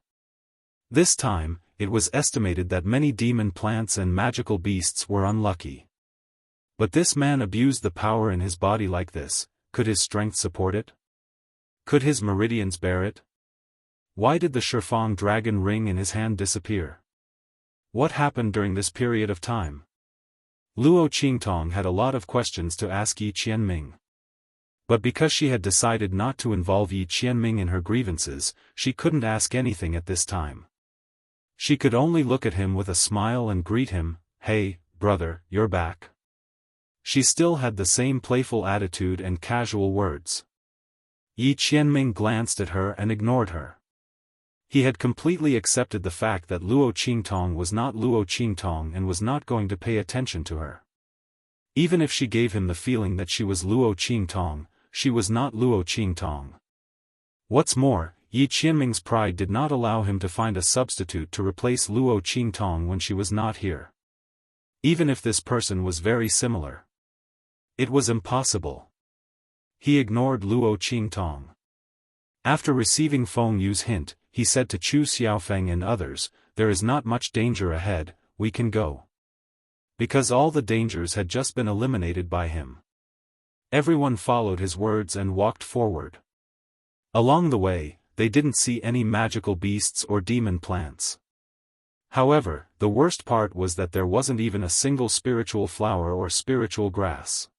This time, it was estimated that many demon plants and magical beasts were unlucky. But this man abused the power in his body like this. Could his strength support it? Could his meridians bear it? Why did the Xiaofan dragon ring in his hand disappear? What happened during this period of time? Luo Qingtong had a lot of questions to ask Yi Qianming. But because she had decided not to involve Yi Qianming in her grievances, she couldn't ask anything at this time. She could only look at him with a smile and greet him, "Hey, brother, you're back." She still had the same playful attitude and casual words. Yi Qianming glanced at her and ignored her. He had completely accepted the fact that Luo Qingtong was not Luo Qingtong and was not going to pay attention to her. Even if she gave him the feeling that she was Luo Qingtong, she was not Luo Qingtong. What's more, Yi Qianming's pride did not allow him to find a substitute to replace Luo Qingtong when she was not here. Even if this person was very similar. It was impossible. He ignored Luo Qingtong. After receiving Feng Yu's hint, he said to Chu Xiaofan and others, "There is not much danger ahead, we can go." Because all the dangers had just been eliminated by him. Everyone followed his words and walked forward. Along the way, they didn't see any magical beasts or demon plants. However, the worst part was that there wasn't even a single spiritual flower or spiritual grass.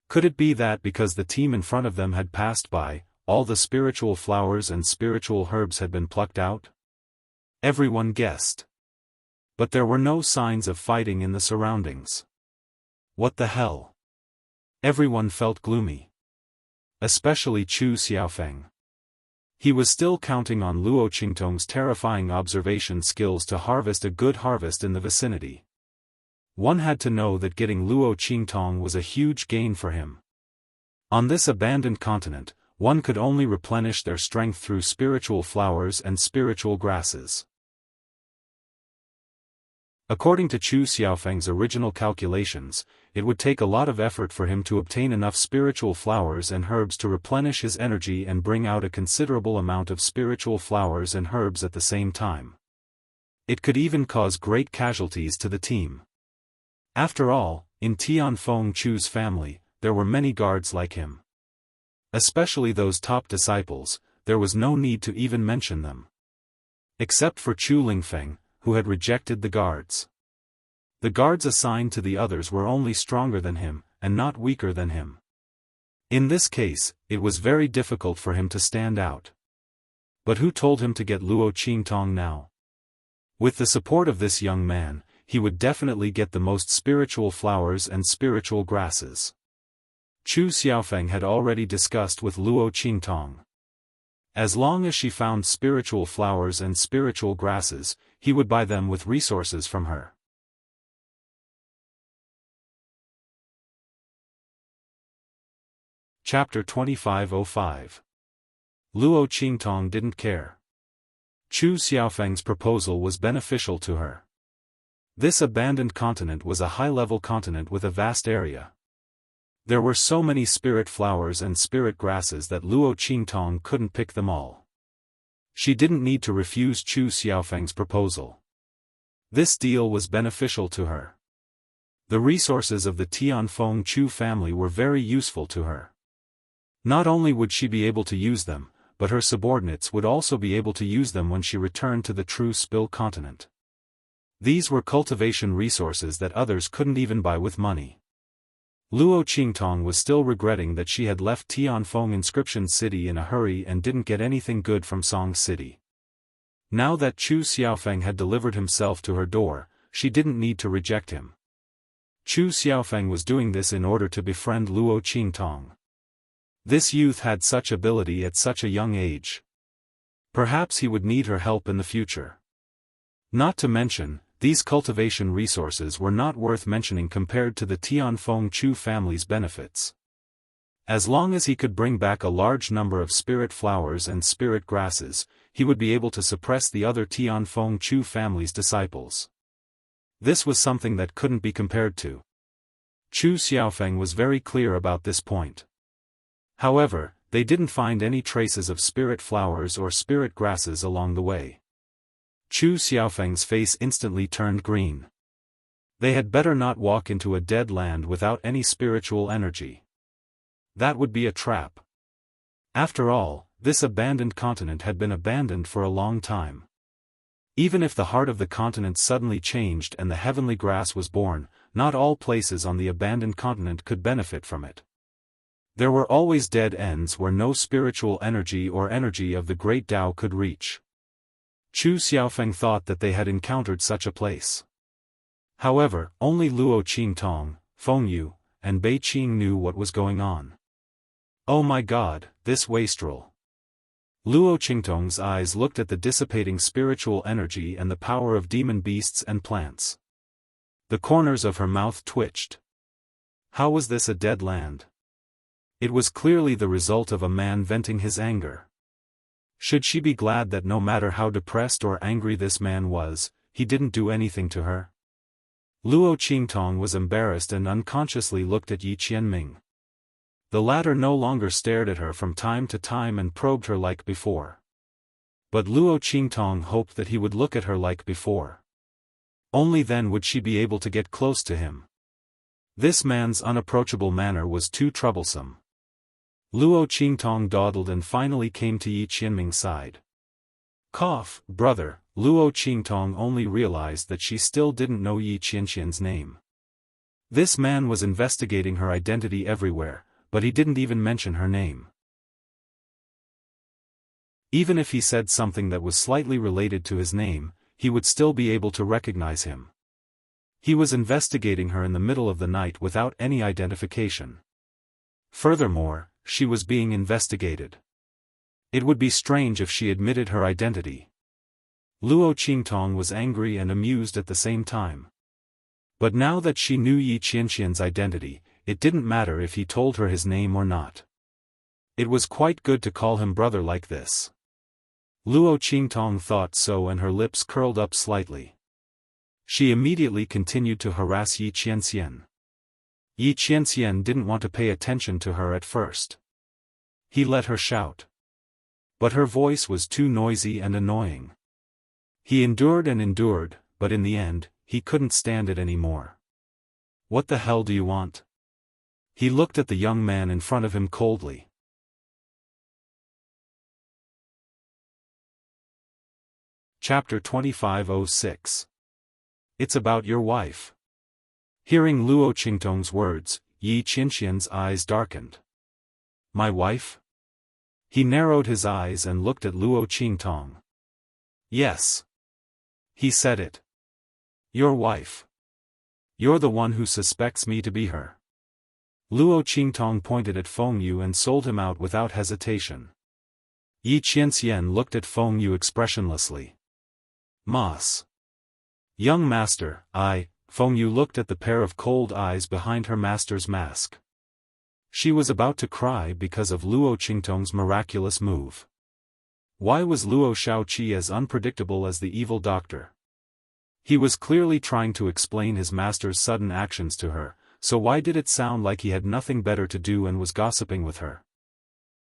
Could it be that because the team in front of them had passed by, all the spiritual flowers and spiritual herbs had been plucked out? Everyone guessed. But there were no signs of fighting in the surroundings. What the hell? Everyone felt gloomy. Especially Chu Xiaofan. He was still counting on Luo Qingtong's terrifying observation skills to harvest a good harvest in the vicinity. One had to know that getting Luo Qingtong was a huge gain for him. On this abandoned continent, one could only replenish their strength through spiritual flowers and spiritual grasses. According to Chu Xiaofang's original calculations, it would take a lot of effort for him to obtain enough spiritual flowers and herbs to replenish his energy and bring out a considerable amount of spiritual flowers and herbs at the same time. It could even cause great casualties to the team. After all, in Tianfeng Chu's family, there were many guards like him. Especially those top disciples, there was no need to even mention them. Except for Chu Lingfeng, who had rejected the guards. The guards assigned to the others were only stronger than him, and not weaker than him. In this case, it was very difficult for him to stand out. But who told him to get Luo Qingtong now? With the support of this young man, he would definitely get the most spiritual flowers and spiritual grasses. Chu Xiaofan had already discussed with Luo Qingtong. As long as she found spiritual flowers and spiritual grasses, he would buy them with resources from her. Chapter 2505. Luo Qingtong didn't care. Chu Xiaofang's proposal was beneficial to her. This abandoned continent was a high-level continent with a vast area. There were so many spirit flowers and spirit grasses that Luo Qingtong couldn't pick them all. She didn't need to refuse Chu Xiaofang's proposal. This deal was beneficial to her. The resources of the Tianfeng Chu family were very useful to her. Not only would she be able to use them, but her subordinates would also be able to use them when she returned to the true Spill continent. These were cultivation resources that others couldn't even buy with money. Luo Qingtong was still regretting that she had left Tianfeng Inscription City in a hurry and didn't get anything good from Song City. Now that Chu Xiaofang had delivered himself to her door, she didn't need to reject him. Chu Xiaofang was doing this in order to befriend Luo Qingtong. This youth had such ability at such a young age. Perhaps he would need her help in the future. Not to mention, these cultivation resources were not worth mentioning compared to the Tianfeng Chu family's benefits. As long as he could bring back a large number of spirit flowers and spirit grasses, he would be able to suppress the other Tianfeng Chu family's disciples. This was something that couldn't be compared to. Chu Xiaofang was very clear about this point. However, they didn't find any traces of spirit flowers or spirit grasses along the way. Chu Xiaofang's face instantly turned green. They had better not walk into a dead land without any spiritual energy. That would be a trap. After all, this abandoned continent had been abandoned for a long time. Even if the heart of the continent suddenly changed and the heavenly grass was born, not all places on the abandoned continent could benefit from it. There were always dead ends where no spiritual energy or energy of the great Tao could reach. Chu Xiaofang thought that they had encountered such a place. However, only Luo Qingtong, Feng Yu, and Bei Qing knew what was going on. Oh my God, this wastrel! Luo Qingtong's eyes looked at the dissipating spiritual energy and the power of demon beasts and plants. The corners of her mouth twitched. How was this a dead land? It was clearly the result of a man venting his anger. Should she be glad that no matter how depressed or angry this man was, he didn't do anything to her? Luo Qingtong was embarrassed and unconsciously looked at Yi Qianming. The latter no longer stared at her from time to time and probed her like before. But Luo Qingtong hoped that he would look at her like before. Only then would she be able to get close to him. This man's unapproachable manner was too troublesome. Luo Qingtong dawdled and finally came to Yi Qianming's side. Cough, brother. Luo Qingtong only realized that she still didn't know Yi Qianxian's name. This man was investigating her identity everywhere, but he didn't even mention her name. Even if he said something that was slightly related to his name, he would still be able to recognize him. He was investigating her in the middle of the night without any identification. Furthermore, she was being investigated. It would be strange if she admitted her identity. Luo Qingtong was angry and amused at the same time. But now that she knew Yi Qianxian's identity, it didn't matter if he told her his name or not. It was quite good to call him brother like this. Luo Qingtong thought so and her lips curled up slightly. She immediately continued to harass Yi Qianxian. Yi Qianxian didn't want to pay attention to her at first. He let her shout. But her voice was too noisy and annoying. He endured and endured, but in the end, he couldn't stand it anymore. What the hell do you want? He looked at the young man in front of him coldly. Chapter 2506. It's about your wife. Hearing Luo Qingtong's words, Yi Qianxian's eyes darkened. My wife? He narrowed his eyes and looked at Luo Qingtong. Yes. He said it. Your wife. You're the one who suspects me to be her. Luo Qingtong pointed at Feng Yu and sold him out without hesitation. Yi Qianxian looked at Feng Yu expressionlessly. Mas. Young master, Feng Yu looked at the pair of cold eyes behind her master's mask. She was about to cry because of Luo Qingtong's miraculous move. Why was Luo Shaoqi as unpredictable as the evil doctor? He was clearly trying to explain his master's sudden actions to her, so why did it sound like he had nothing better to do and was gossiping with her?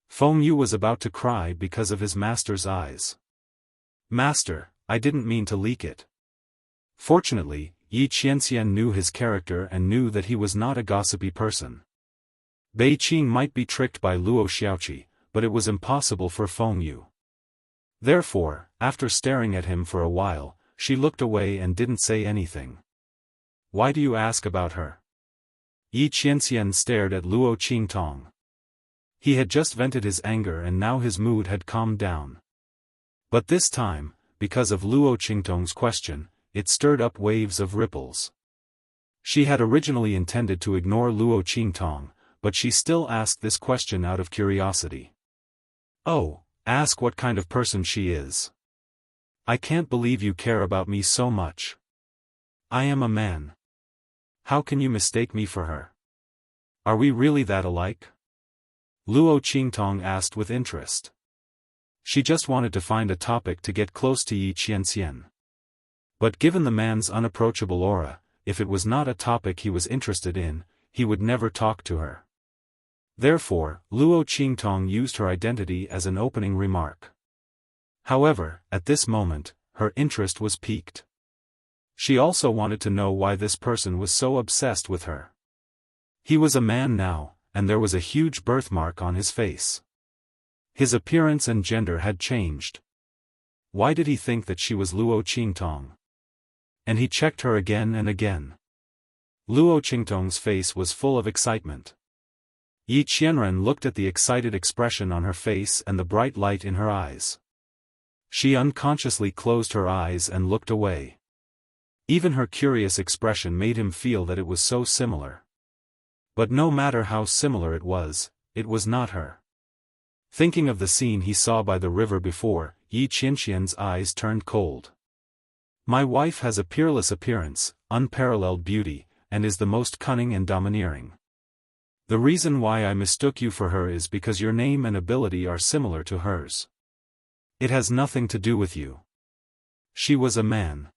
Feng Yu was about to cry because of his master's eyes. Master, I didn't mean to leak it. Fortunately, Yi Qianxian knew his character and knew that he was not a gossipy person. Bei Qing might be tricked by Luo Xiaoqi, but it was impossible for Feng Yu. Therefore, after staring at him for a while, she looked away and didn't say anything. Why do you ask about her? Yi Qianxian stared at Luo Qingtong. He had just vented his anger and now his mood had calmed down. But this time, because of Luo Qingtong's question, it stirred up waves of ripples. She had originally intended to ignore Luo Qingtong, but she still asked this question out of curiosity. Oh, ask what kind of person she is. I can't believe you care about me so much. I am a man. How can you mistake me for her? Are we really that alike? Luo Qingtong asked with interest. She just wanted to find a topic to get close to Yi Qianxian. But given the man's unapproachable aura, if it was not a topic he was interested in, he would never talk to her. Therefore, Luo Qingtong used her identity as an opening remark. However, at this moment, her interest was piqued. She also wanted to know why this person was so obsessed with her. He was a man now, and there was a huge birthmark on his face. His appearance and gender had changed. Why did he think that she was Luo Qingtong? And he checked her again and again. Luo Qingtong's face was full of excitement. Yi Qianren looked at the excited expression on her face and the bright light in her eyes. She unconsciously closed her eyes and looked away. Even her curious expression made him feel that it was so similar. But no matter how similar it was not her. Thinking of the scene he saw by the river before, Yi Qianxian's eyes turned cold. My wife has a peerless appearance, unparalleled beauty, and is the most cunning and domineering. The reason why I mistook you for her is because your name and ability are similar to hers. It has nothing to do with you. She was a man.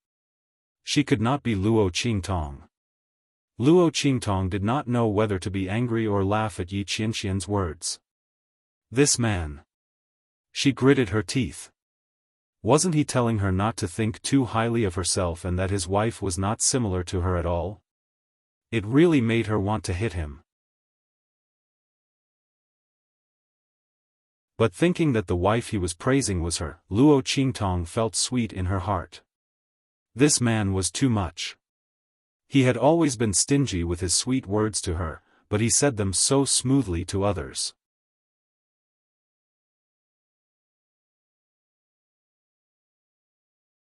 She could not be Luo Qingtong. Luo Qingtong did not know whether to be angry or laugh at Yi Qianxian's words. This man. She gritted her teeth. Wasn't he telling her not to think too highly of herself and that his wife was not similar to her at all? It really made her want to hit him. But thinking that the wife he was praising was her, Luo Qingtong felt sweet in her heart. This man was too much. He had always been stingy with his sweet words to her, but he said them so smoothly to others.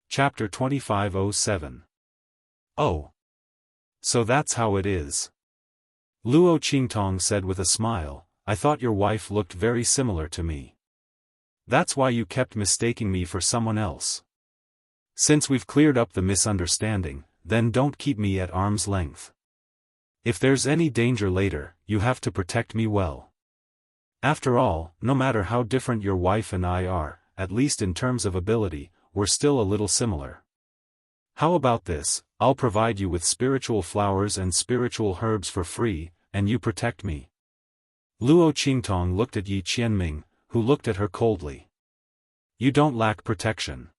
Chapter 2507. Oh. So that's how it is. Luo Qingtong said with a smile, I thought your wife looked very similar to me. That's why you kept mistaking me for someone else. Since we've cleared up the misunderstanding, then don't keep me at arm's length. If there's any danger later, you have to protect me well. After all, no matter how different your wife and I are, at least in terms of ability, we're still a little similar. How about this, I'll provide you with spiritual flowers and spiritual herbs for free, and you protect me. Luo Qingtong looked at Yi Qianming, who looked at her coldly. You don't lack protection.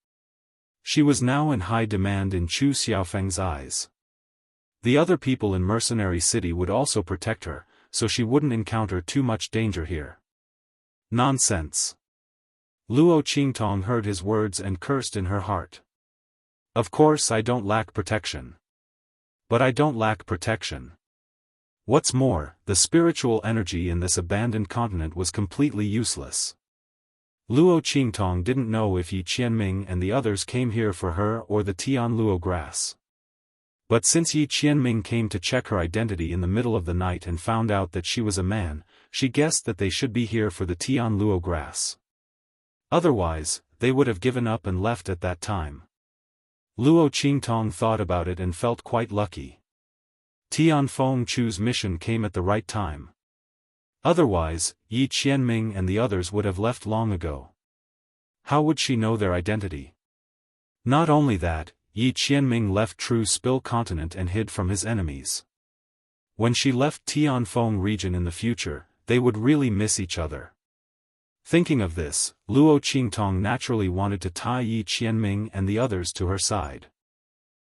She was now in high demand in Chu Xiaofeng's eyes. The other people in Mercenary City would also protect her, so she wouldn't encounter too much danger here. Nonsense. Luo Qingtong heard his words and cursed in her heart. Of course I don't lack protection. But I don't lack protection. What's more, the spiritual energy in this abandoned continent was completely useless. Luo Qingtong didn't know if Yi Qianming and the others came here for her or the Tian Luo grass. But since Yi Qianming came to check her identity in the middle of the night and found out that she was a man, she guessed that they should be here for the Tian Luo grass. Otherwise, they would have given up and left at that time. Luo Qingtong thought about it and felt quite lucky. Tian Fengchu's mission came at the right time. Otherwise, Yi Qianming and the others would have left long ago. How would she know their identity? Not only that, Yi Qianming left True Spill Continent and hid from his enemies. When she left Tianfeng region in the future, they would really miss each other. Thinking of this, Luo Qingtong naturally wanted to tie Yi Qianming and the others to her side.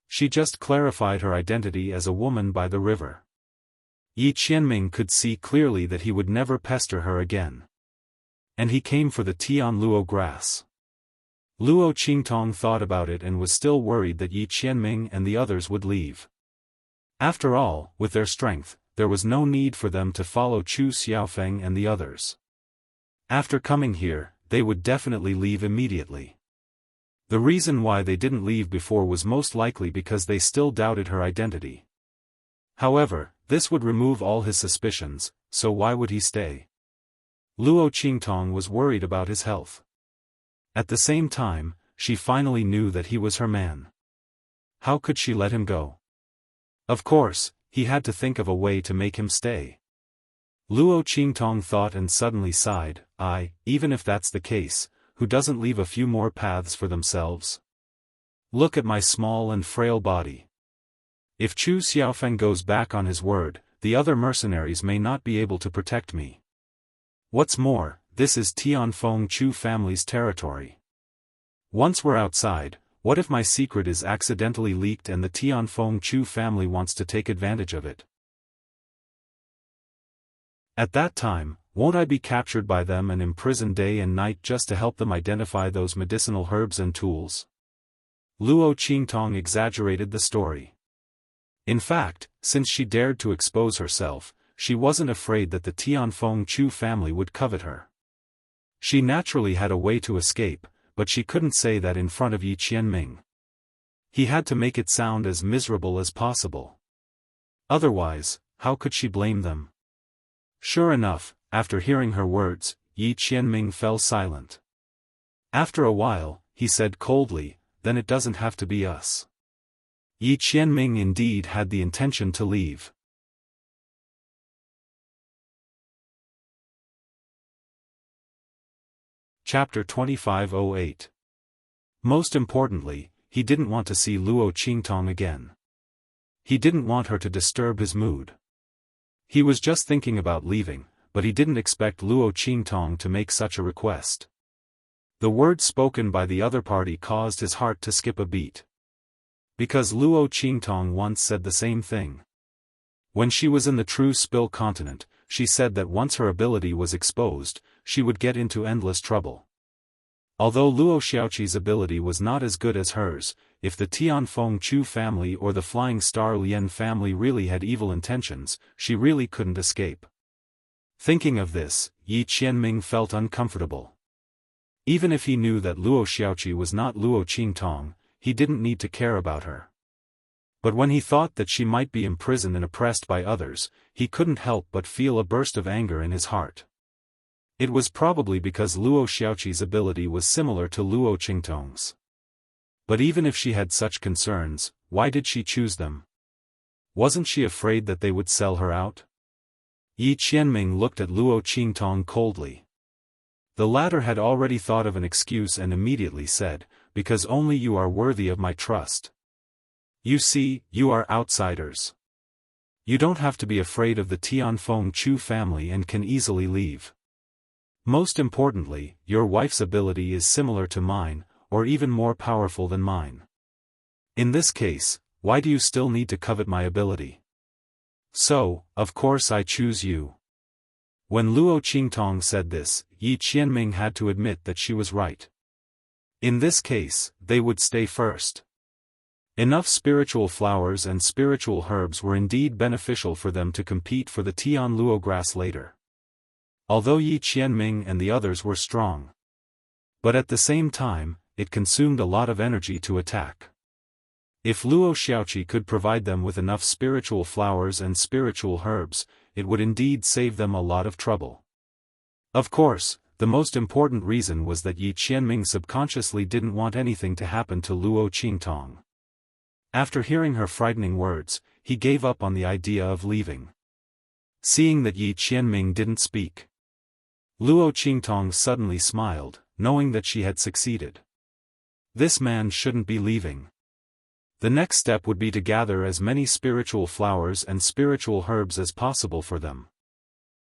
She just clarified her identity as a woman by the river. Yi Qianming could see clearly that he would never pester her again. And he came for the Tian Luo grass. Luo Qingtong thought about it and was still worried that Yi Qianming and the others would leave. After all, with their strength, there was no need for them to follow Chu Xiaofan and the others. After coming here, they would definitely leave immediately. The reason why they didn't leave before was most likely because they still doubted her identity. However, this would remove all his suspicions, so why would he stay? Luo Qingtong was worried about his health. At the same time, she finally knew that he was her man. How could she let him go? Of course, he had to think of a way to make him stay. Luo Qingtong thought and suddenly sighed, even if that's the case, who doesn't leave a few more paths for themselves? Look at my small and frail body. If Chu Xiaofan goes back on his word, the other mercenaries may not be able to protect me. What's more, this is Tianfeng Chu family's territory. Once we're outside, what if my secret is accidentally leaked and the Tianfeng Chu family wants to take advantage of it? At that time, won't I be captured by them and imprisoned day and night just to help them identify those medicinal herbs and tools? Luo Qingtong exaggerated the story. In fact, since she dared to expose herself, she wasn't afraid that the Tianfeng Chu family would covet her. She naturally had a way to escape, but she couldn't say that in front of Yi Qianming. He had to make it sound as miserable as possible. Otherwise, how could she blame them? Sure enough, after hearing her words, Yi Qianming fell silent. After a while, he said coldly, "Then it doesn't have to be us." Yi Qianming indeed had the intention to leave. Chapter 2508. Most importantly, he didn't want to see Luo Qingtong again. He didn't want her to disturb his mood. He was just thinking about leaving, but he didn't expect Luo Qingtong to make such a request. The words spoken by the other party caused his heart to skip a beat. Because Luo Qingtong once said the same thing. When she was in the True Spill Continent, she said that once her ability was exposed, she would get into endless trouble. Although Luo Xiaoqi's ability was not as good as hers, if the Tianfeng Chu family or the Flying Star Lian family really had evil intentions, she really couldn't escape. Thinking of this, Yi Qianming felt uncomfortable. Even if he knew that Luo Xiaoqi was not Luo Qingtong, he didn't need to care about her. But when he thought that she might be imprisoned and oppressed by others, he couldn't help but feel a burst of anger in his heart. It was probably because Luo Xiaoqi's ability was similar to Luo Qingtong's. But even if she had such concerns, why did she choose them? Wasn't she afraid that they would sell her out? Yi Qianming looked at Luo Qingtong coldly. The latter had already thought of an excuse and immediately said, "Because only you are worthy of my trust. You see, you are outsiders. You don't have to be afraid of the Tianfeng Chu family and can easily leave. Most importantly, your wife's ability is similar to mine, or even more powerful than mine. In this case, why do you still need to covet my ability? So, of course I choose you." When Luo Qingtong said this, Yi Qianming had to admit that she was right. In this case, they would stay first. Enough spiritual flowers and spiritual herbs were indeed beneficial for them to compete for the Tian Luo grass later. Although Yi Qianming and the others were strong. But at the same time, it consumed a lot of energy to attack. If Luo Xiaoqi could provide them with enough spiritual flowers and spiritual herbs, it would indeed save them a lot of trouble. Of course, the most important reason was that Yi Qianming subconsciously didn't want anything to happen to Luo Qingtong. After hearing her frightening words, he gave up on the idea of leaving. Seeing that Yi Qianming didn't speak, Luo Qingtong suddenly smiled, knowing that she had succeeded. This man shouldn't be leaving. The next step would be to gather as many spiritual flowers and spiritual herbs as possible for them.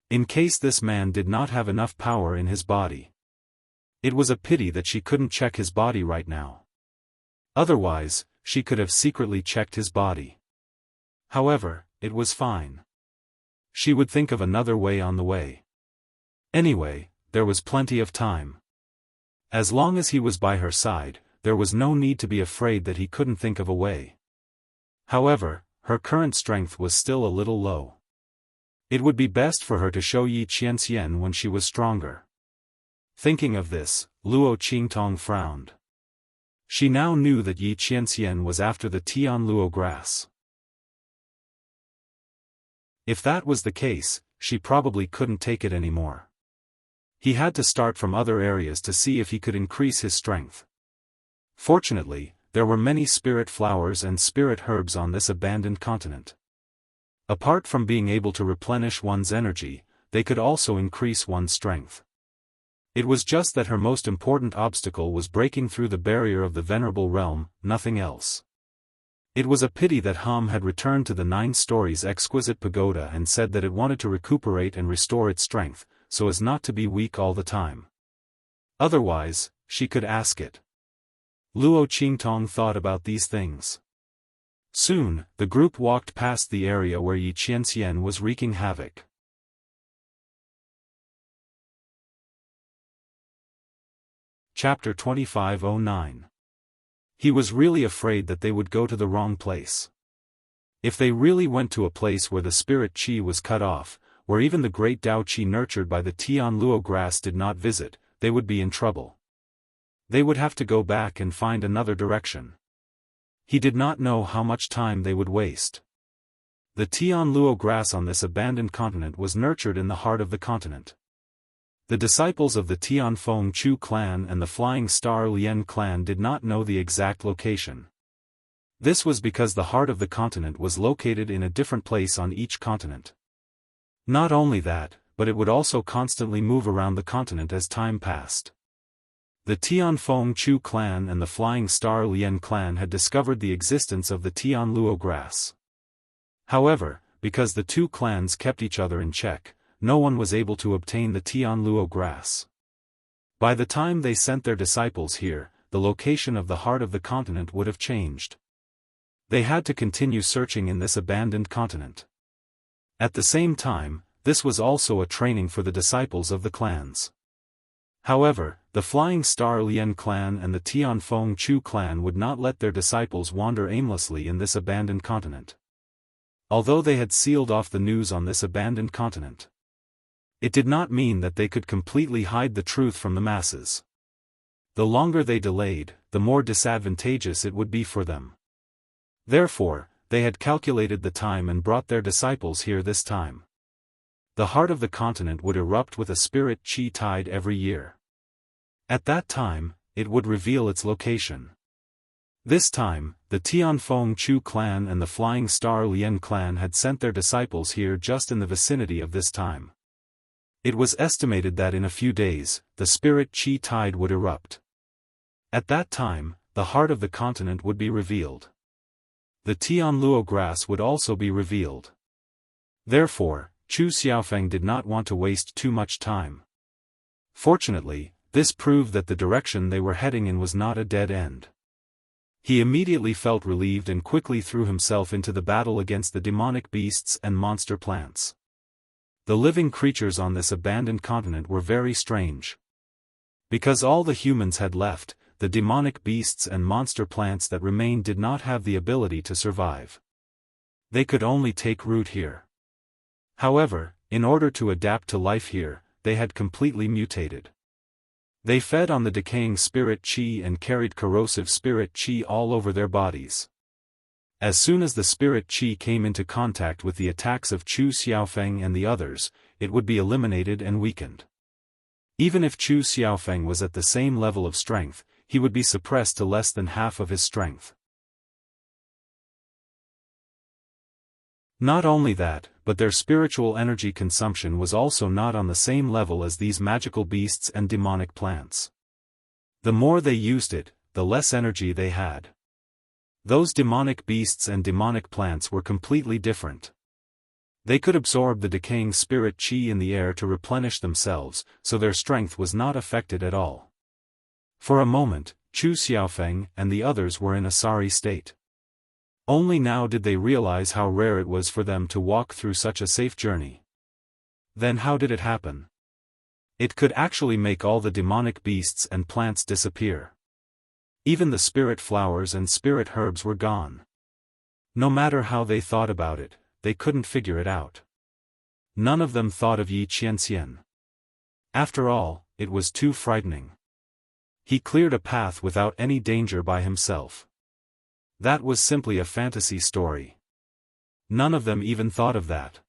In case this man did not have enough power in his body. It was a pity that she couldn't check his body right now. Otherwise, she could have secretly checked his body. However, it was fine. She would think of another way on the way. Anyway, there was plenty of time. As long as he was by her side, there was no need to be afraid that he couldn't think of a way. However, her current strength was still a little low. It would be best for her to show Yi Qianxian when she was stronger. Thinking of this, Luo Qingtong frowned. She now knew that Yi Qianxian was after the Tian Luo grass. If that was the case, she probably couldn't take it anymore. He had to start from other areas to see if he could increase his strength. Fortunately, there were many spirit flowers and spirit herbs on this abandoned continent. Apart from being able to replenish one's energy, they could also increase one's strength. It was just that her most important obstacle was breaking through the barrier of the Venerable Realm, nothing else. It was a pity that Hum had returned to the 9 stories exquisite pagoda and said that it wanted to recuperate and restore its strength, so as not to be weak all the time. Otherwise, she could ask it. Luo Qingtong thought about these things. Soon, the group walked past the area where Yi Qianxian was wreaking havoc. Chapter 2509. He was really afraid that they would go to the wrong place. If they really went to a place where the spirit qi was cut off, where even the great Dao qi nurtured by the Tian Luo grass did not visit, they would be in trouble. They would have to go back and find another direction. He did not know how much time they would waste. The Tian Luo grass on this abandoned continent was nurtured in the heart of the continent. The disciples of the Tianfeng Chu clan and the Flying Star Lian clan did not know the exact location. This was because the heart of the continent was located in a different place on each continent. Not only that, but it would also constantly move around the continent as time passed. The Tianfeng Chu clan and the Flying Star Lian clan had discovered the existence of the Tian Luo grass. However, because the two clans kept each other in check, no one was able to obtain the Tian Luo grass. By the time they sent their disciples here, the location of the heart of the continent would have changed. They had to continue searching in this abandoned continent. At the same time, this was also a training for the disciples of the clans. However, the Flying Star Lian clan and the Tianfeng Chu clan would not let their disciples wander aimlessly in this abandoned continent. Although they had sealed off the news on this abandoned continent, it did not mean that they could completely hide the truth from the masses. The longer they delayed, the more disadvantageous it would be for them. Therefore, they had calculated the time and brought their disciples here this time. The heart of the continent would erupt with a spirit qi tide every year. At that time, it would reveal its location. This time, the Tianfeng Chu clan and the Flying Star Lian clan had sent their disciples here just in the vicinity of this time. It was estimated that in a few days, the spirit qi tide would erupt. At that time, the heart of the continent would be revealed. The Tian Luo grass would also be revealed. Therefore, Chu Xiaofan did not want to waste too much time. Fortunately, this proved that the direction they were heading in was not a dead end. He immediately felt relieved and quickly threw himself into the battle against the demonic beasts and monster plants. The living creatures on this abandoned continent were very strange. Because all the humans had left, the demonic beasts and monster plants that remained did not have the ability to survive. They could only take root here. However, in order to adapt to life here, they had completely mutated. They fed on the decaying spirit qi and carried corrosive spirit qi all over their bodies. As soon as the spirit qi came into contact with the attacks of Chu Xiaofeng and the others, it would be eliminated and weakened. Even if Chu Xiaofeng was at the same level of strength, he would be suppressed to less than half of his strength. Not only that, but their spiritual energy consumption was also not on the same level as these magical beasts and demonic plants. The more they used it, the less energy they had. Those demonic beasts and demonic plants were completely different. They could absorb the decaying spirit qi in the air to replenish themselves, so their strength was not affected at all. For a moment, Chu Xiaofeng and the others were in a sorry state. Only now did they realize how rare it was for them to walk through such a safe journey. Then how did it happen? It could actually make all the demonic beasts and plants disappear. Even the spirit flowers and spirit herbs were gone. No matter how they thought about it, they couldn't figure it out. None of them thought of Yi Qianxian. After all, it was too frightening. He cleared a path without any danger by himself. That was simply a fantasy story. None of them even thought of that.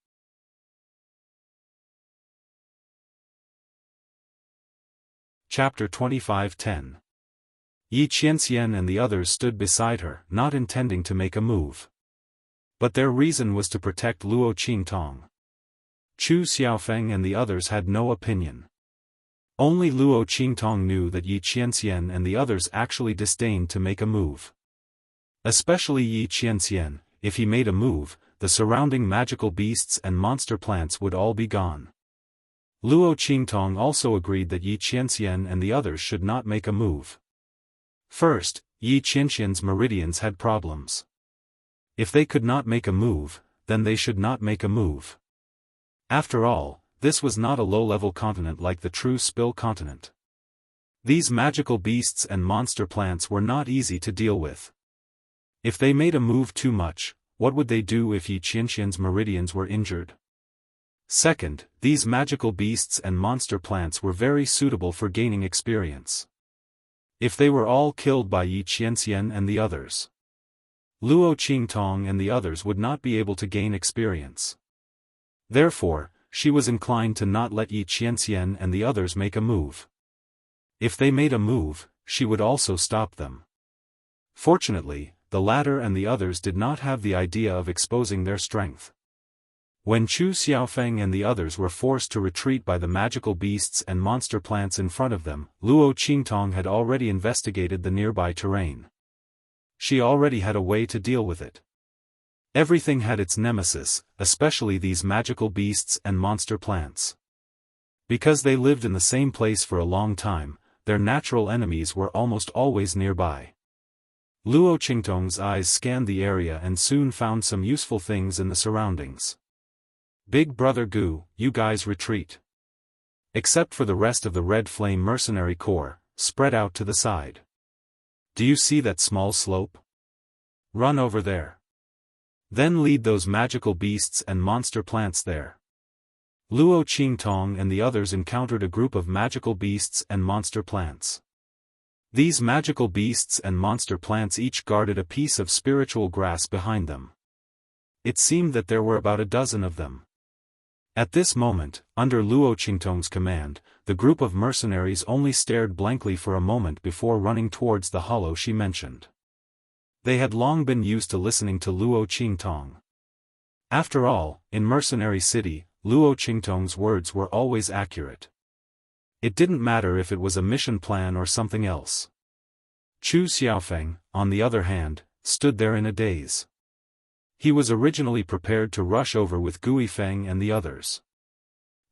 Chapter 25:10. Yi Qianxian and the others stood beside her, not intending to make a move. But their reason was to protect Luo Qingtong. Chu Xiaofeng and the others had no opinion. Only Luo Qingtong knew that Yi Qianxian and the others actually disdained to make a move. Especially Yi Qianxian, if he made a move, the surrounding magical beasts and monster plants would all be gone. Luo Qingtong also agreed that Yi Qianxian and the others should not make a move. First, Yi Qianxian's meridians had problems. If they could not make a move, then they should not make a move. After all, this was not a low-level continent like the true Spill continent. These magical beasts and monster plants were not easy to deal with. If they made a move too much, what would they do if Yi Qianxian's meridians were injured? Second, these magical beasts and monster plants were very suitable for gaining experience. If they were all killed by Yi Qianxian and the others, Luo Qingtong and the others would not be able to gain experience. Therefore, she was inclined to not let Yi Qianxian and the others make a move. If they made a move, she would also stop them. Fortunately, the latter and the others did not have the idea of exposing their strength. When Chu Xiaofeng and the others were forced to retreat by the magical beasts and monster plants in front of them, Luo Qingtong had already investigated the nearby terrain. She already had a way to deal with it. Everything had its nemesis, especially these magical beasts and monster plants. Because they lived in the same place for a long time, their natural enemies were almost always nearby. Luo Qingtong's eyes scanned the area and soon found some useful things in the surroundings. Big Brother Gu, you guys retreat. Except for the rest of the Red Flame Mercenary Corps, spread out to the side. Do you see that small slope? Run over there. Then lead those magical beasts and monster plants there. Luo Qingtong and the others encountered a group of magical beasts and monster plants. These magical beasts and monster plants each guarded a piece of spiritual grass behind them. It seemed that there were about a dozen of them. At this moment, under Luo Qingtong's command, the group of mercenaries only stared blankly for a moment before running towards the hollow she mentioned. They had long been used to listening to Luo Qingtong. After all, in Mercenary City, Luo Qingtong's words were always accurate. It didn't matter if it was a mission plan or something else. Chu Xiaofeng, on the other hand, stood there in a daze. He was originally prepared to rush over with Guifeng and the others.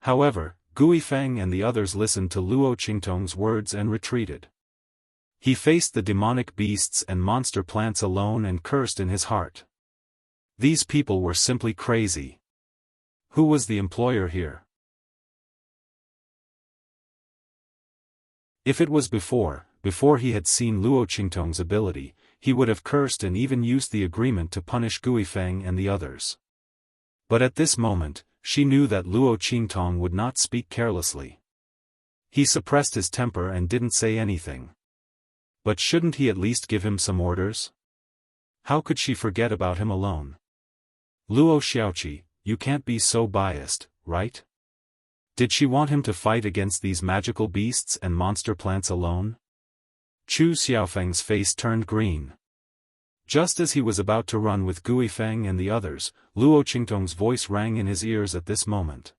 However, Guifeng and the others listened to Luo Qingtong's words and retreated. He faced the demonic beasts and monster plants alone and cursed in his heart. These people were simply crazy. Who was the employer here? If it was before, before he had seen Luo Qingtong's ability, he would have cursed and even used the agreement to punish Guifeng and the others. But at this moment, she knew that Luo Qingtong would not speak carelessly. He suppressed his temper and didn't say anything. But shouldn't he at least give him some orders? How could she forget about him alone? Luo Xiaoqi, you can't be so biased, right? Did she want him to fight against these magical beasts and monster plants alone? Chu Xiaofeng's face turned green. Just as he was about to run with Guifeng and the others, Luo Qingtong's voice rang in his ears at this moment.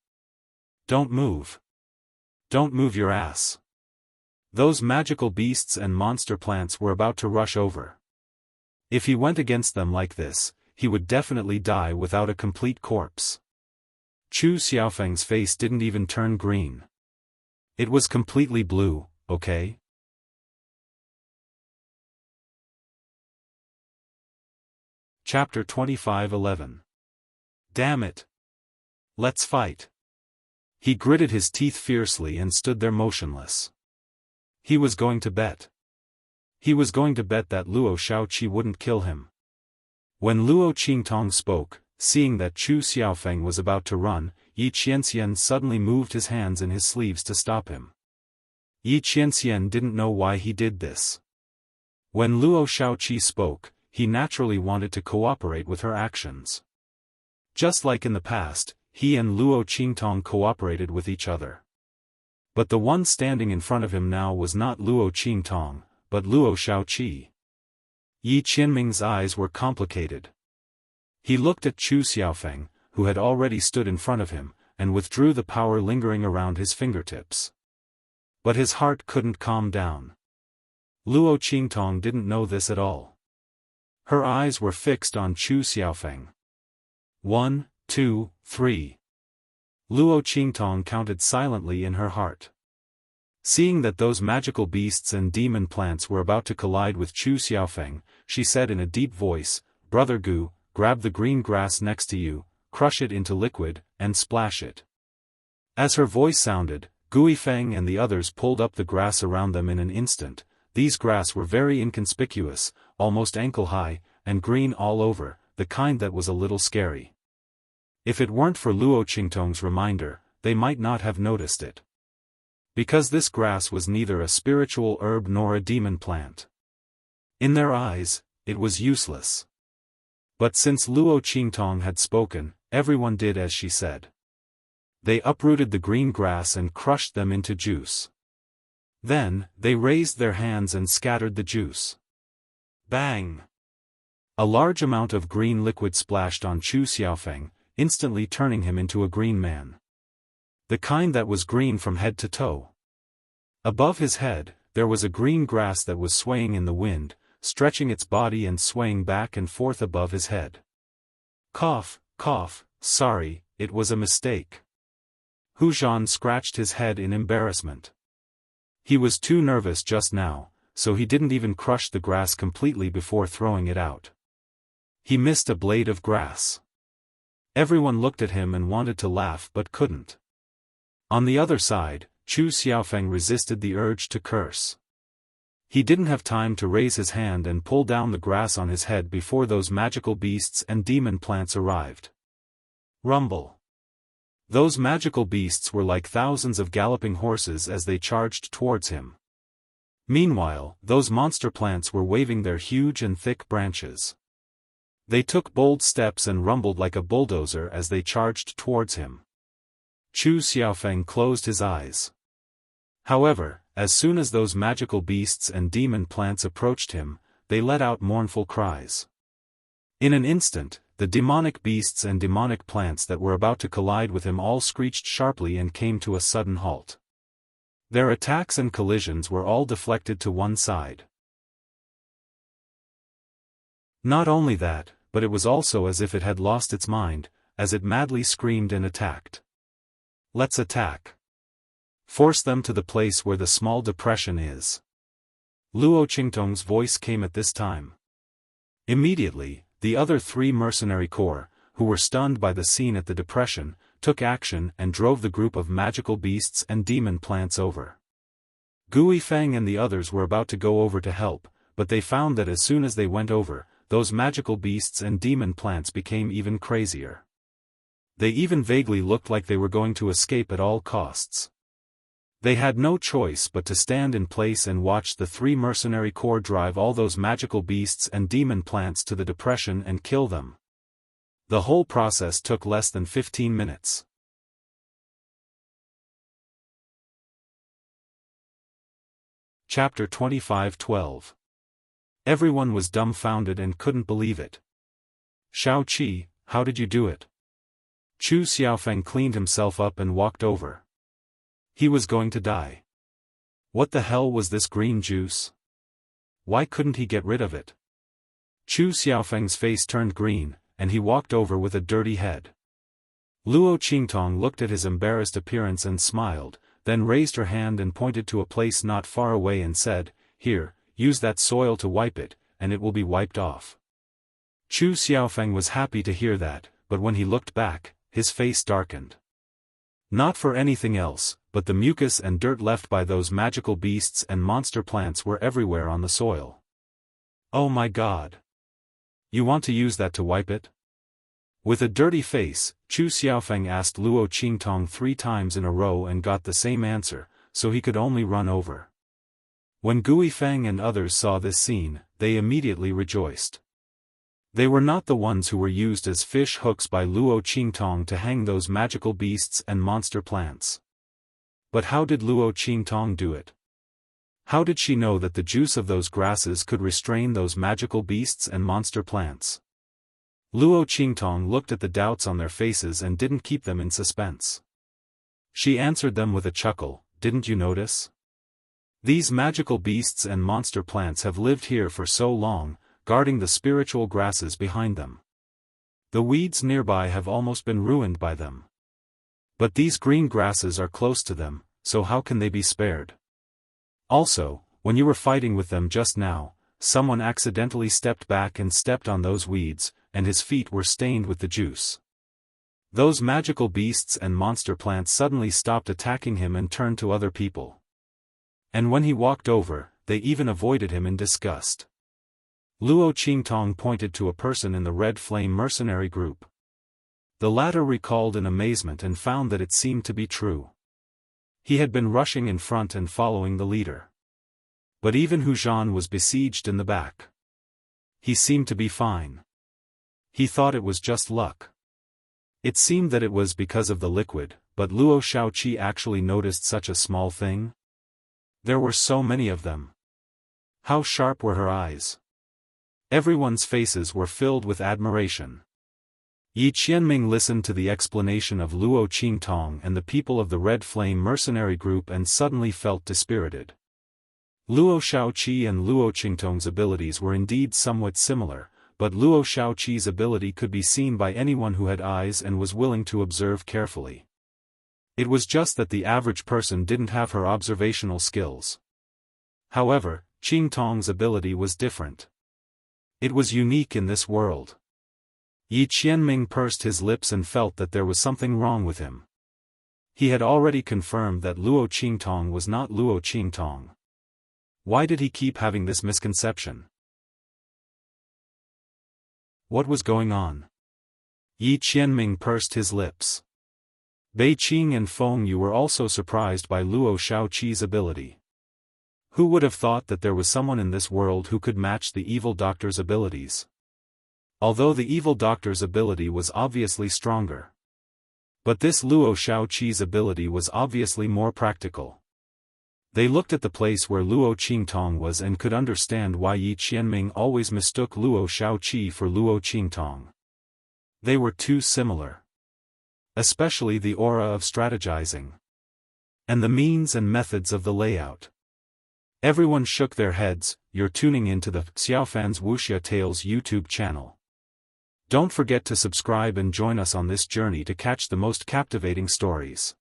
Don't move. Don't move your ass. Those magical beasts and monster plants were about to rush over. If he went against them like this, he would definitely die without a complete corpse. Chu Xiaofeng's face didn't even turn green. It was completely blue, okay? Chapter 25:11. Damn it. Let's fight. He gritted his teeth fiercely and stood there motionless. He was going to bet. He was going to bet that Luo Xiaoqi wouldn't kill him. When Luo Qingtong spoke, seeing that Chu Xiaofeng was about to run, Yi Qianxian suddenly moved his hands in his sleeves to stop him. Yi Qianxian didn't know why he did this. When Luo Xiaoqi spoke, he naturally wanted to cooperate with her actions. Just like in the past, he and Luo Qingtong cooperated with each other. But the one standing in front of him now was not Luo Qingtong, but Luo Xiaoqi. Yi Qianming's eyes were complicated. He looked at Chu Xiaofeng, who had already stood in front of him, and withdrew the power lingering around his fingertips. But his heart couldn't calm down. Luo Qingtong didn't know this at all. Her eyes were fixed on Chu Xiaofeng. 1, 2, 3. Luo Qingtong counted silently in her heart. Seeing that those magical beasts and demon plants were about to collide with Chu Xiaofeng, she said in a deep voice, "Brother Gu, grab the green grass next to you, crush it into liquid, and splash it." As her voice sounded, Guifeng and the others pulled up the grass around them in an instant. These grass were very inconspicuous, almost ankle-high, and green all over, the kind that was a little scary. If it weren't for Luo Qingtong's reminder, they might not have noticed it. Because this grass was neither a spiritual herb nor a demon plant. In their eyes, it was useless. But since Luo Qingtong had spoken, everyone did as she said. They uprooted the green grass and crushed them into juice. Then, they raised their hands and scattered the juice. Bang! A large amount of green liquid splashed on Chu Xiaofeng, instantly turning him into a green man. The kind that was green from head to toe. Above his head, there was a green grass that was swaying in the wind, stretching its body and swaying back and forth above his head. Cough, cough, sorry, it was a mistake. Hu Zhan scratched his head in embarrassment. He was too nervous just now, so he didn't even crush the grass completely before throwing it out. He missed a blade of grass. Everyone looked at him and wanted to laugh but couldn't. On the other side, Chu Xiaofeng resisted the urge to curse. He didn't have time to raise his hand and pull down the grass on his head before those magical beasts and demon plants arrived. Rumble. Those magical beasts were like thousands of galloping horses as they charged towards him. Meanwhile, those monster plants were waving their huge and thick branches. They took bold steps and rumbled like a bulldozer as they charged towards him. Chu Xiaofeng closed his eyes. However, as soon as those magical beasts and demon plants approached him, they let out mournful cries. In an instant, the demonic beasts and demonic plants that were about to collide with him all screeched sharply and came to a sudden halt. Their attacks and collisions were all deflected to one side. Not only that, but it was also as if it had lost its mind, as it madly screamed and attacked. Let's attack. Force them to the place where the small depression is. Luo Qingtong's voice came at this time. Immediately, the other three mercenary corps, who were stunned by the scene at the depression, took action and drove the group of magical beasts and demon plants over. Gui Feng and the others were about to go over to help, but they found that as soon as they went over, those magical beasts and demon plants became even crazier. They even vaguely looked like they were going to escape at all costs. They had no choice but to stand in place and watch the 3 mercenary corps drive all those magical beasts and demon plants to the depression and kill them. The whole process took less than 15 minutes. Chapter 25:12. Everyone was dumbfounded and couldn't believe it. Shao Qi, how did you do it? Chu Xiaofan cleaned himself up and walked over. He was going to die. What the hell was this green juice? Why couldn't he get rid of it? Chu Xiaofeng's face turned green, and he walked over with a dirty head. Luo Qingtong looked at his embarrassed appearance and smiled, then raised her hand and pointed to a place not far away and said, "Here, use that soil to wipe it, and it will be wiped off." Chu Xiaofeng was happy to hear that, but when he looked back, his face darkened. Not for anything else, but the mucus and dirt left by those magical beasts and monster plants were everywhere on the soil. Oh my God! You want to use that to wipe it? With a dirty face, Chu Xiaofeng asked Luo Qingtong 3 times in a row and got the same answer, so he could only run over. When Gui Feng and others saw this scene, they immediately rejoiced. They were not the ones who were used as fish hooks by Luo Qingtong to hang those magical beasts and monster plants. But how did Luo Qingtong do it? How did she know that the juice of those grasses could restrain those magical beasts and monster plants? Luo Qingtong looked at the doubts on their faces and didn't keep them in suspense. She answered them with a chuckle, "Didn't you notice? These magical beasts and monster plants have lived here for so long, guarding the spiritual grasses behind them. The weeds nearby have almost been ruined by them. But these green grasses are close to them, so how can they be spared? Also, when you were fighting with them just now, someone accidentally stepped back and stepped on those weeds, and his feet were stained with the juice. Those magical beasts and monster plants suddenly stopped attacking him and turned to other people. And when he walked over, they even avoided him in disgust." Luo Qingtong pointed to a person in the Red Flame mercenary group. The latter recalled in amazement and found that it seemed to be true. He had been rushing in front and following the leader. But even Hu Zhan was besieged in the back. He seemed to be fine. He thought it was just luck. It seemed that it was because of the liquid, but Luo Shaoqi actually noticed such a small thing? There were so many of them. How sharp were her eyes? Everyone's faces were filled with admiration. Yi Qianming listened to the explanation of Luo Qingtong and the people of the Red Flame mercenary group and suddenly felt dispirited. Luo Shaoqi and Luo Qingtong's abilities were indeed somewhat similar, but Luo Shaoqi's ability could be seen by anyone who had eyes and was willing to observe carefully. It was just that the average person didn't have her observational skills. However, Qingtong's ability was different. It was unique in this world. Yi Qianming pursed his lips and felt that there was something wrong with him. He had already confirmed that Luo Qingtong was not Luo Qingtong. Why did he keep having this misconception? What was going on? Yi Qianming pursed his lips. Bei Qing and Feng Yu were also surprised by Luo Shaoqi's ability. Who would have thought that there was someone in this world who could match the evil doctor's abilities? Although the evil doctor's ability was obviously stronger. But this Luo Shaoqi's ability was obviously more practical. They looked at the place where Luo Qingtong was and could understand why Yi Qianming always mistook Luo Shaoqi for Luo Qingtong. They were too similar. Especially the aura of strategizing. And the means and methods of the layout. Everyone shook their heads. You're tuning into the Xiaofan's Wuxia Tales YouTube channel. Don't forget to subscribe and join us on this journey to catch the most captivating stories.